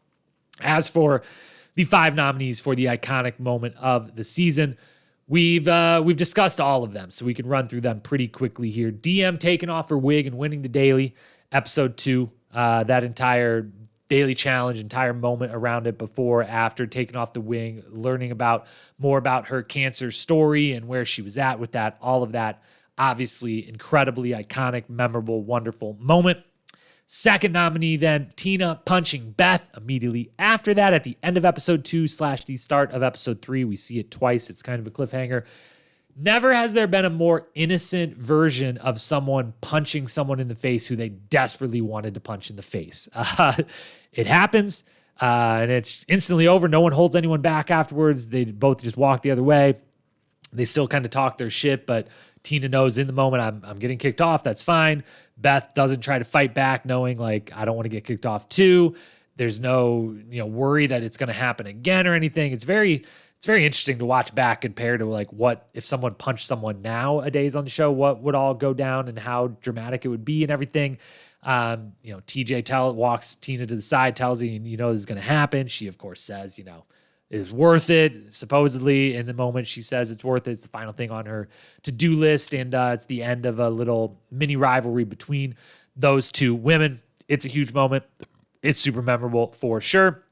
[SPEAKER 1] As for the 5 nominees for the iconic moment of the season, we've discussed all of them, so we can run through them pretty quickly here. Diem taking off her wig and winning the daily, episode 2, that entire daily challenge, entire moment around it before, after taking off the wig, learning more about her cancer story and where she was at with that, all of that, obviously incredibly iconic, memorable, wonderful moment. Second nominee then, Tina punching Beth immediately after that at the end of episode 2 / the start of episode 3. We see it twice. It's kind of a cliffhanger. Never has there been a more innocent version of someone punching someone in the face who they desperately wanted to punch in the face. It happens, and it's instantly over. No one holds anyone back afterwards. They both just walk the other way. They still kind of talk their shit, but Tina knows in the moment, I'm getting kicked off. That's fine. Beth doesn't try to fight back, knowing like, I don't want to get kicked off too. There's no, worry that it's going to happen again or anything. It's very interesting to watch back compared to like what if someone punched someone nowadays on the show, what would all go down and how dramatic it would be and everything. TJ walks Tina to the side, tells her, this is going to happen. She of course says, it's worth it. Supposedly in the moment she says it's worth it. It's the final thing on her to-do list. And it's the end of a little mini rivalry between those two women. It's a huge moment. It's super memorable for sure.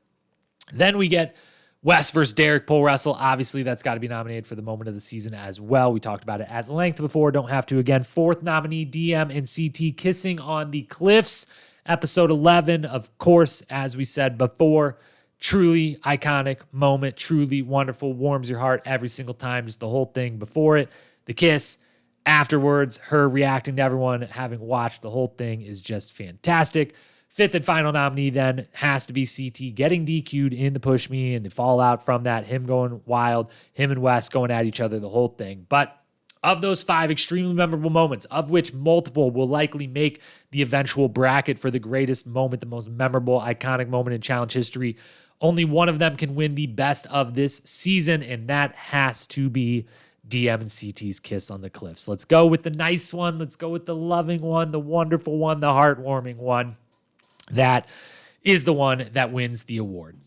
[SPEAKER 1] Then we get Wes versus Derek Pole Wrestle. Obviously, that's got to be nominated for the moment of the season as well. We talked about it at length before. Don't have to again. Fourth nominee, Diem and CT kissing on the cliffs. Episode 11, of course, as we said before. Truly iconic moment. Truly wonderful. Warms your heart every single time. Just the whole thing before it. The kiss. Afterwards, her reacting to everyone, having watched the whole thing is just fantastic. Fifth and final nominee then has to be CT getting DQ'd in the Push Me and the fallout from that, him going wild, him and Wes going at each other, the whole thing. But of those 5 extremely memorable moments, of which multiple will likely make the eventual bracket for the greatest moment, the most memorable, iconic moment in challenge history, only one of them can win the best of this season, and that has to be Diem and CT's kiss on the cliffs. Let's go with the nice one. Let's go with the loving one, the wonderful one, the heartwarming one. That is the one that wins the award.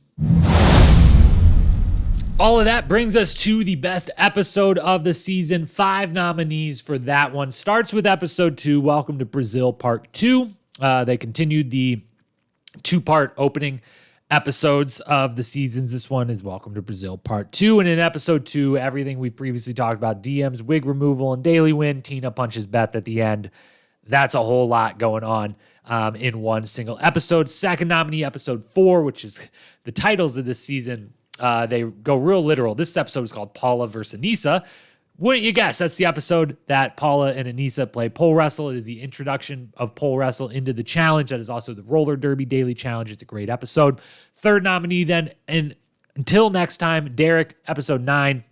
[SPEAKER 1] All of that brings us to the best episode of the season. 5 nominees for that one. Starts with episode 2, Welcome to Brazil, part 2. They continued the 2-part opening episodes of the seasons. This one is Welcome to Brazil Part 2. And in episode 2, everything we've previously talked about, Diem's wig removal and daily win, Tina punches Beth at the end. That's a whole lot going on in one single episode. Second nominee, episode 4, which is the titles of this season. They go real literal. This episode is called Paula versus Aneesa. Wouldn't you guess? That's the episode that Paula and Aneesa play pole wrestle. It is the introduction of pole wrestle into the challenge. That is also the roller derby daily challenge. It's a great episode. Third nominee then, and until next time, Derek, episode 9.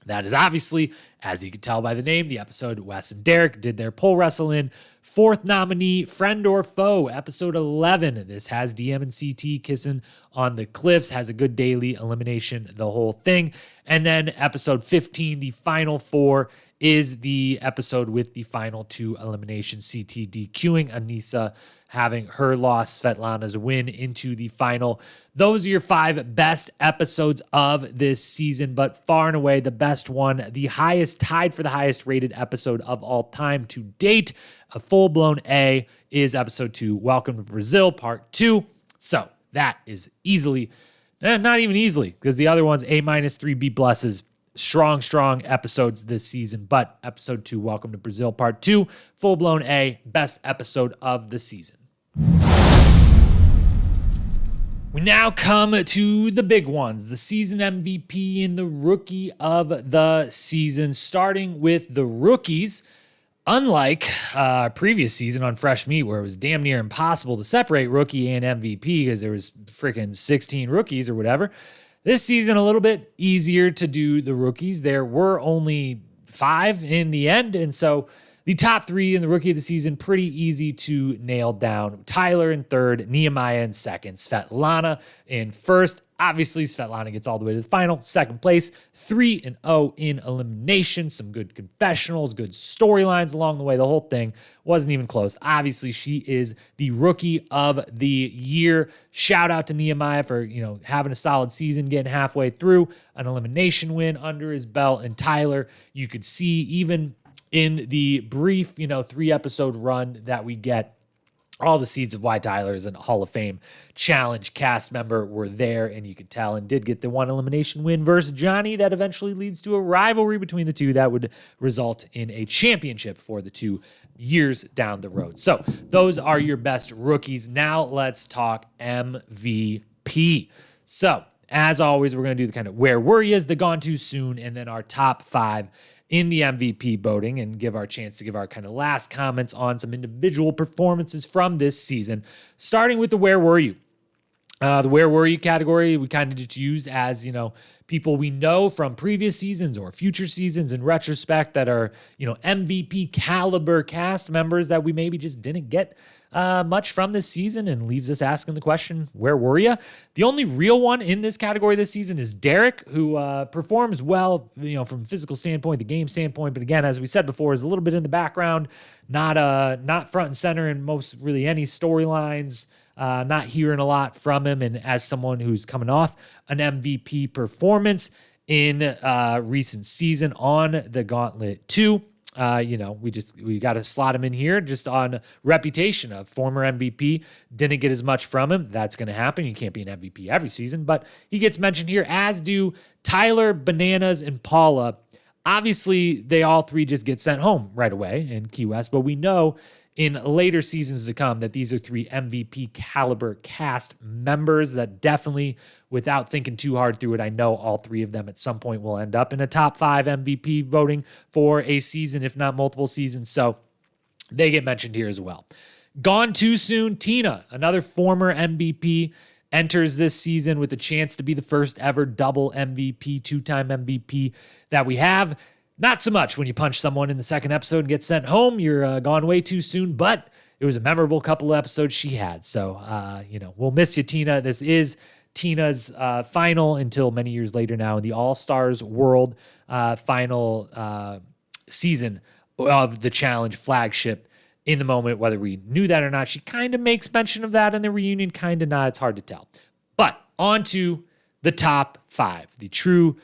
[SPEAKER 1] That is obviously, as you can tell by the name, the episode Wes and Derek did their pole wrestle in. Fourth nominee, Friend or Foe, episode 11. This has Diem and CT kissing on the cliffs, has a good daily elimination, the whole thing. And then episode 15, the final 4, is the episode with the final 2 eliminations, CT DQing Aneesa, having her loss, Svetlana's win into the final. Those are your 5 best episodes of this season, but far and away the best one, the highest, tied for the highest rated episode of all time to date, a full-blown A, is episode 2, Welcome to Brazil, Part 2. So that is easily, not even easily, because the other one's A-, 3 B+, strong episodes this season, but episode 2, Welcome to Brazil, Part 2, full-blown A, best episode of the season. We now come to the big ones, the season MVP and the rookie of the season, starting with the rookies. Unlike previous season on Fresh Meat, where it was damn near impossible to separate rookie and MVP because there was freaking 16 rookies or whatever, this season a little bit easier to do the rookies. There were only 5 in the end, and so the top 3 in the rookie of the season, pretty easy to nail down. Tyler in third, Nehemiah in second, Svetlana in first. Obviously, Svetlana gets all the way to the final. Second place, 3-0 in elimination. Some good confessionals, good storylines along the way. The whole thing wasn't even close. Obviously, she is the rookie of the year. Shout out to Nehemiah for, having a solid season, getting halfway through, an elimination win under his belt. And Tyler, you could see even in the brief, 3-episode run that we get, all the seeds of why Tyler is a Hall of Fame challenge cast member were there, and you could tell, and did get the one elimination win versus Johnny that eventually leads to a rivalry between the two that would result in a championship for the 2 years down the road. So those are your best rookies. Now let's talk MVP. So as always, we're going to do the kind of where were yous, the gone too soon, and then our top 5 in the MVP voting, and give our chance to give our kind of last comments on some individual performances from this season, starting with the where were you. The where were you category, we kind of just use as, people we know from previous seasons or future seasons in retrospect that are, MVP caliber cast members that we maybe just didn't get much from this season, and leaves us asking the question, where were you? The only real one in this category this season is Derek, who performs well, from a physical standpoint, the game standpoint, but again, as we said before, is a little bit in the background, not front and center in most really any storylines, not hearing a lot from him. And as someone who's coming off an MVP performance in recent season on the Gauntlet 2, we got to slot him in here just on reputation of former MVP. Didn't get as much from him. That's going to happen. You can't be an MVP every season, but he gets mentioned here, as do Tyler, Bananas, and Paula. Obviously, they all 3 just get sent home right away in Key West, but we know in later seasons to come that these are 3 MVP caliber cast members that definitely, without thinking too hard through it, I know all 3 of them at some point will end up in a top 5 MVP voting for a season, if not multiple seasons. So they get mentioned here as well. Gone too soon, Tina, another former MVP, enters this season with a chance to be the first ever double MVP, 2-time MVP that we have. Not so much when you punch someone in the second episode and get sent home. You're gone way too soon, but it was a memorable couple of episodes she had. So, we'll miss you, Tina. This is Tina's final until many years later now in the All-Stars World final season of the Challenge flagship. In the moment, whether we knew that or not, she kind of makes mention of that in the reunion, kind of not. It's hard to tell. But on to the top 5, the true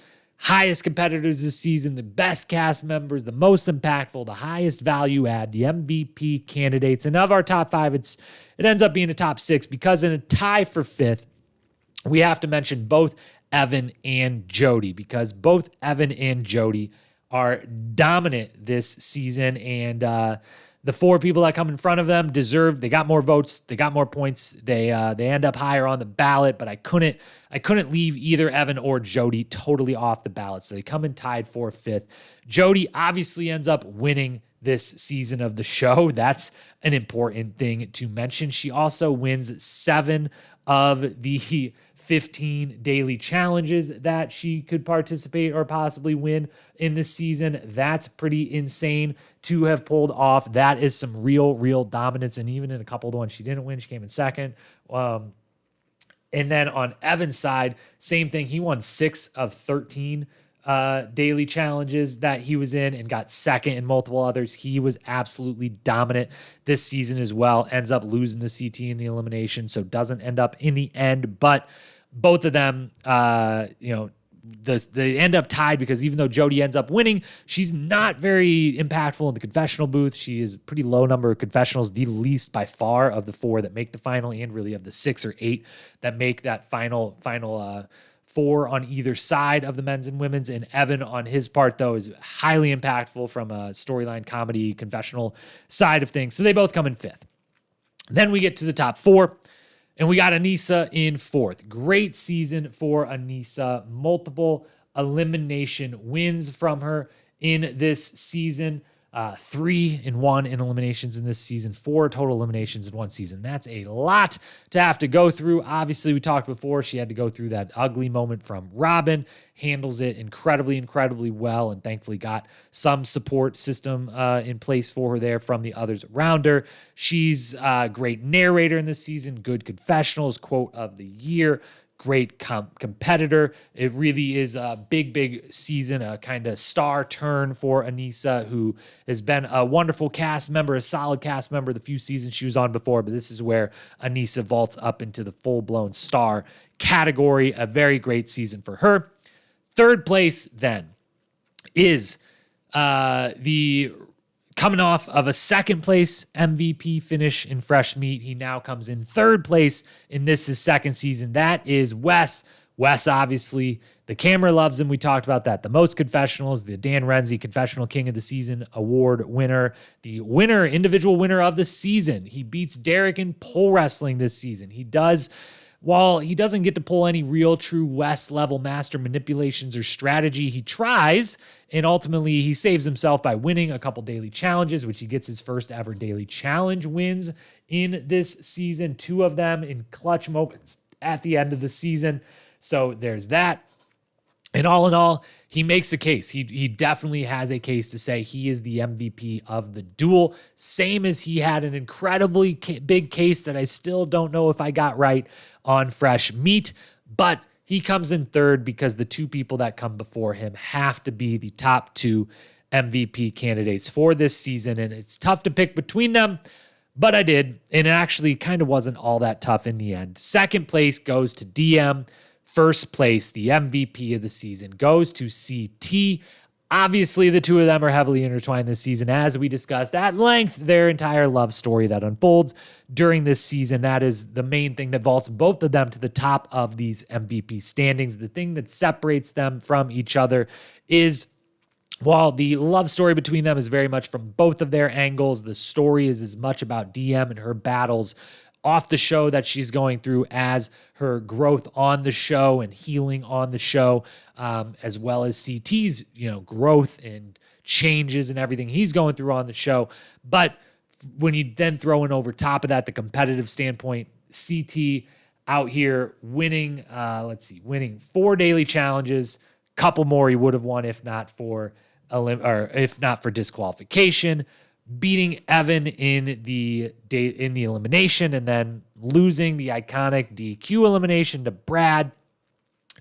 [SPEAKER 1] highest competitors this season, the best cast members, the most impactful, the highest value add, the MVP candidates. And of our top 5, it ends up being a top 6, because in a tie for 5th, we have to mention both Evan and Jody, because both Evan and Jody are dominant this season, and the 4 people that come in front of them they got more votes, they got more points, they end up higher on the ballot, but I couldn't leave either Evan or Jody totally off the ballot, so they come in tied for 5th. Jody obviously ends up winning this season of the show. That's an important thing to mention. She also wins 7 of the 15 daily challenges that she could participate or possibly win in this season. That's pretty insane to have pulled off. That is some real dominance. And even in a couple of the ones she didn't win, she came in 2nd. And then on Evan's side, same thing. He won 6 of 13 daily challenges that he was in and got 2nd in multiple others. He was absolutely dominant this season as well. Ends up losing the CT in the elimination, so doesn't end up in the end. But both of them, they end up tied, because even though Jody ends up winning, she's not very impactful in the confessional booth. She is a pretty low number of confessionals, the least by far of the 4 that make the final, and really of the 6 or 8 that make that final 4 on either side of the men's and women's. And Evan, on his part, though, is highly impactful from a storyline, comedy, confessional side of things. So they both come in 5th. Then we get to the top 4, and we got Aneesa in 4th. Great season for Aneesa. Multiple elimination wins from her in this season. 3-1 in eliminations in this season, 4 total eliminations in one season. That's a lot to have to go through. Obviously, we talked before, she had to go through that ugly moment from Robin, handles it incredibly well, and thankfully got some support system in place for her there from the others around her. She's a great narrator in this season, good confessionals, quote of the year, great competitor. It really is a big season, a kind of star turn for Aneesa, who has been a wonderful cast member, a solid cast member the few seasons she was on before, but this is where Aneesa vaults up into the full-blown star category. A very great season for her. 3rd place then is the coming off of a 2nd place MVP finish in Fresh Meat. He now comes in 3rd place in this his 2nd season. That is Wes. Wes, obviously, the camera loves him. We talked about that. The most confessionals, the Dan Renzi Confessional King of the Season award winner, the individual winner of the season. He beats Derek in pole wrestling this season. While he doesn't get to pull any real true West level master manipulations or strategy, he tries, and ultimately he saves himself by winning a couple daily challenges, which he gets his first ever daily challenge wins in this season, 2 of them in clutch moments at the end of the season. So there's that. And all in all, he makes a case. He definitely has a case to say he is the MVP of the duel, same as he had an incredibly big case that I still don't know if I got right on Fresh Meat, but he comes in 3rd because the 2 people that come before him have to be the top 2 MVP candidates for this season, and it's tough to pick between them, but I did, and it actually kind of wasn't all that tough in the end. 2nd place goes to Diem. 1st place, the MVP of the season, goes to CT. Obviously, the 2 of them are heavily intertwined this season, as we discussed at length, their entire love story that unfolds during this season. That is the main thing that vaults both of them to the top of these MVP standings. The thing that separates them from each other is, while the love story between them is very much from both of their angles, the story is as much about DM and her battles off the show that she's going through as her growth on the show and healing on the show, as well as CT's, growth and changes and everything he's going through on the show. But when you then throw in over top of that, the competitive standpoint, CT out here winning, winning 4 daily challenges, couple more he would have won if not for disqualification, beating Evan in the elimination, and then losing the iconic DQ elimination to Brad.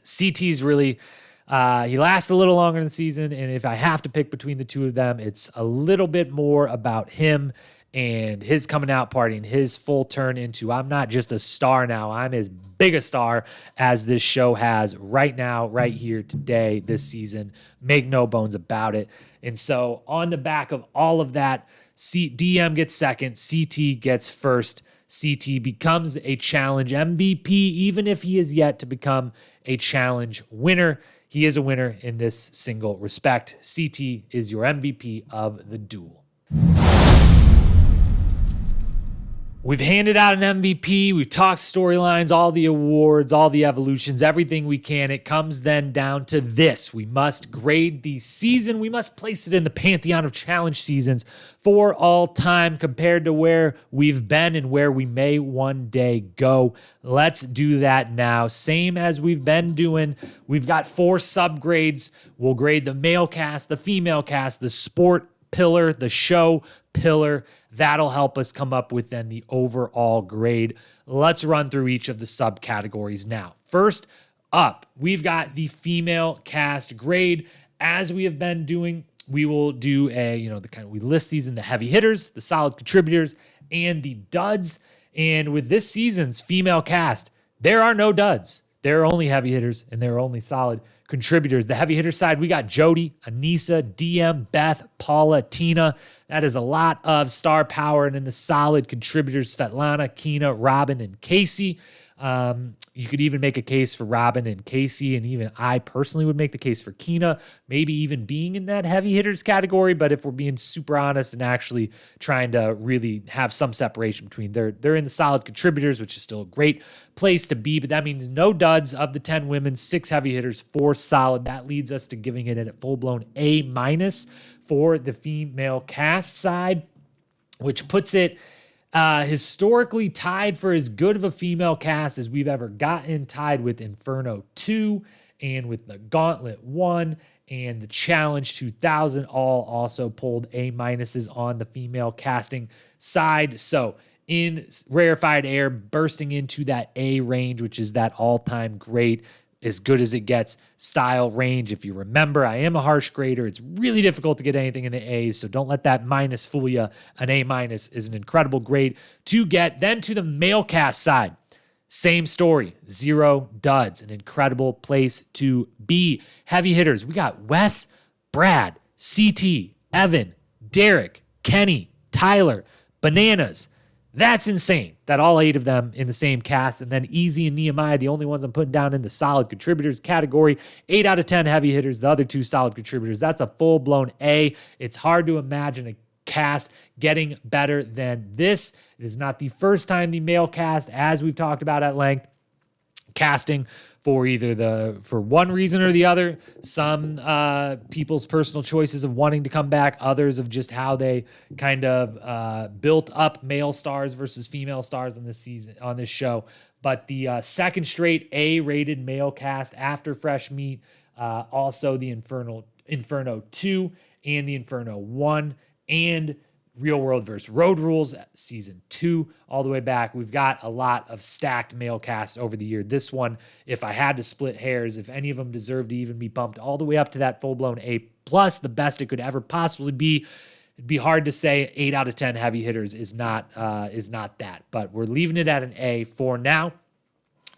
[SPEAKER 1] CT's really, he lasts a little longer in the season, and if I have to pick between the 2 of them, it's a little bit more about him and his coming out party and his full turn into, I'm not just a star now, I'm as big a star as this show has right now, right here, today, this season. Make no bones about it. And so on the back of all of that, DM gets 2nd, CT gets 1st. CT becomes a challenge MVP, even if he is yet to become a challenge winner. He is a winner in this single respect. CT is your MVP of the duel. We've handed out an MVP. We've talked storylines, all the awards, all the evolutions, everything we can. It comes then down to this. We must grade the season. We must place it in the pantheon of challenge seasons for all time compared to where we've been and where we may one day go. Let's do that now. Same as we've been doing. We've got 4 subgrades. We'll grade the male cast, the female cast, the sport pillar, the show pillar. That'll help us come up with then the overall grade. Let's run through each of the subcategories now. First up, we've got the female cast grade. As we have been doing, we will do we list these in the heavy hitters, the solid contributors, and the duds. And with this season's female cast, there are no duds. There are only heavy hitters and there are only solid contributors. The heavy hitter side, we got Jody, Aneesa, Diem, Beth, Paula, Tina. That is a lot of star power. And in the solid contributors, Svetlana, Keena, Robin, and Casey. You could even make a case for Robin and Casey, and even I personally would make the case for Keena, maybe even being in that heavy hitters category. But if we're being super honest and actually trying to really have some separation between, they're in the solid contributors, which is still a great place to be. But that means no duds of the 10 women, 6 heavy hitters, 4 solid. That leads us to giving it a full-blown A- for the female cast side, which puts it historically tied for as good of a female cast as we've ever gotten, tied with Inferno 2 and with the Gauntlet 1 and the Challenge 2000, all also pulled A- on the female casting side. So in rarefied air, bursting into that A range, which is that all-time great, as good as it gets style range. If you remember, I am a harsh grader. It's really difficult to get anything in the A's, so don't let that minus fool you. An A- is an incredible grade to get. Then to the male cast side, same story, 0 duds, an incredible place to be. Heavy hitters, we got Wes, Brad, CT, Evan, Derek, Kenny, Tyler, Bananas. That's insane that all 8 of them in the same cast. And then Easy and Nehemiah, the only ones I'm putting down in the solid contributors category. 8 out of 10 heavy hitters, the other 2 solid contributors. That's a full-blown A. It's hard to imagine a cast getting better than this. It is not the first time the male cast, as we've talked about at length, casting for for one reason or the other. Some people's personal choices of wanting to come back, others of just how they kind of built up male stars versus female stars on this season, on this show. But the second straight A-rated male cast after Fresh Meat, also the Inferno 2 and the Inferno 1 and Real World vs. Road Rules, season 2, all the way back. We've got a lot of stacked male casts over the year. This one, if I had to split hairs, if any of them deserve to even be bumped all the way up to that full-blown A+, the best it could ever possibly be, it'd be hard to say 8 out of 10 heavy hitters is not that. But we're leaving it at an A for now.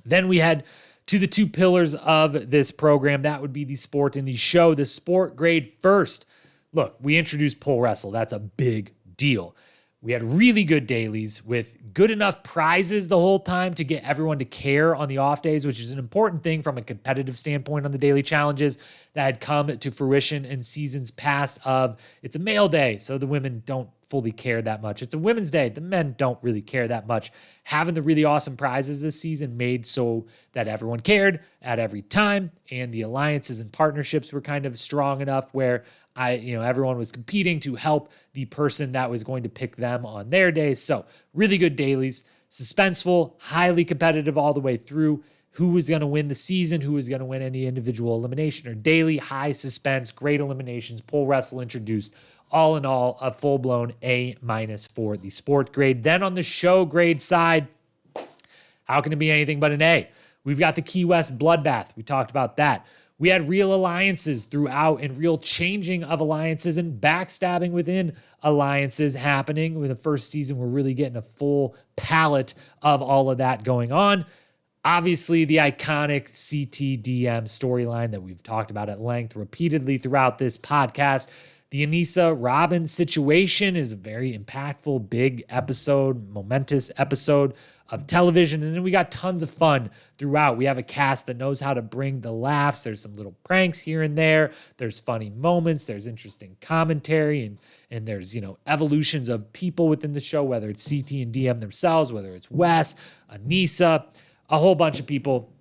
[SPEAKER 1] Then we head to the 2 pillars of this program. That would be the sport and the show. The sport grade first. Look, we introduced Pole Wrestle. That's a big deal. We had really good dailies with good enough prizes the whole time to get everyone to care on the off days, which is an important thing from a competitive standpoint on the daily challenges that had come to fruition in seasons past of it's a male day, so the women don't fully care that much. It's a women's day. The men don't really care that much. Having the really awesome prizes this season made so that everyone cared at every time, and the alliances and partnerships were kind of strong enough where everyone was competing to help the person that was going to pick them on their day. So really good dailies, suspenseful, highly competitive all the way through. Who was going to win the season? Who was going to win any individual elimination or daily? High suspense, great eliminations, Pole Wrestle introduced. All in all, a full-blown A- for the sport grade. Then on the show grade side, how can it be anything but an A? We've got the Key West Bloodbath. We talked about that. We had real alliances throughout and real changing of alliances and backstabbing within alliances happening. With the first season, we're really getting a full palette of all of that going on. Obviously, the iconic CTDM storyline that we've talked about at length repeatedly throughout this podcast. The Aneesa Robin situation is a very impactful, big episode, momentous episode of television. And then we got tons of fun throughout. We have a cast that knows how to bring the laughs. There's some little pranks here and there. There's funny moments. There's interesting commentary. And there's, evolutions of people within the show, whether it's CT and DM themselves, whether it's Wes, Aneesa, a whole bunch of people.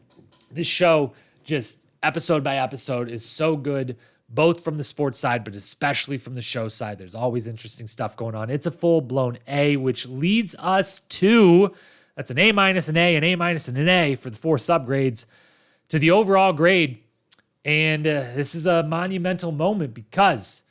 [SPEAKER 1] This show, just episode by episode, is so good, both from the sports side, but especially from the show side. There's always interesting stuff going on. It's a full-blown A, which leads us to, that's an A-, an A, an A-, and an A for the 4 subgrades, to the overall grade. And this is a monumental moment because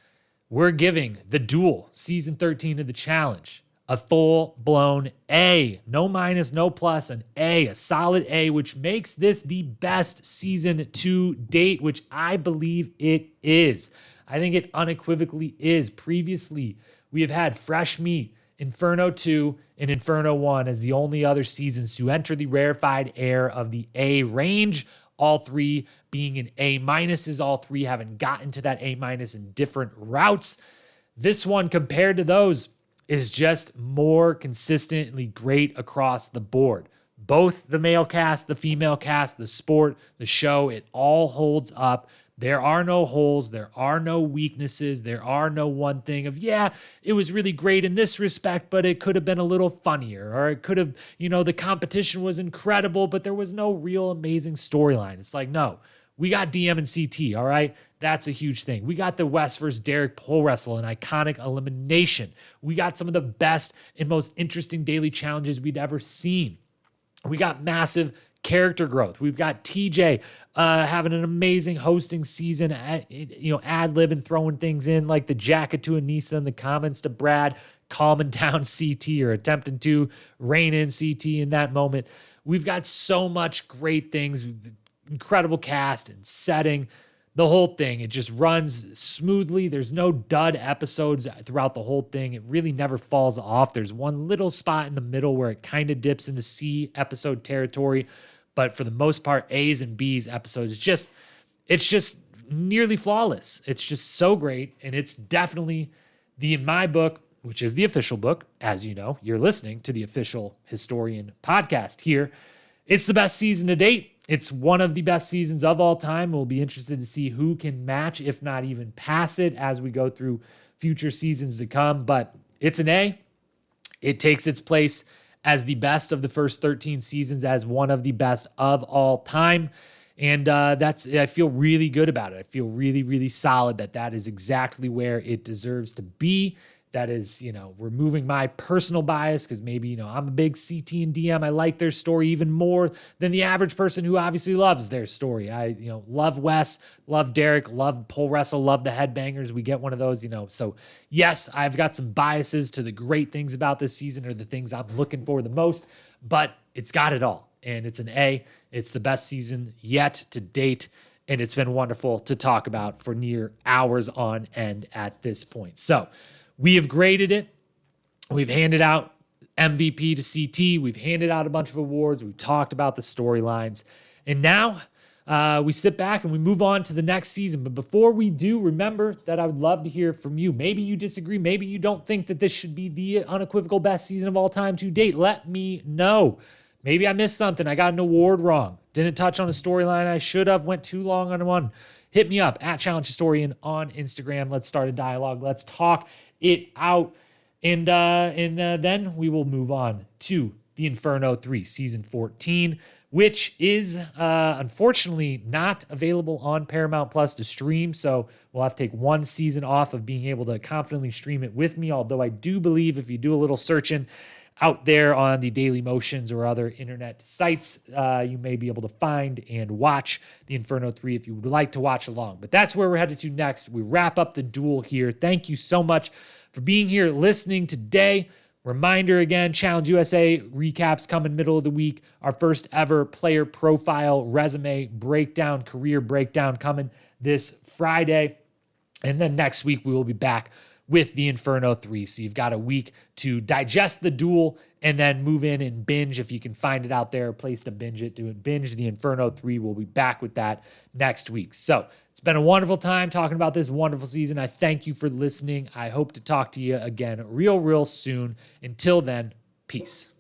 [SPEAKER 1] we're giving the Duel Season 13 of the Challenge a full-blown A. No minus, no plus, an A, a solid A, which makes this the best season to date, which I believe it is. I think it unequivocally is. Previously, we have had Fresh Meat, Inferno 2, and Inferno 1 as the only other seasons to enter the rarefied air of the A range, all 3 being in A minuses, all 3 having gotten to that A minus in different routes. This one, compared to those, is just more consistently great across the board. Both the male cast, the female cast, the sport, the show, it all holds up. There are no holes. There are no weaknesses. There are no one thing of, it was really great in this respect, but it could have been a little funnier, or it could have, the competition was incredible, but there was no real amazing storyline. It's like, no, we got Diem and CT, all right? That's a huge thing. We got the Wes versus Derek Pole Wrestle, an iconic elimination. We got some of the best and most interesting daily challenges we'd ever seen. We got massive character growth. We've got TJ having an amazing hosting season, ad-lib and throwing things in like the jacket to Aneesa and the comments to Brad, calming down CT or attempting to rein in CT in that moment. We've got so much great things, incredible cast and setting. The whole thing, it just runs smoothly. There's no dud episodes throughout the whole thing. It really never falls off. There's one little spot in the middle where it kind of dips into C episode territory. But for the most part, A's and B's episodes, it's just nearly flawless. It's just so great. And it's definitely in my book, which is the official book, as you know, you're listening to the official historian podcast here. It's the best season to date. It's one of the best seasons of all time. We'll be interested to see who can match, if not even pass it, as we go through future seasons to come. But it's an A. It takes its place as the best of the first 13 seasons, as one of the best of all time. And I feel really good about it. I feel really, really solid that is exactly where it deserves to be. That is, removing my personal bias, because maybe, I'm a big CT and DM. I like their story even more than the average person who obviously loves their story. I, love Wes, love Derek, love Pole Wrestle, love the Headbangers. We get one of those, So yes, I've got some biases to the great things about this season, or the things I'm looking for the most, but it's got it all. And it's an A. It's the best season yet to date. And it's been wonderful to talk about for near hours on end at this point. So we have graded it. We've handed out MVP to CT. We've handed out a bunch of awards. We've talked about the storylines. And now we sit back and we move on to the next season. But before we do, remember that I would love to hear from you. Maybe you disagree. Maybe you don't think that this should be the unequivocal best season of all time to date. Let me know. Maybe I missed something. I got an award wrong. Didn't touch on a storyline I should have. Went too long on one. Hit me up at Challenge Historian on Instagram. Let's start a dialogue. Let's talk it out. And then we will move on to the Inferno 3 Season 14, which is unfortunately not available on Paramount Plus to stream. So we'll have to take one season off of being able to confidently stream it with me. Although I do believe if you do a little searching out there on the Daily Motions or other internet sites, you may be able to find and watch the Inferno 3 if you would like to watch along. But that's where we're headed to next. We wrap up the Duel here. Thank you so much for being here, listening today. Reminder again, Challenge USA recaps coming middle of the week. Our first ever player profile resume breakdown, career breakdown coming this Friday. And then next week we will be back with the Inferno 3. So you've got a week to digest the Duel and then move in and binge if you can find it out there, a place to binge it, binge the Inferno 3. We'll be back with that next week. So it's been a wonderful time talking about this wonderful season. I thank you for listening. I hope to talk to you again real soon. Until then, peace.